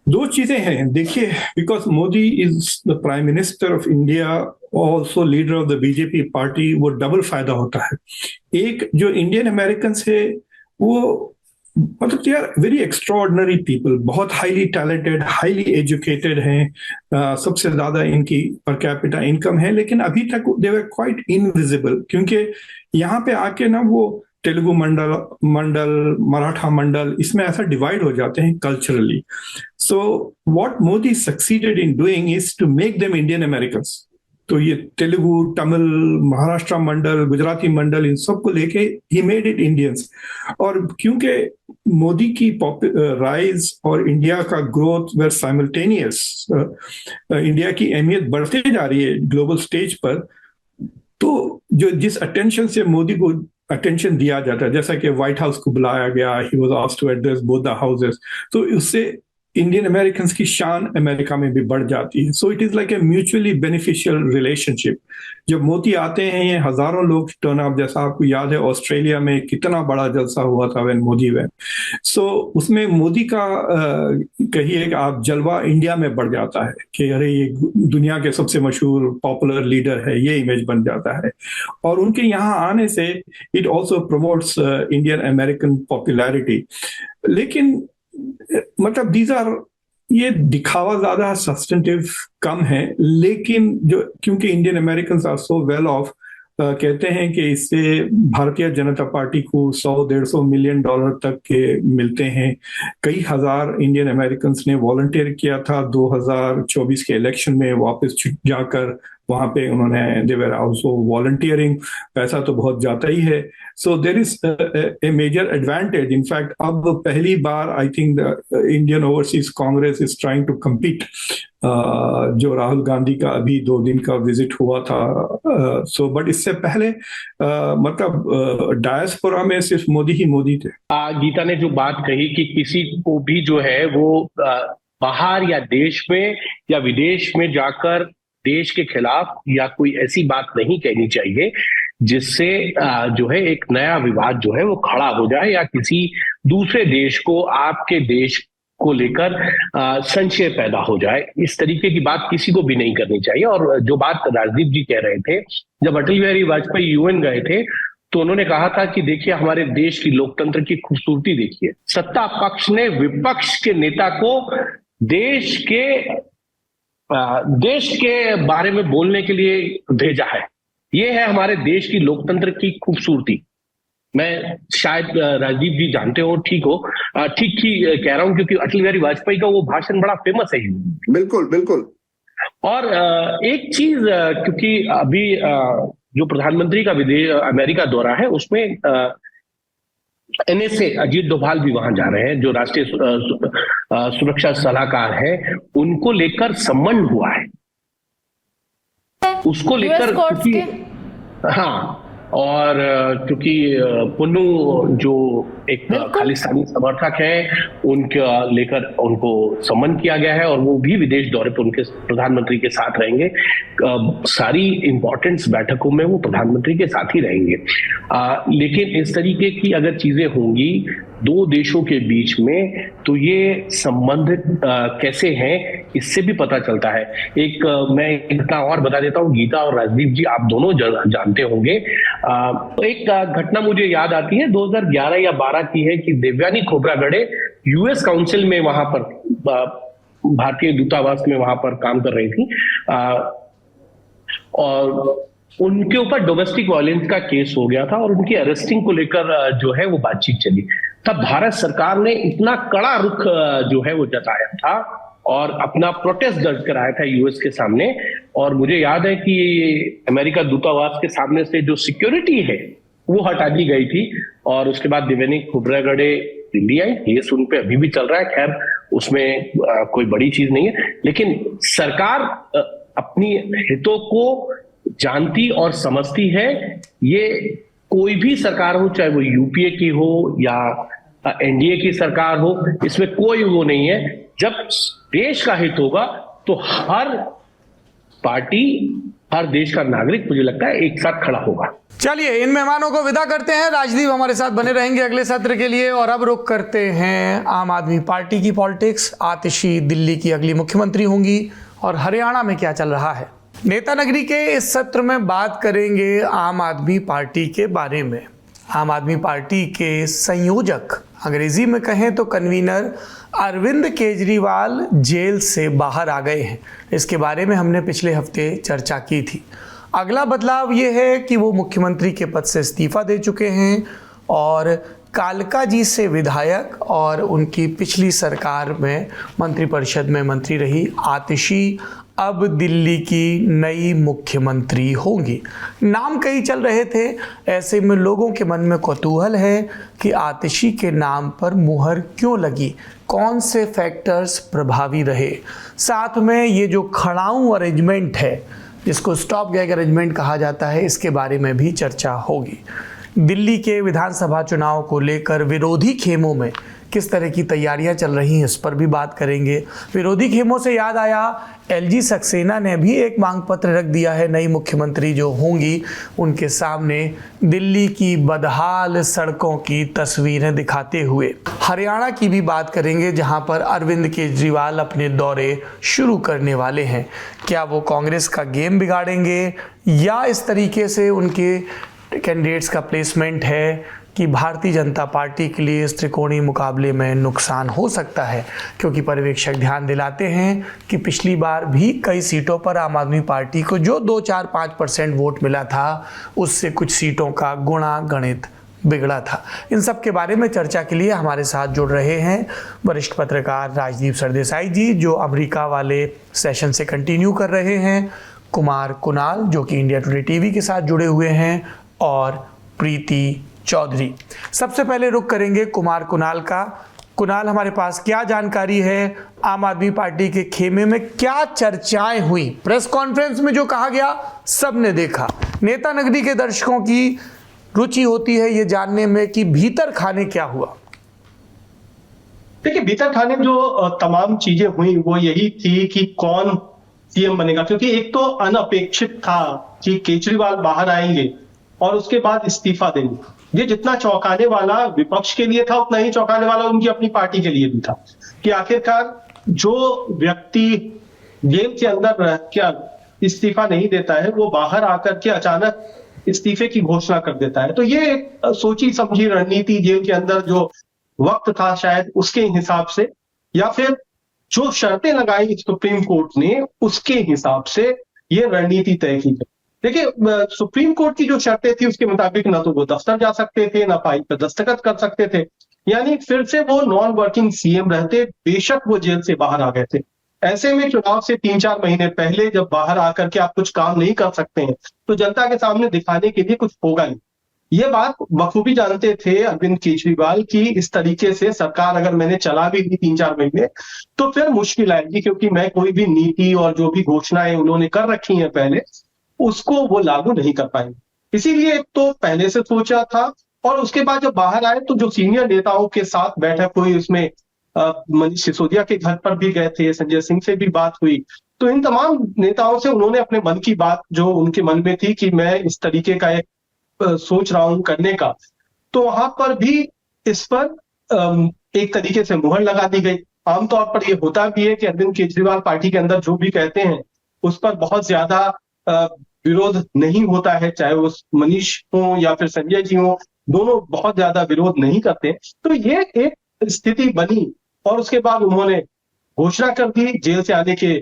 F: दो चीजें हैं, देखिए, because Modi is the prime minister of India, also leader of the BJP party, वो डबल फायदा होता है। एक जो इंडियन अमेरिकन है वो मतलब they are very extraordinary people, बहुत हाईली टैलेंटेड, हाईली एजुकेटेड हैं, सबसे ज्यादा इनकी पर कैपिटा इनकम है, लेकिन अभी तक दे वर क्वाइट इनविजिबल, क्योंकि यहाँ पे आके ना वो तेलुगु मंडल, मराठा मंडल, इसमें ऐसा डिवाइड हो जाते हैं culturally. So what Modi succeeded in doing is to make them Indian Americans. तो ये तेलुगु, तमिल, महाराष्ट्र मंडल, गुजराती मंडल, इन सबको लेके ही मेड इट इंडियंस. और क्योंकि मोदी की राइज और इंडिया का ग्रोथ वेर साइमल्टेनियस, इंडिया की अहमियत बढ़ते जा रही है ग्लोबल स्टेज पर, तो जो जिस अटेंशन से मोदी को अटेंशन दिया जाता है, जैसा कि व्हाइट हाउस को बुलाया गया, he was asked to address both the houses, तो उससे इंडियन अमेरिकन्स की शान अमेरिका में भी बढ़ जाती है. So it is like a mutually beneficial relationship. जब मोदी आते हैं, ये हजारों लोग टर्न अप, जैसा आपको याद है ऑस्ट्रेलिया में कितना बड़ा जलसा हुआ था व्हेन मोदी वेन. सो उसमें मोदी का कहिए कि आप जलवा इंडिया में बढ़ जाता है कि अरे ये दुनिया के सबसे मशहूर पॉपुलर लीडर है, ये इमेज बन जाता है. और उनके यहाँ आने से it also promotes Indian American popularity. लेकिन मतलब दीज आर, ये दिखावा ज्यादा, सब्सटेंटिव कम है, लेकिन जो क्योंकि Indian Americans are so well off, कहते हैं कि इससे भारतीय जनता पार्टी को 100-150 मिलियन डॉलर तक के मिलते हैं. कई हजार इंडियन अमेरिकन्स ने वॉलंटियर किया था 2024 के इलेक्शन में, वापस जाकर वहां पे उन्होंने दे वर आल्सो वॉलंटियरिंग. पैसा तो बहुत जाता ही है. So there is a major advantage. In fact अब पहली बार I think the Indian Overseas Congress is trying to compete. जो राहुल गांधी का अभी 2 दिन का विजिट हुआ था, सो बट इससे पहले मतलब डायस्पोरा में सिर्फ मोदी ही मोदी थे.
D: गीता ने जो बात कही कि किसी को भी जो है वो बाहर या देश में या विदेश में जाकर देश के खिलाफ या कोई ऐसी बात नहीं कहनी चाहिए जिससे जो है एक नया विवाद जो है वो खड़ा हो जाए या किसी दूसरे देश को आपके देश को लेकर संशय पैदा हो जाए. इस तरीके की बात किसी को भी नहीं करनी चाहिए. और जो बात राजदीप जी कह रहे थे, जब अटल बिहारी वाजपेयी यूएन गए थे तो उन्होंने कहा था कि देखिए हमारे देश की लोकतंत्र की खूबसूरती देखिए, सत्ता पक्ष ने विपक्ष के नेता को देश के बारे में बोलने के लिए भेजा है. ये है हमारे देश की लोकतंत्र की खूबसूरती. मैं शायद राजदीप जी जानते हो, ठीक ही कह रहा हूं, क्योंकि अटल बिहारी वाजपेयी का वो भाषण बड़ा फेमस है.
C: बिल्कुल बिल्कुल.
D: और एक चीज, क्योंकि अभी जो प्रधानमंत्री का अमेरिका दौरा है उसमें एनएसए अजीत डोभाल भी वहां जा रहे हैं, जो राष्ट्रीय सुरक्षा सलाहकार है, उनको लेकर सम्मन हुआ है. उसको लेकर हाँ, और क्योंकि पुन्नू जो एक खालिस्तानी समर्थक है, उनका लेकर उनको सम्मन किया गया है और वो भी विदेश दौरे पर उनके प्रधानमंत्री के साथ रहेंगे. सारी इंपॉर्टेंट बैठकों में वो प्रधानमंत्री के साथ ही रहेंगे. लेकिन इस तरीके की अगर चीजें होंगी दो देशों के बीच में तो ये संबंध कैसे हैं इससे भी पता चलता है. एक मैं घटना और बता देता हूँ, गीता और राजदीप जी आप दोनों जानते होंगे. एक घटना मुझे याद आती है 2011 या 12 की है कि देवयानी खोब्रागडे यूएस काउंसिल में वहां पर भारतीय दूतावास में वहां पर काम कर रही थी और उनके ऊपर डोमेस्टिक वायलेंस का केस हो गया था और उनकी अरेस्टिंग को लेकर जो है वो बातचीत चली. तब भारत सरकार ने इतना कड़ा रुख जो है वो जताया था और अपना प्रोटेस्ट दर्ज कराया था यूएस के सामने. और मुझे याद है कि अमेरिका दूतावास के सामने से जो सिक्योरिटी है वो हटा दी गई थी और उसके बाद देवयानी खोब्रागडे दिल्ली आई. केस उन पे अभी भी चल रहा है, खैर उसमें कोई बड़ी चीज नहीं है, लेकिन सरकार अपनी हितों को जानती और समझती है. ये कोई भी सरकार हो, चाहे वो यूपीए की हो या एनडीए की सरकार हो, इसमें कोई वो नहीं है. जब देश का हित होगा तो हर पार्टी, हर देश का नागरिक मुझे लगता है एक साथ खड़ा होगा.
A: चलिए इन मेहमानों को विदा करते हैं. राजदीप हमारे साथ बने रहेंगे अगले सत्र के लिए. और अब रुख करते हैं आम आदमी पार्टी की पॉलिटिक्स. आतिशी दिल्ली की अगली मुख्यमंत्री होंगी और हरियाणा में क्या चल रहा है. नेता नगरी के इस सत्र में बात करेंगे आम आदमी पार्टी के बारे में. आम आदमी पार्टी के संयोजक अंग्रेजी में कहें तो कन्वीनर अरविंद केजरीवाल जेल से बाहर आ गए हैं। इसके बारे में हमने पिछले हफ्ते चर्चा की थी। अगला बदलाव ये है कि वो मुख्यमंत्री के पद से इस्तीफा दे चुके हैं और कालका जी से विधायक और उनकी पिछली सरकार में मंत्रिपरिषद में मंत्री रही आतिशी अब दिल्ली की नई मुख्यमंत्री होंगी। नाम कई चल रहे थे, ऐसे में लोगों के मन में कौतूहल है कि आतिशी के नाम पर मुहर क्यों लगी, कौन से फैक्टर्स प्रभावी रहे। साथ में ये जो खड़ाऊ अरेंजमेंट है, जिसको स्टॉप गैग अरेंजमेंट कहा जाता है, इसके बारे में भी चर्चा होगी। दिल्ली के विधानसभा चुनाव को लेकर विरोधी खेमों में किस तरह की तैयारियां चल रही हैं, इस पर भी बात करेंगे। विरोधी खेमों से याद आया, एलजी सक्सेना ने भी एक मांग पत्र रख दिया है नई मुख्यमंत्री जो होंगी उनके सामने, दिल्ली की बदहाल सड़कों की तस्वीरें दिखाते हुए। हरियाणा की भी बात करेंगे जहां पर अरविंद केजरीवाल अपने दौरे शुरू करने वाले हैं। क्या वो कांग्रेस का गेम बिगाड़ेंगे या इस तरीके से उनके कैंडिडेट्स का प्लेसमेंट है कि भारतीय जनता पार्टी के लिए इस त्रिकोणीय मुकाबले में नुकसान हो सकता है, क्योंकि पर्यवेक्षक ध्यान दिलाते हैं कि पिछली बार भी कई सीटों पर आम आदमी पार्टी को जो 2-4-5% वोट मिला था, उससे कुछ सीटों का गुणा गणित बिगड़ा था। इन सब के बारे में चर्चा के लिए हमारे साथ जुड़ रहे हैं वरिष्ठ पत्रकार राजदीप सरदेसाई जी, जो अमेरिका वाले सेशन से कंटिन्यू कर रहे हैं, कुमार कुणाल जो कि इंडिया टुडे टीवी के साथ जुड़े हुए हैं, और प्रीति चौधरी। सबसे पहले रुख करेंगे कुमार कुणाल का। कुणाल, हमारे पास क्या जानकारी है, आम आदमी पार्टी के खेमे में क्या चर्चाएं हुई? प्रेस कॉन्फ्रेंस में जो कहा गया सबने देखा। नेता नगरी के दर्शकों की रुचि होती है ये जानने में कि भीतर खाने क्या हुआ।
I: देखिए, भीतर खाने जो तमाम चीजें हुई वो यही थी कि कौन सीएम बनेगा, क्योंकि एक तो अनअपेक्षित था कि केजरीवाल बाहर आएंगे और उसके बाद इस्तीफा देंगे। ये जितना चौंकाने वाला विपक्ष के लिए था, उतना ही चौंकाने वाला उनकी अपनी पार्टी के लिए भी था कि आखिरकार जो व्यक्ति जेल के अंदर रह कर इस्तीफा नहीं देता है, वो बाहर आकर के अचानक इस्तीफे की घोषणा कर देता है। तो ये एक सोची समझी रणनीति, जेल के अंदर जो वक्त था शायद उसके हिसाब से, या फिर जो शर्तें लगाई सुप्रीम कोर्ट ने उसके हिसाब से ये रणनीति तय की गई। देखिए, सुप्रीम कोर्ट की जो शर्तें थी उसके मुताबिक ना तो वो दफ्तर जा सकते थे, ना फाइल पर दस्तखत कर सकते थे, यानी फिर से वो नॉन वर्किंग सीएम रहते, बेशक वो जेल से बाहर आ गए थे। ऐसे में चुनाव से 3-4 महीने पहले जब बाहर आकर के आप कुछ काम नहीं कर सकते हैं तो जनता के सामने दिखाने के लिए कुछ होगा नहीं। ये बात बखूबी जानते थे अरविंद केजरीवाल की इस तरीके से सरकार अगर मैंने चला भी दी 3-4 महीने तो फिर मुश्किल आएगी, क्योंकि मैं कोई भी नीति और जो भी घोषणाएं उन्होंने कर रखी हैं पहले, उसको वो लागू नहीं कर पाएंगे। इसीलिए तो पहले से सोचा था। और उसके बाद जब बाहर आए तो जो सीनियर नेताओं के साथ बैठक हुई, उसमें मनीष सिसोदिया के घर पर भी गए थे, संजय सिंह से भी बात हुई, तो इन तमाम नेताओं से उन्होंने अपने मन की बात जो उनके मन में थी कि मैं इस तरीके का एक सोच रहा हूं करने का, तो वहां पर भी इस पर एक तरीके से मुहर लगा दी गई। आमतौर पर यह होता भी है कि अरविंद केजरीवाल पार्टी के अंदर जो भी कहते हैं उस पर बहुत ज्यादा विरोध नहीं होता है, चाहे वो मनीष हो या फिर संजय जी हो, दोनों बहुत ज्यादा विरोध नहीं करते। तो ये एक स्थिति बनी और उसके बाद उन्होंने घोषणा कर दी। जेल से आने के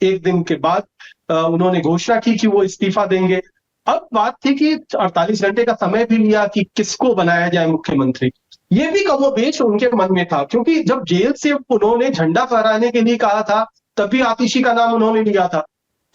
I: एक दिन के बाद उन्होंने घोषणा की कि वो इस्तीफा देंगे। अब बात थी कि 48 घंटे का समय भी लिया कि किसको बनाया जाए मुख्यमंत्री। ये भी कमोबेश उनके मन में था, क्योंकि जब जेल से उन्होंने झंडा फहराने के लिए कहा था तभी आतिशी का नाम उन्होंने लिया था।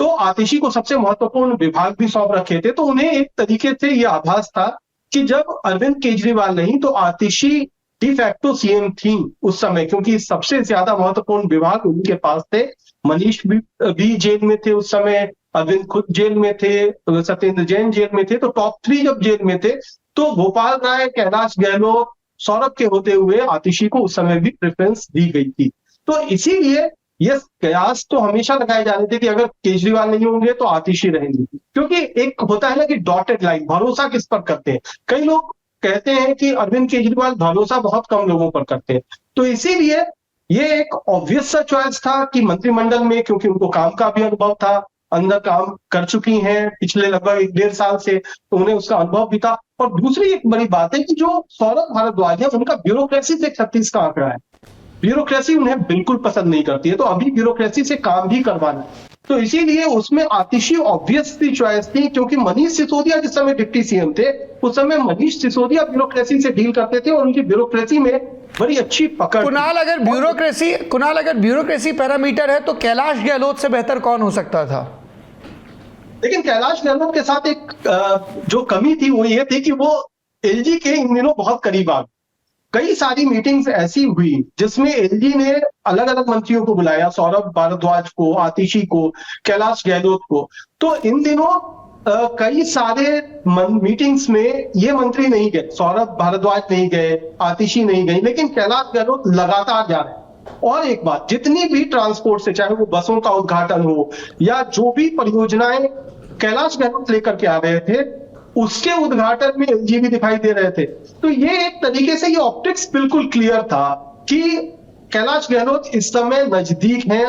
I: तो आतिशी को सबसे महत्वपूर्ण विभाग भी सौंप रखे थे। तो उन्हें एक तरीके से यह आभास था कि जब अरविंद केजरीवाल नहीं तो आतिशी डी फैक्टो सीएम थी उस समय, क्योंकि सबसे ज्यादा महत्वपूर्ण विभाग उनके पास थे। मनीष भी जेल में थे उस समय, अरविंद खुद जेल में थे, सत्येंद्र जैन जेल में थे। तो टॉप 3 जब जेल में थे तो गोपाल राय, कैलाश गहलोत, सौरभ के होते हुए आतिशी को उस समय भी प्रेफरेंस दी गई थी। तो इसीलिए ये कयास तो हमेशा लगाए जा रहे थे कि अगर केजरीवाल नहीं होंगे तो आतिशी रहेंगे, क्योंकि एक होता है ना कि डॉटेड लाइन, भरोसा किस पर करते हैं। कई लोग कहते हैं कि अरविंद केजरीवाल भरोसा बहुत कम लोगों पर करते हैं, तो इसीलिए ये एक ऑब्वियस सा चॉइस था कि मंत्रिमंडल में, क्योंकि उनको काम का भी अनुभव था, अंदर काम कर चुकी हैं पिछले लगभग 1.5 साल से, तो उन्हें उसका अनुभव भी था। और दूसरी एक बड़ी बात है कि जो सौरभ भारद्वाज है उनका ब्यूरोक्रेसी से 36 का आंकड़ा है। ब्यूरोक्रेसी उन्हें बिल्कुल पसंद नहीं करती है, तो अभी ब्यूरोक्रेसी से काम भी करवाना है, तो इसीलिए उसमें आतिशी ऑब्वियसली चॉइस थी, क्योंकि मनीष सिसोदिया जिस समय डिप्टी सीएम थे उस समय मनीष सिसोदिया ब्यूरोक्रेसी से डील करते थे और उनकी ब्यूरोक्रेसी में बड़ी अच्छी पकड़।
A: कुणाल, अगर ब्यूरोक्रेसी पैरामीटर है तो कैलाश गहलोत से बेहतर कौन हो सकता था?
I: लेकिन कैलाश गहलोत के साथ एक जो कमी थी वो ये थी कि वो एलजी के इन दिनों बहुत करीब आ गए। कई सारी मीटिंग्स ऐसी हुई जिसमें एलजी ने अलग अलग मंत्रियों को बुलाया, सौरभ भारद्वाज को, आतिशी को, कैलाश गहलोत को। तो इन दिनों कई सारे मीटिंग्स में ये मंत्री नहीं गए, सौरभ भारद्वाज नहीं गए, आतिशी नहीं गई, लेकिन कैलाश गहलोत लगातार जा रहे हैं। और एक बात, जितनी भी ट्रांसपोर्ट से, चाहे वो बसों का उद्घाटन हो या जो भी परियोजनाएं कैलाश गहलोत लेकर के आ रहे थे, उसके उद्घाटन में एलजी भी दिखाई दे रहे थे। तो ये एक तरीके से ये ऑप्टिक्स बिल्कुल क्लियर था कि कैलाश गहलोत इस समय नजदीक हैं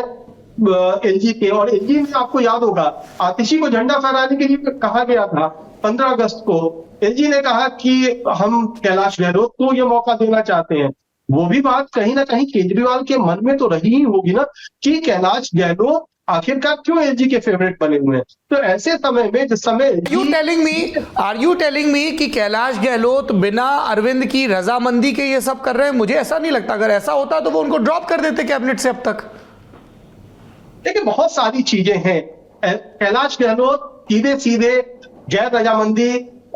I: एलजी के। और एलजी में आपको याद होगा आतिशी को झंडा फहराने के लिए कहा गया था 15 अगस्त को, एलजी ने कहा कि हम कैलाश गहलोत को ये मौका देना चाहते हैं। वो भी बात कहीं ना कहीं केजरीवाल के मन में तो रही ही होगी ना कि कैलाश गहलोत आखिरकार क्यों एलजी के फेवरेट बने हुए हैं। तो ऐसे समय में जिस समय
A: आर यू टेलिंग मी कि कैलाश गहलोत बिना अरविंद की रजामंदी के ये सब कर रहे हैं? मुझे ऐसा नहीं लगता। अगर ऐसा होता तो वो उनको ड्रॉप कर देते कैबिनेट से अब तक।
I: देखिए बहुत सारी चीजें हैं। कैलाश गहलोत सीधे सीधे गैर रजामंदी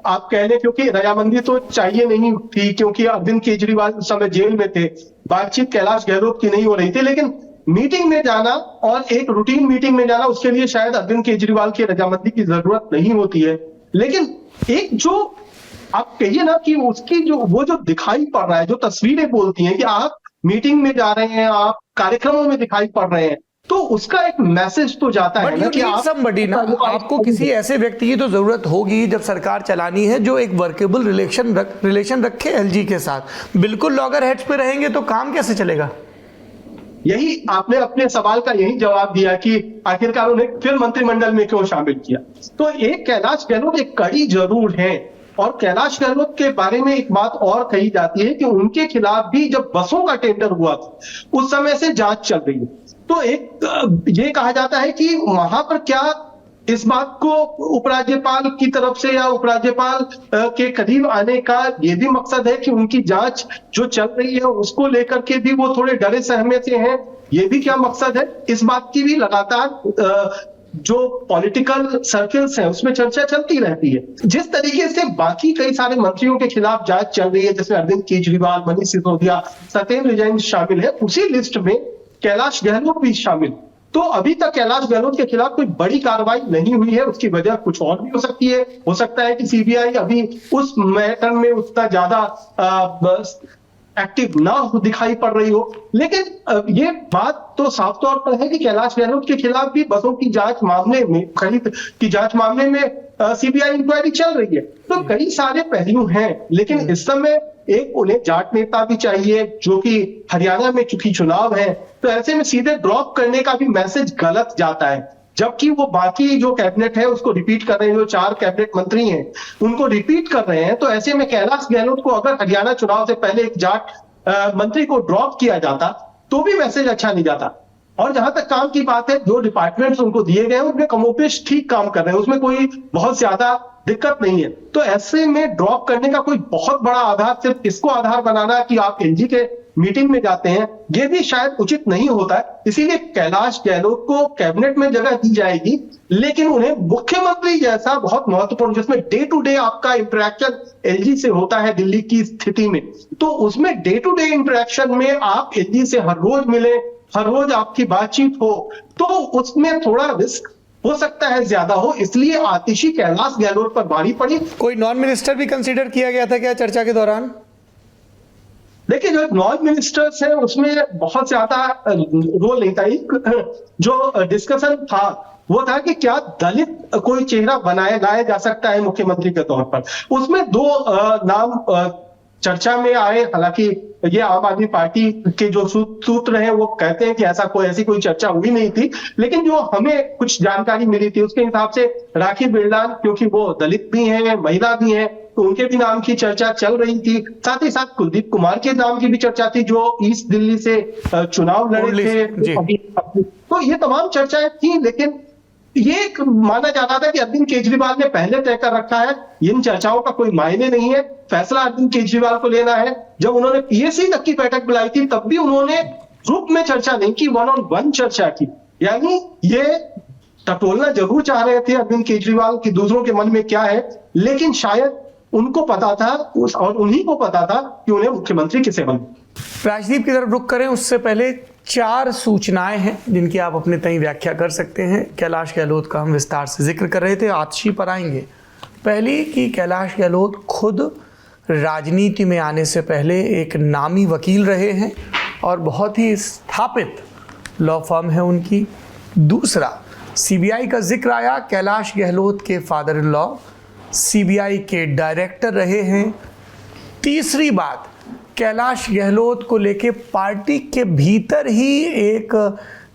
I: आप कह लें, क्योंकि रजामंदी तो चाहिए नहीं थी क्योंकि अरविंद केजरीवाल उस समय जेल में थे, बातचीत कैलाश गहलोत की नहीं हो रही थी। लेकिन मीटिंग में जाना और एक रूटीन मीटिंग में जाना, उसके लिए शायद अरविंद केजरीवाल की रजामंदी की जरूरत नहीं होती है। लेकिन एक जो आप कहिए ना कि उसकी जो वो जो दिखाई पड़ रहा है, जो तस्वीरें बोलती हैं कि आप मीटिंग में जा रहे हैं, आप कार्यक्रमों में दिखाई पड़ रहे हैं, तो उसका एक मैसेज तो जाता है ना कि
A: आपको किसी ऐसे व्यक्ति की तो जरूरत होगी जब सरकार चलानी है जो एक वर्केबल रिलेशन रखे एलजी के साथ। बिल्कुल लॉगर हेड्स पे रहेंगे तो काम कैसे चलेगा?
I: यही आपने अपने सवाल का यही जवाब दिया कि आखिरकार उन्हें फिर मंत्रिमंडल में क्यों शामिल किया। तो एक कैलाश गहलोत एक कड़ी जरूर है। और कैलाश गहलोत के बारे में एक बात और कही जाती है कि उनके खिलाफ भी जब बसों का टेंडर हुआ था उस समय से जांच चल रही है। तो एक ये कहा जाता है कि वहां पर क्या इस बात को उपराज्यपाल की तरफ से या उपराज्यपाल के करीब आने का ये भी मकसद है कि उनकी जांच जो चल रही है उसको लेकर के भी वो थोड़े डरे सहमे से हैं, ये भी क्या मकसद है? इस बात की भी लगातार जो पॉलिटिकल सर्कल्स हैं उसमें चर्चा चलती रहती है। जिस तरीके से बाकी कई सारे मंत्रियों के खिलाफ जांच चल रही है, जिसमें अरविंद केजरीवाल, मनीष सिसोदिया, सत्येंद्र जैन शामिल है, उसी लिस्ट में कैलाश गहलोत भी शामिल। तो अभी तक कैलाश गहलोत के खिलाफ कोई बड़ी कार्रवाई नहीं हुई है। उसकी वजह कुछ और भी हो सकती है। हो सकता है कि सीबीआई अभी उस मैटर में उतना ज्यादा एक्टिव ना दिखाई पड़ रही हो। लेकिन ये बात तो साफ तौर पर है कि कैलाश गहलोत के खिलाफ भी बसों की जांच मामले में, खरीद की जांच मामले में सीबीआई इंक्वायरी चल रही है। तो कई सारे पहलू हैं। लेकिन इस समय एक उन्हें जाट नेता भी चाहिए, जो कि हरियाणा में चूंकि चुनाव है, तो ऐसे में सीधे ड्रॉप करने का भी मैसेज गलत जाता है। जबकि वो बाकी जो कैबिनेट है उसको रिपीट कर रहे हैं, जो 4 कैबिनेट मंत्री हैं उनको रिपीट कर रहे हैं। तो ऐसे में कैलाश गहलोत को अगर हरियाणा चुनाव से पहले एक जाट मंत्री को ड्रॉप किया जाता तो भी मैसेज अच्छा नहीं जाता। और जहां तक काम की बात है, जो डिपार्टमेंट्स उनको दिए गए हैं उनमें कमोपेश ठीक काम कर रहे हैं, उसमें कोई बहुत ज्यादा दिक्कत नहीं है। तो ऐसे में ड्रॉप करने का कोई बहुत बड़ा आधार सिर्फ इसको आधार बनाना कि आप एलजी के मीटिंग में जाते हैं, ये भी शायद उचित नहीं होता है। इसीलिए कैलाश गहलोत को कैबिनेट में जगह दी जाएगी, लेकिन उन्हें मुख्यमंत्री जैसा बहुत महत्वपूर्ण, जिसमें डे टू डे आपका इंटरेक्शन एलजी से होता है दिल्ली की स्थिति में, तो उसमें डे टू डे इंटरेक्शन में आप एलजी से हर रोज मिले, हर रोज आपकी बातचीत हो, तो उसमें थोड़ा रिस्क हो सकता है ज्यादा हो। इसलिए आतिशी कैलाश गहलोत पर भारी पड़ी।
A: कोई नॉन मिनिस्टर भी कंसीडर किया गया था क्या चर्चा के दौरान?
I: देखिए, जो नॉन मिनिस्टर्स हैं उसमें बहुत ज्यादा रोल नहीं था। जो डिस्कशन था वो था कि क्या दलित कोई चेहरा लाया जा सकता है मुख्यमंत्री के तौर पर। उसमें 2 नाम चर्चा में आए। हालांकि ये आम आदमी पार्टी के जो सूत्र हैं वो कहते हैं कि ऐसी कोई चर्चा हुई नहीं थी, लेकिन जो हमें कुछ जानकारी मिली थी उसके हिसाब से राखी बिरलान, क्योंकि वो दलित भी हैं, महिला भी हैं, तो उनके भी नाम की चर्चा चल रही थी। साथ ही साथ कुलदीप कुमार के नाम की भी चर्चा थी, जो ईस्ट दिल्ली से चुनाव लड़े थे। तो ये तमाम चर्चाएं थी, लेकिन ये माना जा रहा था कि अरविंद केजरीवाल ने पहले तय कर रखा है, इन चर्चाओं का कोई मायने नहीं है, फैसला अरविंद केजरीवाल को लेना है। जब उन्होंने पीएससी तक की बैठक बुलाई थी तब भी उन्होंने ग्रुप में चर्चा नहीं की, 1-on-1 चर्चा की। यानी ये टटोलना जरूर चाह रहे थे अरविंद केजरीवाल की दूसरों के मन में क्या है, लेकिन शायद उनको पता था और उन्हीं को पता था कि उन्हें मुख्यमंत्री किसे बनना।
A: राजदीप की तरफ रुख करें उससे पहले 4 सूचनाएं हैं जिनकी आप अपने तय व्याख्या कर सकते हैं। कैलाश गहलोत का हम विस्तार से जिक्र कर रहे थे, आतिशी पर आएंगे। पहली कि कैलाश गहलोत खुद राजनीति में आने से पहले एक नामी वकील रहे हैं और बहुत ही स्थापित लॉ फर्म है उनकी। दूसरा, सीबीआई का जिक्र आया, कैलाश गहलोत के फादर इन लॉ सीबीआई के डायरेक्टर रहे हैं। तीसरी बात, कैलाश गहलोत को लेके पार्टी के भीतर ही एक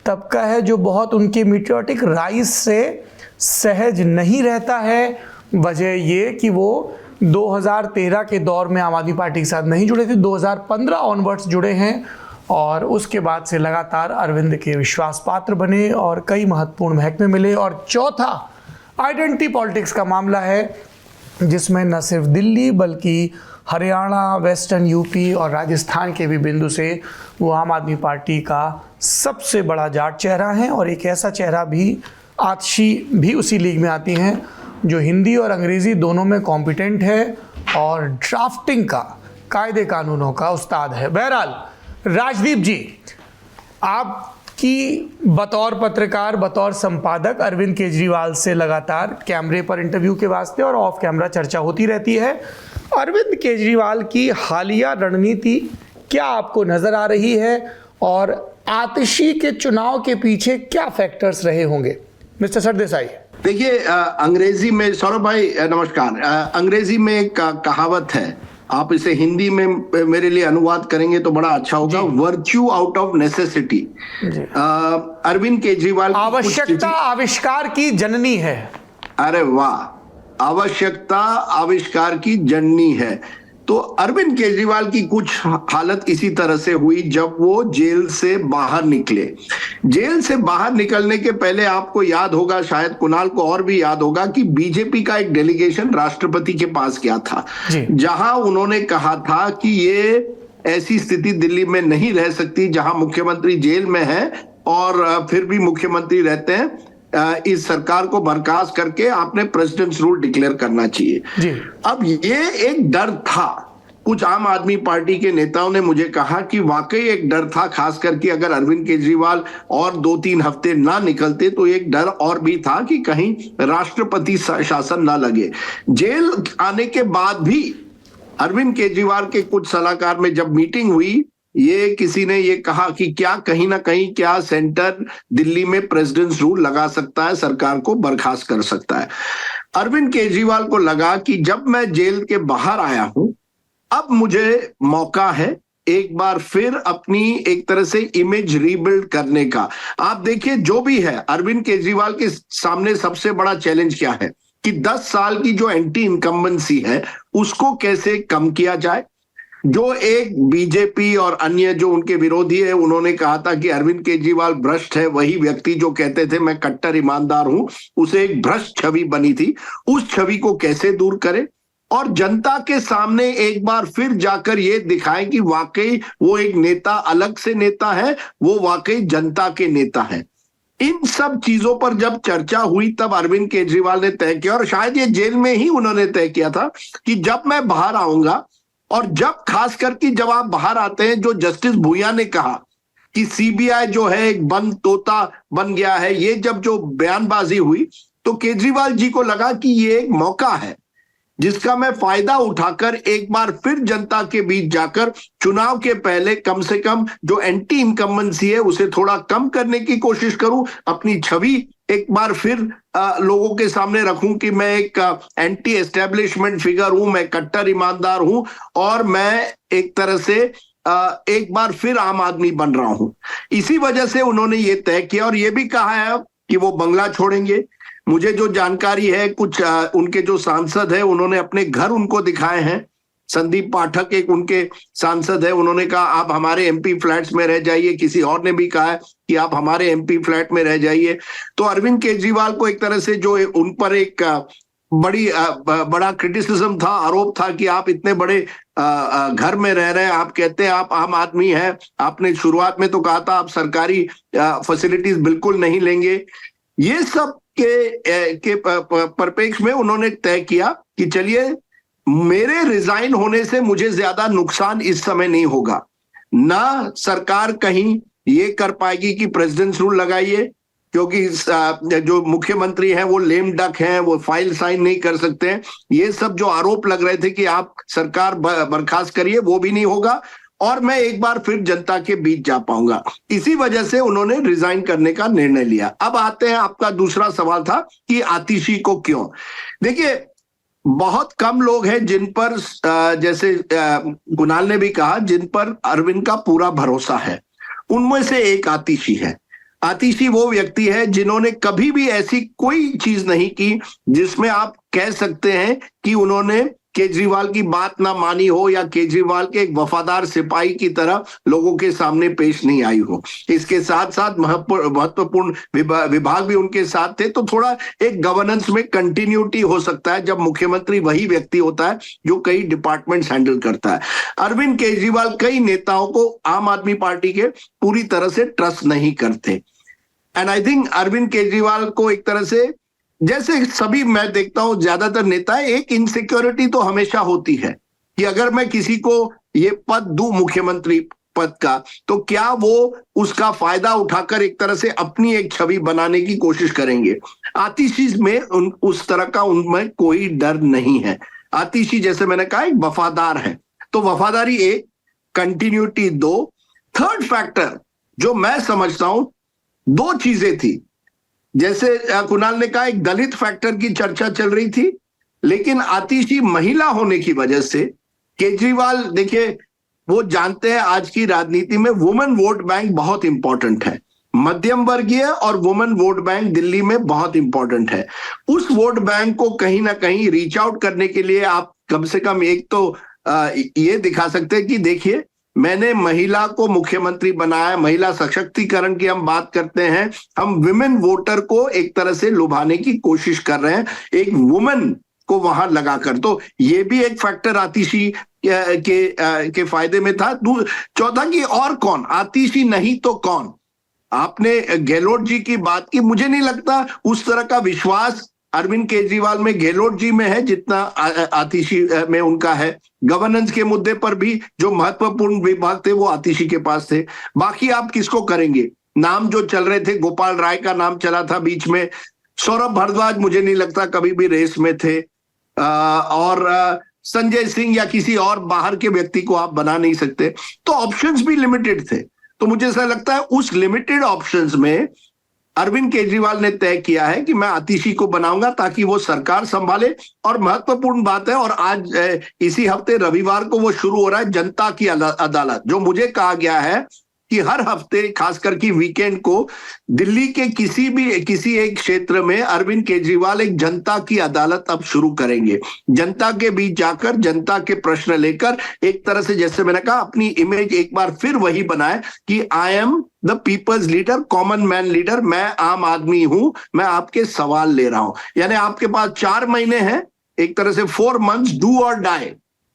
A: तबका है जो बहुत उनके मीडियाटिक राइज से सहज नहीं रहता है। वजह ये कि वो 2013 के दौर में आम आदमी पार्टी के साथ नहीं जुड़े थे, 2015 ऑनवर्ड्स जुड़े हैं और उसके बाद से लगातार अरविंद के विश्वास पात्र बने और कई महत्वपूर्ण महकमे मिले। और चौथा, आइडेंटिटी पॉलिटिक्स का मामला है जिसमें न सिर्फ दिल्ली बल्कि हरियाणा, वेस्टर्न यूपी और राजस्थान के भी बिंदु से वो आम आदमी पार्टी का सबसे बड़ा जाट चेहरा है। और एक ऐसा चेहरा भी, आतिशी भी उसी लीग में आती हैं, जो हिंदी और अंग्रेज़ी दोनों में कॉम्पिटेंट है और ड्राफ्टिंग का, कायदे कानूनों का उस्ताद है। बहरहाल राजदीप जी, आपकी बतौर पत्रकार, बतौर संपादक अरविंद केजरीवाल से लगातार कैमरे पर इंटरव्यू के वास्ते और ऑफ कैमरा चर्चा होती रहती है। अरविंद केजरीवाल की हालिया रणनीति क्या आपको नजर आ रही है और आतिशी के चुनाव के पीछे क्या फैक्टर्स रहे होंगे? मिस्टर सरदेसाई।
C: देखिए, अंग्रेजी में, सौरभ भाई नमस्कार, अंग्रेजी में एक कहावत है, आप इसे हिंदी में मेरे लिए अनुवाद करेंगे तो बड़ा अच्छा होगा, virtue out of necessity. Arvind Kejriwal,
A: आवश्यकता आविष्कार की जननी है।
C: अरे वाह, आवश्यकता आविष्कार की जननी है। तो अरविंद केजरीवाल की कुछ हालत इसी तरह से हुई जब वो जेल से बाहर निकले। जेल से बाहर निकलने के पहले आपको याद होगा, शायद कुणाल को और भी याद होगा, कि बीजेपी का एक डेलीगेशन राष्ट्रपति के पास गया था, जहां उन्होंने कहा था कि ये ऐसी स्थिति दिल्ली में नहीं रह सकती जहां मुख्यमंत्री जेल में है और फिर भी मुख्यमंत्री रहते हैं। इस सरकार को बर्खास्त करके आपने प्रेसिडेंट्स रूल डिक्लेयर करना चाहिए। अब ये एक डर था, कुछ आम आदमी पार्टी के नेताओं ने मुझे कहा कि वाकई एक डर था, खास करके अगर अरविंद केजरीवाल और 2-3 हफ्ते ना निकलते तो एक डर और भी था कि कहीं राष्ट्रपति शासन ना लगे। जेल आने के बाद भी अरविंद केजरीवाल के कुछ सलाहकार में जब मीटिंग हुई, ये किसी ने ये कहा कि क्या कहीं ना कहीं क्या सेंटर दिल्ली में प्रेसिडेंट्स रूल लगा सकता है, सरकार को बर्खास्त कर सकता है। अरविंद केजरीवाल को लगा कि जब मैं जेल के बाहर आया हूं, अब मुझे मौका है एक बार फिर अपनी एक तरह से इमेज रीबिल्ड करने का। आप देखिए, जो भी है, अरविंद केजरीवाल के सामने सबसे बड़ा चैलेंज क्या है कि 10 साल की जो एंटी इनकम्बेंसी है उसको कैसे कम किया जाए। जो एक बीजेपी और अन्य जो उनके विरोधी है, उन्होंने कहा था कि अरविंद केजरीवाल भ्रष्ट है, वही व्यक्ति जो कहते थे मैं कट्टर ईमानदार हूं, उसे एक भ्रष्ट छवि बनी थी, उस छवि को कैसे दूर करें और जनता के सामने एक बार फिर जाकर ये दिखाएं कि वाकई वो एक नेता अलग से नेता है, वो वाकई जनता के नेता है। इन सब चीजों पर जब चर्चा हुई तब अरविंद केजरीवाल ने तय किया, और शायद ये जेल में ही उन्होंने तय किया था कि जब मैं बाहर आऊंगा, और जब खास करके जब आप बाहर आते हैं, जो जस्टिस भूया ने कहा कि सीबीआई जो है एक बंद तोता बन गया है, ये जब जो बयानबाजी हुई तो केजरीवाल जी को लगा कि ये एक मौका है जिसका मैं फायदा उठाकर एक बार फिर जनता के बीच जाकर चुनाव के पहले कम से कम जो एंटी इनकम्बेंसी है उसे थोड़ा कम करने की कोशिश करूं, अपनी छवि एक बार फिर लोगों के सामने रखूं कि मैं एक एंटी एस्टेब्लिशमेंट फिगर हूं, मैं कट्टर ईमानदार हूं और मैं एक तरह से एक बार फिर आम आदमी बन रहा हूं। इसी वजह से उन्होंने ये तय किया और ये भी कहा है कि वो बंगला छोड़ेंगे। मुझे जो जानकारी है, कुछ उनके जो सांसद है उन्होंने अपने घर उनको दिखाए हैं। संदीप पाठक एक उनके सांसद है, उन्होंने कहा आप हमारे एमपी फ्लैट्स में रह जाइए। किसी और ने भी कहा है कि आप हमारे एमपी फ्लैट में रह जाइए। तो अरविंद केजरीवाल को एक तरह से जो उन पर एक बड़ा क्रिटिसिज्म था, आरोप था कि आप इतने बड़े घर में रह रहे हैं, आप कहते हैं आप आम आदमी हैं, आपने शुरुआत में तो कहा था आप सरकारी फैसिलिटीज बिल्कुल नहीं लेंगे। ये सब के परिप्रेक्ष्य में उन्होंने तय किया कि चलिए मेरे रिजाइन होने से मुझे ज्यादा नुकसान इस समय नहीं होगा, ना सरकार कहीं ये कर पाएगी कि प्रेसिडेंट्स रूल लगाइए, क्योंकि जो मुख्यमंत्री हैं वो लेम डक हैं, वो फाइल साइन नहीं कर सकते हैं। ये सब जो आरोप लग रहे थे कि आप सरकार बर्खास्त करिए, वो भी नहीं होगा और मैं एक बार फिर जनता के बीच जा पाऊंगा। इसी वजह से उन्होंने रिजाइन करने का निर्णय लिया। अब आते हैं, आपका दूसरा सवाल था कि आतिशी को क्यों। देखिए बहुत कम लोग हैं जिन पर जैसे कुणाल ने भी कहा, जिन पर अरविंद का पूरा भरोसा है। उनमें से एक आतिशी है। आतिशी वो व्यक्ति है जिन्होंने कभी भी ऐसी कोई चीज नहीं की जिसमें आप कह सकते हैं कि उन्होंने केजरीवाल की बात ना मानी हो या केजरीवाल के एक वफादार सिपाही की तरह लोगों के सामने पेश नहीं आई हो। इसके साथ साथ महत्वपूर्ण विभाग भी उनके साथ थे, तो थोड़ा एक गवर्नेंस में कंटिन्यूटी हो सकता है जब मुख्यमंत्री वही व्यक्ति होता है जो कई डिपार्टमेंट्स हैंडल करता है। अरविंद केजरीवाल कई नेताओं को आम आदमी पार्टी के पूरी तरह से ट्रस्ट नहीं करते। And I think Arvind Kejriwal को एक तरह से, जैसे सभी मैं देखता हूं ज्यादातर नेता, एक इनसिक्योरिटी तो हमेशा होती है कि अगर मैं किसी को ये पद दूं मुख्यमंत्री पद का, तो क्या वो उसका फायदा उठाकर एक तरह से अपनी एक छवि बनाने की कोशिश करेंगे। आतिशी में उस तरह का उनमें कोई डर नहीं है। आतिशी जैसे मैंने कहा एक वफादार है, तो वफादारी एक, कंटिन्यूटी दो। थर्ड फैक्टर जो मैं समझता हूं, दो चीजें थी। जैसे कुणाल ने कहा एक दलित फैक्टर की चर्चा चल रही थी, लेकिन आतिशी महिला होने की वजह से केजरीवाल, देखिए वो जानते हैं आज की राजनीति में वुमेन वोट बैंक बहुत इंपॉर्टेंट है। मध्यम वर्गीय और वुमेन वोट बैंक दिल्ली में बहुत इंपॉर्टेंट है। उस वोट बैंक को कहीं ना कहीं रीच आउट करने के लिए आप कम से कम एक तो ये दिखा सकते हैं कि देखिए मैंने महिला को मुख्यमंत्री बनाया। महिला सशक्तिकरण की हम बात करते हैं, हम विमेन वोटर को एक तरह से लुभाने की कोशिश कर रहे हैं एक वुमेन को वहां लगाकर। तो ये भी एक फैक्टर आतिशी के फायदे में था। चौथा कि और कौन, आतिशी नहीं तो कौन। आपने गहलोत जी की बात की, मुझे नहीं लगता उस तरह का विश्वास अरविंद केजरीवाल में गहलोत जी में है जितना आतिशी में उनका है। गवर्नेंस के मुद्दे पर भी जो महत्वपूर्ण विभाग थे वो आतिशी के पास थे। बाकी आप किसको करेंगे? नाम जो चल रहे थे, गोपाल राय का नाम चला था बीच में, सौरभ भारद्वाज मुझे नहीं लगता कभी भी रेस में थे, और संजय सिंह या किसी और बाहर के व्यक्ति को आप बना नहीं सकते। तो ऑप्शंस भी लिमिटेड थे। तो मुझे ऐसा लगता है उस लिमिटेड ऑप्शंस में अरविंद केजरीवाल ने तय किया है कि मैं आतिशी को बनाऊंगा ताकि वो सरकार संभाले। और महत्वपूर्ण बात है, और आज इसी हफ्ते रविवार को वो शुरू हो रहा है जनता की अदालत, जो मुझे कहा गया है कि हर हफ्ते खासकर की वीकेंड को दिल्ली के किसी एक क्षेत्र में अरविंद केजरीवाल एक जनता की अदालत अब शुरू करेंगे। जनता के बीच जाकर जनता के प्रश्न लेकर एक तरह से, जैसे मैंने कहा, अपनी इमेज एक बार फिर वही बनाए कि I am the people's leader, common man leader, मैं आम आदमी हूं, मैं आपके सवाल ले रहा हूं। यानी आपके पास 4 महीने हैं, एक तरह से 4 months, डू और डाई,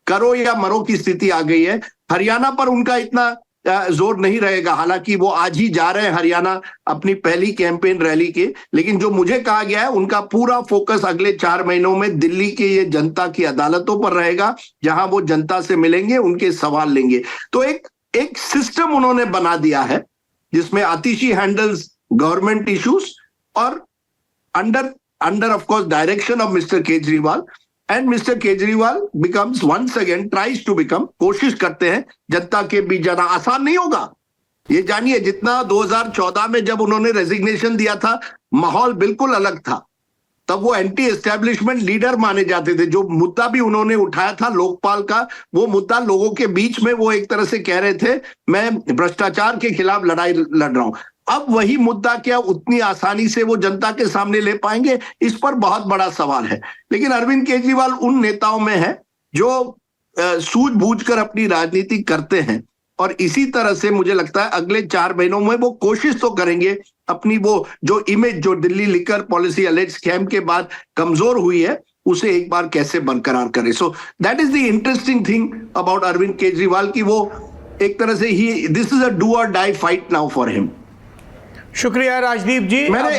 C: करो या मरो की स्थिति आ गई है। हरियाणा पर उनका इतना जोर नहीं रहेगा, हालांकि वो आज ही जा रहे हैं हरियाणा अपनी पहली कैंपेन रैली के, लेकिन जो मुझे कहा गया है उनका पूरा फोकस अगले 4 महीनों में दिल्ली के ये जनता की अदालतों पर रहेगा, जहां वो जनता से मिलेंगे, उनके सवाल लेंगे। तो एक सिस्टम उन्होंने बना दिया है जिसमें आतिशी हैंडल्स गवर्नमेंट इश्यूज और under of course direction of mister Kejriwal, and mister Kejriwal becomes once again tries to become, कोशिश करते हैं जनता के बीच जाना। आसान नहीं होगा, ये जानिए। जितना 2014 में जब उन्होंने रेजिग्नेशन दिया था माहौल बिल्कुल अलग था। तब वो एंटी एस्टेब्लिशमेंट लीडर माने जाते थे। जो मुद्दा भी उन्होंने उठाया था लोकपाल का, वो मुद्दा लोगों के बीच में वो एक तरह से कह रहे थे मैं भ्रष्टाचार के खिलाफ लड़ाई लड़ रहा हूं। अब वही मुद्दा क्या उतनी आसानी से वो जनता के सामने ले पाएंगे, इस पर बहुत बड़ा सवाल है। लेकिन अरविंद केजरीवाल उन नेताओं में है जो सूझबूझकर अपनी राजनीति करते हैं, और इसी तरह से मुझे लगता है अगले 4 महीनों में वो कोशिश तो करेंगे अपनी वो जो इमेज जो दिल्ली लिकर पॉलिसी एलिज स्कैम के बाद कमजोर हुई है उसे एक बार कैसे बरकरार करें। So that is the interesting thing about Arvind Kejriwal की वो एक तरह से ही this is a do or die fight now for him.
A: शुक्रिया राजदीप जी।
C: मैंने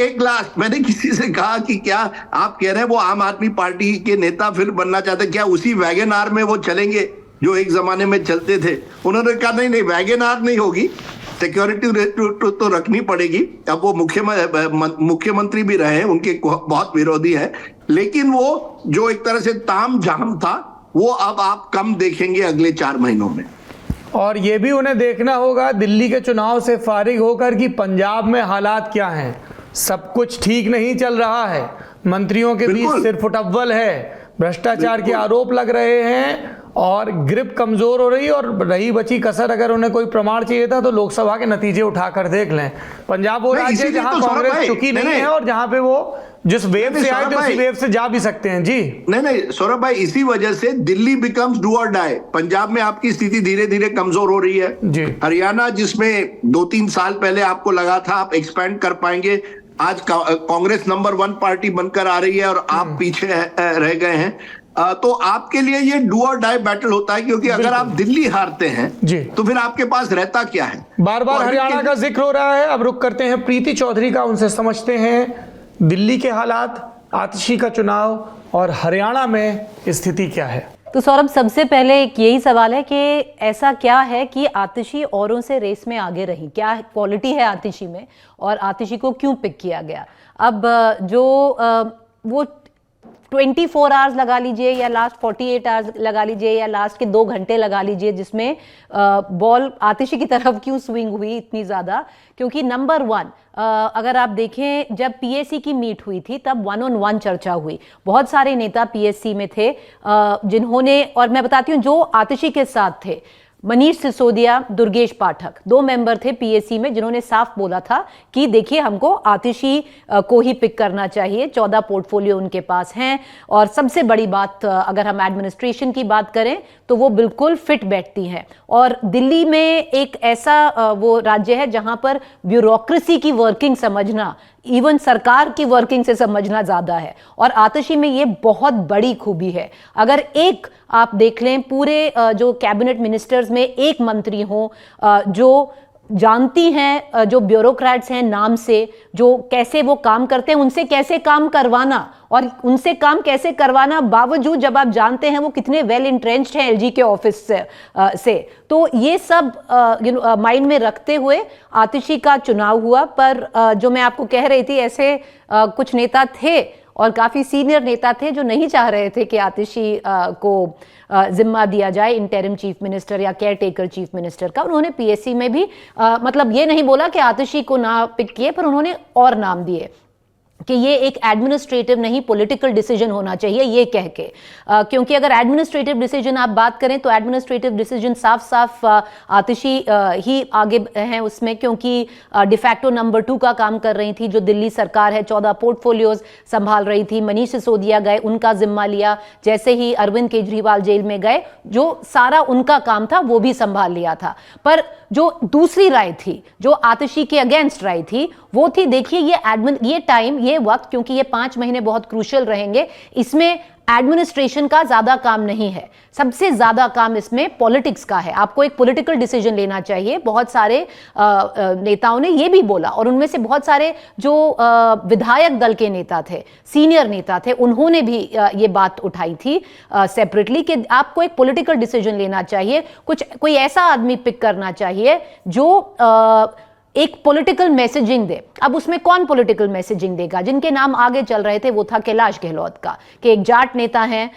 C: एक लास्ट मैंने किसी से कहा कि क्या आप कह रहे हैं वो आम आदमी पार्टी के नेता फिर बनना चाहते, क्या उसी वैगन आर में वो चलेंगे जो एक जमाने में चलते थे? उन्होंने कहा नहीं वैगन आर नहीं होगी, सिक्योरिटी तो रखनी पड़ेगी। अब वो मुख्यमंत्री भी रहे, उनके बहुत विरोधी हैं, लेकिन वो जो एक तरह से ताम झाम था वो अब आप कम देखेंगे अगले 4 महीनों में।
A: और ये भी उन्हें देखना होगा दिल्ली के चुनाव से फारिग होकर कि पंजाब में हालात क्या हैं। सब कुछ ठीक नहीं चल रहा है, मंत्रियों के बीच सिरफुटव्वल है, भ्रष्टाचार के आरोप लग रहे हैं और ग्रिप कमजोर हो रही है। और रही बची कसर, अगर उन्हें कोई प्रमाण चाहिए था तो लोकसभा के नतीजे उठाकर देख लें। पंजाब वो राज्य है जहां कांग्रेस चुकी नहीं है और जहां पे वो जिस वेव से आए थे उसी वेव से जा भी सकते हैं। जी
C: नहीं सौरभ भाई, इसी वजह से Delhi becomes do or die. Punjab में आपकी स्थिति धीरे धीरे कमजोर हो रही है
A: जी।
C: हरियाणा जिसमें 2-3 साल पहले आपको लगा था आप एक्सपैंड कर पाएंगे, आज कांग्रेस नंबर 1 पार्टी बनकर आ रही है और आप पीछे रह गए हैं। तो आपके लिए ये डू और डाई बैटल होता है, क्योंकि अगर आप दिल्ली हारते हैं
A: जी
C: तो फिर आपके पास रहता क्या है?
A: बार बार हरियाणा का जिक्र हो रहा है। अब रुक करते हैं प्रीति चौधरी का, उनसे समझते हैं दिल्ली के हालात, आतिशी का चुनाव और हरियाणा में स्थिति क्या है।
J: तो सौरभ, सबसे पहले एक यही सवाल है कि ऐसा क्या है कि आतिशी औरों से रेस में आगे रही, क्या क्वालिटी है आतिशी में और आतिशी को क्यों पिक किया गया? अब जो वो 24 आवर्स लगा लीजिए या लास्ट 48 आवर्स लगा लीजिए या लास्ट के 2 घंटे लगा लीजिए जिसमें बॉल आतिशी की तरफ क्यों स्विंग हुई इतनी ज़्यादा, क्योंकि नंबर 1 अगर आप देखें जब पीएससी की मीट हुई थी तब 1-on-1 चर्चा हुई। बहुत सारे नेता पीएससी में थे जिन्होंने, और मैं बताती हूँ जो आतिशी के साथ थे, मनीष सिसोदिया, दुर्गेश पाठक, 2 मेंबर थे पीएससी में जिन्होंने साफ बोला था कि देखिए हमको आतिशी को ही पिक करना चाहिए, 14 पोर्टफोलियो उनके पास हैं। और सबसे बड़ी बात, अगर हम एडमिनिस्ट्रेशन की बात करें तो वो बिल्कुल फिट बैठती हैं। और दिल्ली में एक ऐसा वो राज्य है जहां पर ब्यूरोक्रेसी की वर्किंग समझना, इवन सरकार की वर्किंग से समझना ज़्यादा है, और आतिशी में ये बहुत बड़ी खूबी है। अगर एक आप देख लें पूरे जो कैबिनेट मिनिस्टर्स में एक मंत्री हो जो जानती हैं, जो ब्यूरोक्रेट्स हैं नाम से, जो कैसे वो काम करते हैं, उनसे कैसे काम करवाना और उनसे काम कैसे करवाना बावजूद जब आप जानते हैं वो कितने वेल इंट्रेंच्ड हैं एलजी के ऑफिस से तो ये सब माइंड में रखते हुए आतिशी का चुनाव हुआ। पर जो मैं आपको कह रही थी, ऐसे कुछ नेता थे और काफ़ी सीनियर नेता थे जो नहीं चाह रहे थे कि आतिशी को जिम्मा दिया जाए इंटरिम चीफ मिनिस्टर या केयर टेकर चीफ मिनिस्टर का। उन्होंने पीएससी में भी मतलब ये नहीं बोला कि आतिशी को ना पिक किए, पर उन्होंने और नाम दिए कि ये एक एडमिनिस्ट्रेटिव नहीं पॉलिटिकल डिसीजन होना चाहिए, ये कह के क्योंकि अगर एडमिनिस्ट्रेटिव डिसीजन आप बात करें तो एडमिनिस्ट्रेटिव डिसीजन साफ साफ आतिशी ही आगे हैं उसमें, क्योंकि डिफैक्टो नंबर 2 का काम कर रही थी जो दिल्ली सरकार है, 14 पोर्टफोलियोज संभाल रही थी। मनीष सिसोदिया गए, उनका जिम्मा लिया, जैसे ही अरविंद केजरीवाल जेल में गए जो सारा उनका काम था वो भी संभाल लिया था। पर जो दूसरी राय थी, जो आतिशी के अगेंस्ट राय थी, वो थी देखिए ये टाइम, ये वक्त, क्योंकि ये 5 महीने बहुत क्रूशियल रहेंगे, इसमें एडमिनिस्ट्रेशन का ज्यादा काम नहीं है, सबसे ज्यादा काम इसमें पॉलिटिक्स का है। आपको एक पॉलिटिकल डिसीजन लेना चाहिए। बहुत सारे नेताओं ने ये भी बोला, और उनमें से बहुत सारे जो विधायक दल के नेता थे, सीनियर नेता थे, उन्होंने भी ये बात उठाई थी सेपरेटली कि आपको एक पॉलिटिकल डिसीजन लेना चाहिए, कोई ऐसा आदमी पिक करना चाहिए जो एक पॉलिटिकल मैसेजिंग दे। अब उसमें कौन पॉलिटिकल मैसेजिंग देगा? जिनके नाम आगे चल रहे थे वो था कैलाश गहलोत का, कि एक जाट नेता हैं,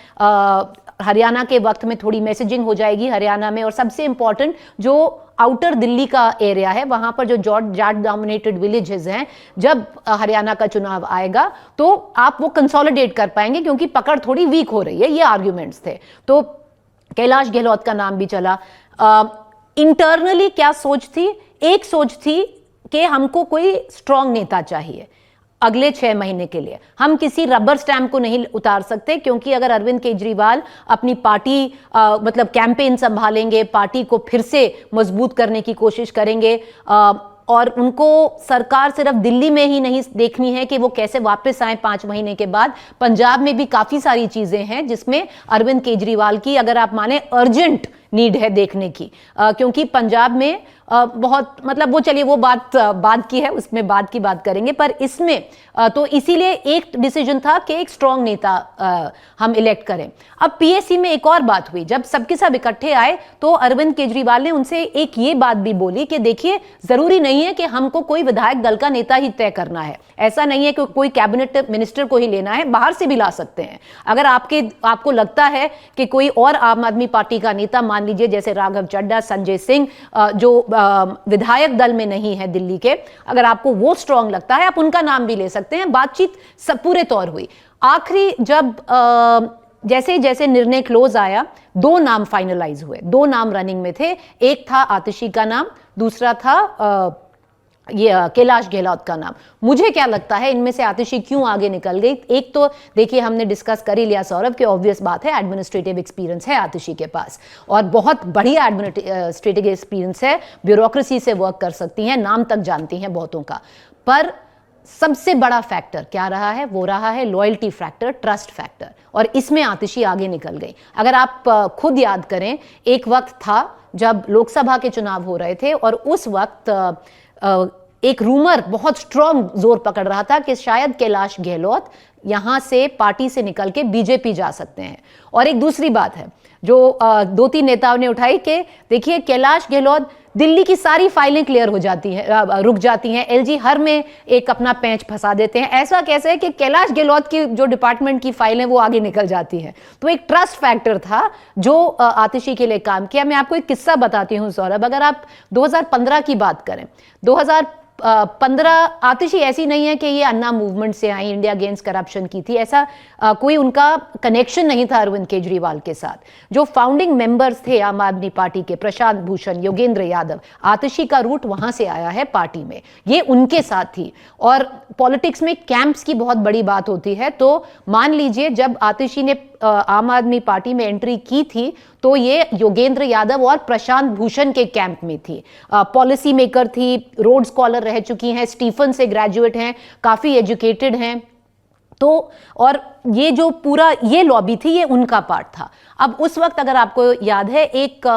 J: हरियाणा के वक्त में थोड़ी मैसेजिंग हो जाएगी हरियाणा में, और सबसे इंपॉर्टेंट जो आउटर दिल्ली का एरिया है वहां पर जो जाट डोमिनेटेड विलेजेस हैं, जब हरियाणा का चुनाव आएगा तो आप वो कंसोलिडेट कर पाएंगे, क्योंकि पकड़ थोड़ी वीक हो रही है, ये आर्ग्यूमेंट्स थे। तो कैलाश गहलोत का नाम भी चला। इंटरनली क्या सोच थी? एक सोच थी कि हमको कोई स्ट्रांग नेता चाहिए अगले 6 महीने के लिए। हम किसी रबर स्टैम्प को नहीं उतार सकते, क्योंकि अगर अरविंद केजरीवाल अपनी पार्टी मतलब कैंपेन संभालेंगे, पार्टी को फिर से मजबूत करने की कोशिश करेंगे, और उनको सरकार सिर्फ दिल्ली में ही नहीं देखनी है कि वो कैसे वापस आए 5 महीने के बाद। पंजाब में भी काफी सारी चीजें हैं जिसमें अरविंद केजरीवाल की, अगर आप माने, अर्जेंट नीड है देखने की, क्योंकि पंजाब में बहुत, मतलब वो चलिए वो बात बाद की है, उसमें बाद की बात करेंगे, पर इसमें तो इसीलिए एक डिसीजन था कि एक स्ट्रांग नेता हम इलेक्ट करें। अब पीएसी में एक और बात हुई, जब सबके सब इकट्ठे आए तो अरविंद केजरीवाल ने उनसे एक ये बात भी बोली कि देखिए, जरूरी नहीं है कि हमको कोई विधायक दल का नेता ही तय करना है, ऐसा नहीं है कि कोई कैबिनेट मिनिस्टर को ही लेना है, बाहर से भी ला सकते हैं। अगर आपको लगता है कि कोई और आम आदमी पार्टी का नेता, मान लीजिए जैसे राघव चड्ढा, संजय सिंह, जो विधायक दल में नहीं है दिल्ली के, अगर आपको वो स्ट्रांग लगता है आप उनका नाम भी ले सकते हैं। बातचीत सब पूरे तौर हुई। आखिरी जब जैसे जैसे निर्णय क्लोज आया, 2 नाम फाइनलाइज हुए, 2 नाम रनिंग में थे। एक था आतिशी का नाम, दूसरा था ये कैलाश गहलोत का नाम। मुझे क्या लगता है इनमें से आतिशी क्यों आगे निकल गई? एक तो देखिए हमने डिस्कस कर ही लिया सौरभ कि ऑब्वियस बात है, एडमिनिस्ट्रेटिव एक्सपीरियंस है आतिशी के पास, और बहुत बढ़िया एडमिनिस्ट्रेटिव एक्सपीरियंस है, ब्यूरोक्रेसी से वर्क कर सकती हैं, नाम तक जानती हैं बहुतों का। पर सबसे बड़ा फैक्टर क्या रहा है? वो रहा है लॉयल्टी फैक्टर, ट्रस्ट फैक्टर, और इसमें आतिशी आगे निकल गई। अगर आप खुद याद करें, एक वक्त था जब लोकसभा के चुनाव हो रहे थे और उस वक्त एक रूमर बहुत स्ट्रांग जोर पकड़ रहा था कि शायद कैलाश गहलोत यहां से पार्टी से निकल के बीजेपी जा सकते हैं। और एक दूसरी बात है जो 2-3 नेताओं ने उठाई कि देखिए, कैलाश गहलोत, दिल्ली की सारी फाइलें क्लियर हो जाती हैं, रुक जाती हैं, एलजी हर में एक अपना पैंच फंसा देते हैं। ऐसा कैसे है कि कैलाश गहलोत की जो डिपार्टमेंट की फाइलें वो आगे निकल जाती हैं? तो एक ट्रस्ट फैक्टर था जो आतिशी के लिए काम किया। मैं आपको एक किस्सा बताती हूँ सौरभ। अगर आप 2015 की बात करें, 2015 आतिशी ऐसी नहीं है कि ये अन्ना मूवमेंट से आई, इंडिया अगेंस्ट करप्शन की थी, ऐसा कोई उनका कनेक्शन नहीं था अरविंद केजरीवाल के साथ। जो फाउंडिंग मेंबर्स थे आम आदमी पार्टी के, प्रशांत भूषण, योगेंद्र यादव, आतिशी का रूट वहां से आया है पार्टी में, ये उनके साथ थी। और पॉलिटिक्स में कैंप्स की बहुत बड़ी बात होती है, तो मान लीजिए जब आतिशी ने आम आदमी पार्टी में एंट्री की थी तो ये योगेंद्र यादव और प्रशांत भूषण के कैंप में थी। पॉलिसी मेकर थी, रोड स्कॉलर रह चुकी हैं, स्टीफन से ग्रेजुएट हैं, काफी एजुकेटेड हैं। तो और ये जो पूरा ये लॉबी थी, ये उनका पार्ट था। अब उस वक्त अगर आपको याद है, एक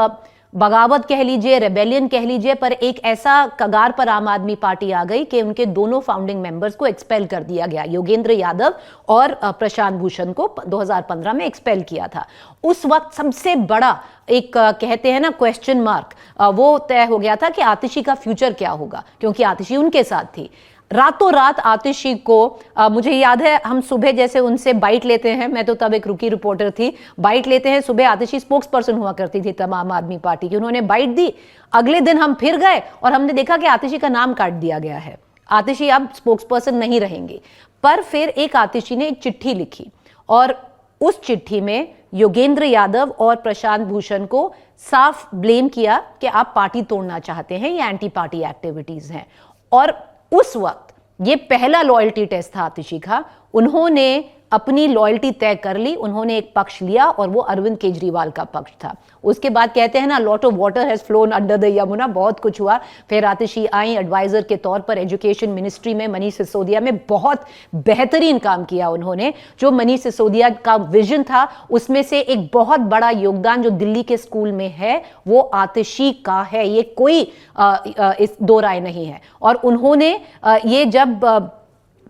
J: बगावत कह लीजिए, रेबेलियन कह लीजिए, पर एक ऐसा कगार पर आम आदमी पार्टी आ गई कि उनके दोनों फाउंडिंग मेंबर्स को एक्सपेल कर दिया गया। योगेंद्र यादव और प्रशांत भूषण को 2015 में एक्सपेल किया था। उस वक्त सबसे बड़ा एक कहते हैं ना क्वेश्चन मार्क, वो तय हो गया था कि आतिशी का फ्यूचर क्या होगा, क्योंकि आतिशी उनके साथ थी। रातों रात आतिशी को मुझे याद है, हम सुबह जैसे उनसे बाइट लेते हैं, मैं तो तब एक रुकी रिपोर्टर थी, बाइट लेते हैं सुबह, आतिशी स्पोक्स पर्सन हुआ करती थी तमाम आदमी पार्टी की, उन्होंने बाइट दी। अगले दिन हम फिर गए और हमने देखा कि आतिशी का नाम काट दिया गया है, आतिशी अब स्पोक्स पर्सन नहीं रहेंगी। पर फिर एक आतिशी ने एक चिट्ठी लिखी और उस चिट्ठी में योगेंद्र यादव और प्रशांत भूषण को साफ ब्लेम किया कि आप पार्टी तोड़ना चाहते हैं, ये एंटी पार्टी एक्टिविटीज हैं। और उस वक्त ये पहला लॉयल्टी टेस्ट था आतिशी का। उन्होंने अपनी लॉयल्टी तय कर ली, उन्होंने एक पक्ष लिया और वो अरविंद केजरीवाल का पक्ष था। उसके बाद कहते हैं ना, lot of water has phloem under the Yamuna, बहुत कुछ हुआ। फिर आतिशी आई एडवाइजर के तौर पर एजुकेशन मिनिस्ट्री में, मनीष सिसोदिया में बहुत बेहतरीन काम किया उन्होंने। जो मनीष सिसोदिया का विजन था उसमें से एक बहुत बड़ा योगदान जो दिल्ली के स्कूल में है वो आतिशी का है, ये कोई इस दो राय नहीं है। और उन्होंने ये जब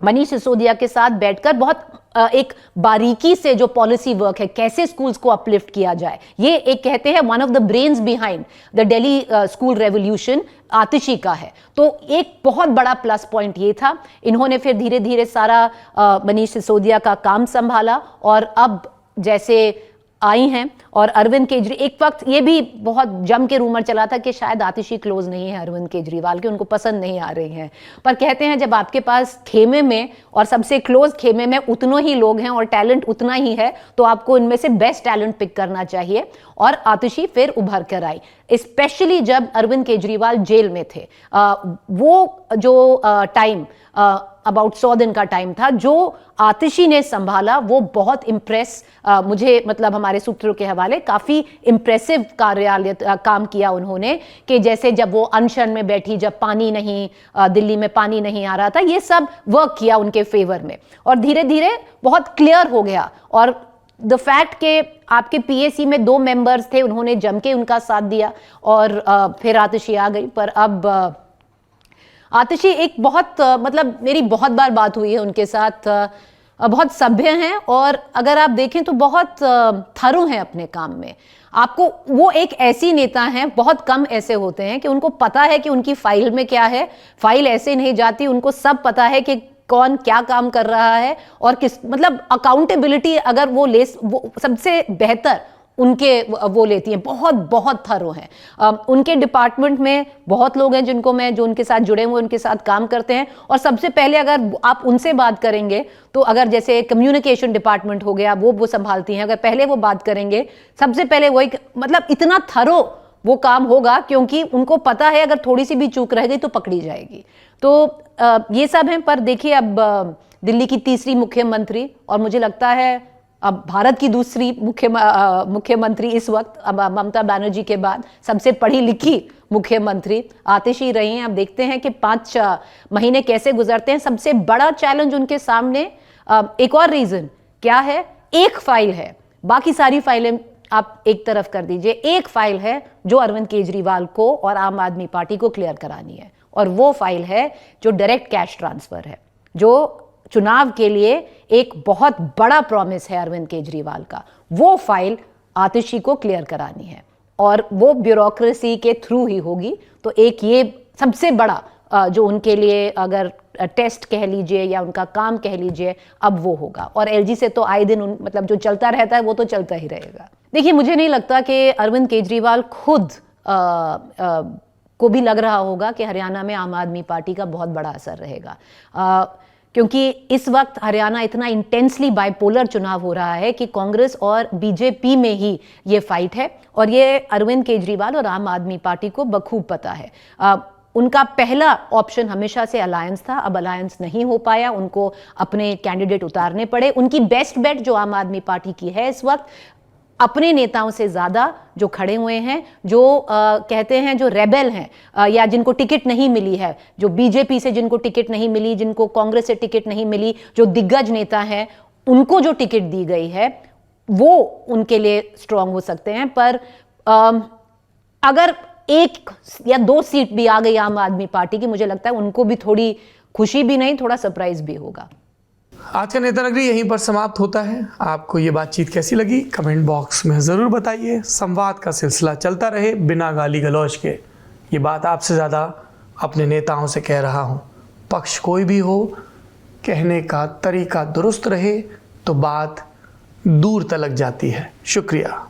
J: मनीष सिसोदिया के साथ बैठकर बहुत एक बारीकी से जो पॉलिसी वर्क है, कैसे स्कूल्स को अपलिफ्ट किया जाए, ये एक कहते हैं one of the brains behind the Delhi school revolution Atishi का है। तो एक बहुत बड़ा प्लस पॉइंट ये था। इन्होंने फिर धीरे धीरे सारा मनीष सिसोदिया का काम संभाला और अब जैसे आई हैं। और अरविंद केजरीवाल, एक वक्त ये भी बहुत जम के रूमर चला था कि शायद आतिशी क्लोज नहीं है अरविंद केजरीवाल के, उनको पसंद नहीं आ रही हैं। पर कहते हैं जब आपके पास खेमे में और सबसे क्लोज खेमे में उतनों ही लोग हैं और टैलेंट उतना ही है, तो आपको इनमें से बेस्ट टैलेंट पिक करना चाहिए। और आतिशी फिर उभर कर आई, स्पेशली जब अरविंद केजरीवाल जेल में थे। वो जो टाइम अबाउट 100 दिन का टाइम था जो आतिशी ने संभाला, वो बहुत इम्प्रेस, मुझे मतलब हमारे सूत्रों के हवाले काफ़ी इम्प्रेसिव काम किया उन्होंने, कि जैसे जब वो अनशन में बैठी, जब पानी नहीं, दिल्ली में पानी नहीं आ रहा था, ये सब वर्क किया उनके फेवर में और धीरे धीरे बहुत क्लियर हो गया। और द फैक्ट के आपके पीएसी में 2 मेंबर्स थे, उन्होंने जम के उनका साथ दिया और फिर आतिशी आ गई। पर अब आतिशी एक बहुत मतलब मेरी बहुत बार बात हुई है उनके साथ, बहुत सभ्य हैं और अगर आप देखें तो बहुत थरू हैं अपने काम में। आपको वो एक ऐसी नेता हैं, बहुत कम ऐसे होते हैं कि उनको पता है कि उनकी फाइल में क्या है, फाइल ऐसे नहीं जाती, उनको सब पता है कि कौन क्या काम कर रहा है और किस, मतलब अकाउंटेबिलिटी अगर वो सबसे बेहतर उनके वो लेती हैं, बहुत बहुत थरो हैं। उनके डिपार्टमेंट में बहुत लोग हैं जो उनके साथ जुड़े हुए उनके साथ काम करते हैं। और सबसे पहले अगर आप उनसे बात करेंगे तो अगर जैसे कम्युनिकेशन डिपार्टमेंट हो गया, वो संभालती हैं, अगर पहले वो बात करेंगे सबसे पहले वो मतलब इतना थरो वो काम होगा, क्योंकि उनको पता है अगर थोड़ी सी भी चूक रह गई तो पकड़ी जाएगी। तो ये सब हैं। पर देखिए अब दिल्ली की तीसरी मुख्यमंत्री और मुझे लगता है अब भारत की दूसरी मुख्यमंत्री इस वक्त अब ममता बनर्जी के बाद सबसे पढ़ी लिखी मुख्यमंत्री आतिशी रही हैं। अब देखते हैं कि 5 महीने कैसे गुजरते हैं। सबसे बड़ा चैलेंज उनके सामने, एक और रीजन क्या है, एक फाइल है, बाकी सारी फाइलें आप एक तरफ कर दीजिए, एक फाइल है जो अरविंद केजरीवाल को और आम आदमी पार्टी को क्लियर करानी है, और वो फाइल है जो डायरेक्ट कैश ट्रांसफर है, जो चुनाव के लिए एक बहुत बड़ा प्रॉमिस है अरविंद केजरीवाल का। वो फाइल आतिशी को क्लियर करानी है और वो ब्यूरोक्रेसी के थ्रू ही होगी। तो एक ये सबसे बड़ा जो उनके लिए अगर टेस्ट कह लीजिए या उनका काम कह लीजिए, अब वो होगा। और एलजी से तो आए दिन मतलब जो चलता रहता है वो तो चलता ही रहेगा। देखिए, मुझे नहीं लगता कि अरविंद केजरीवाल खुद को भी लग रहा होगा कि हरियाणा में आम आदमी पार्टी का बहुत बड़ा असर रहेगा, क्योंकि इस वक्त हरियाणा इतना इंटेंसली बाइपोलर चुनाव हो रहा है कि कांग्रेस और बीजेपी में ही ये फाइट है, और ये अरविंद केजरीवाल और आम आदमी पार्टी को बखूब पता है। उनका पहला ऑप्शन हमेशा से अलायंस था, अब अलायंस नहीं हो पाया, उनको अपने कैंडिडेट उतारने पड़े। उनकी बेस्ट बेट जो आम आदमी पार्टी की है इस वक्त, अपने नेताओं से ज़्यादा जो खड़े हुए हैं, जो कहते हैं जो रेबेल हैं या जिनको टिकट नहीं मिली है, जो बीजेपी से जिनको टिकट नहीं मिली, जिनको कांग्रेस से टिकट नहीं मिली, जो दिग्गज नेता हैं उनको जो टिकट दी गई है वो उनके लिए स्ट्रांग हो सकते हैं। पर अगर 1 या 2 सीट भी आ गई आम आदमी पार्टी की, मुझे लगता है उनको भी थोड़ी खुशी भी नहीं, थोड़ा सरप्राइज भी होगा।
A: आज का नेता नगरी यहीं पर समाप्त होता है। आपको ये बातचीत कैसी लगी कमेंट बॉक्स में ज़रूर बताइए। संवाद का सिलसिला चलता रहे बिना गाली गलौज के। ये बात आपसे ज़्यादा अपने नेताओं से कह रहा हूँ। पक्ष कोई भी हो, कहने का तरीका दुरुस्त रहे तो बात दूर तलक जाती है। शुक्रिया।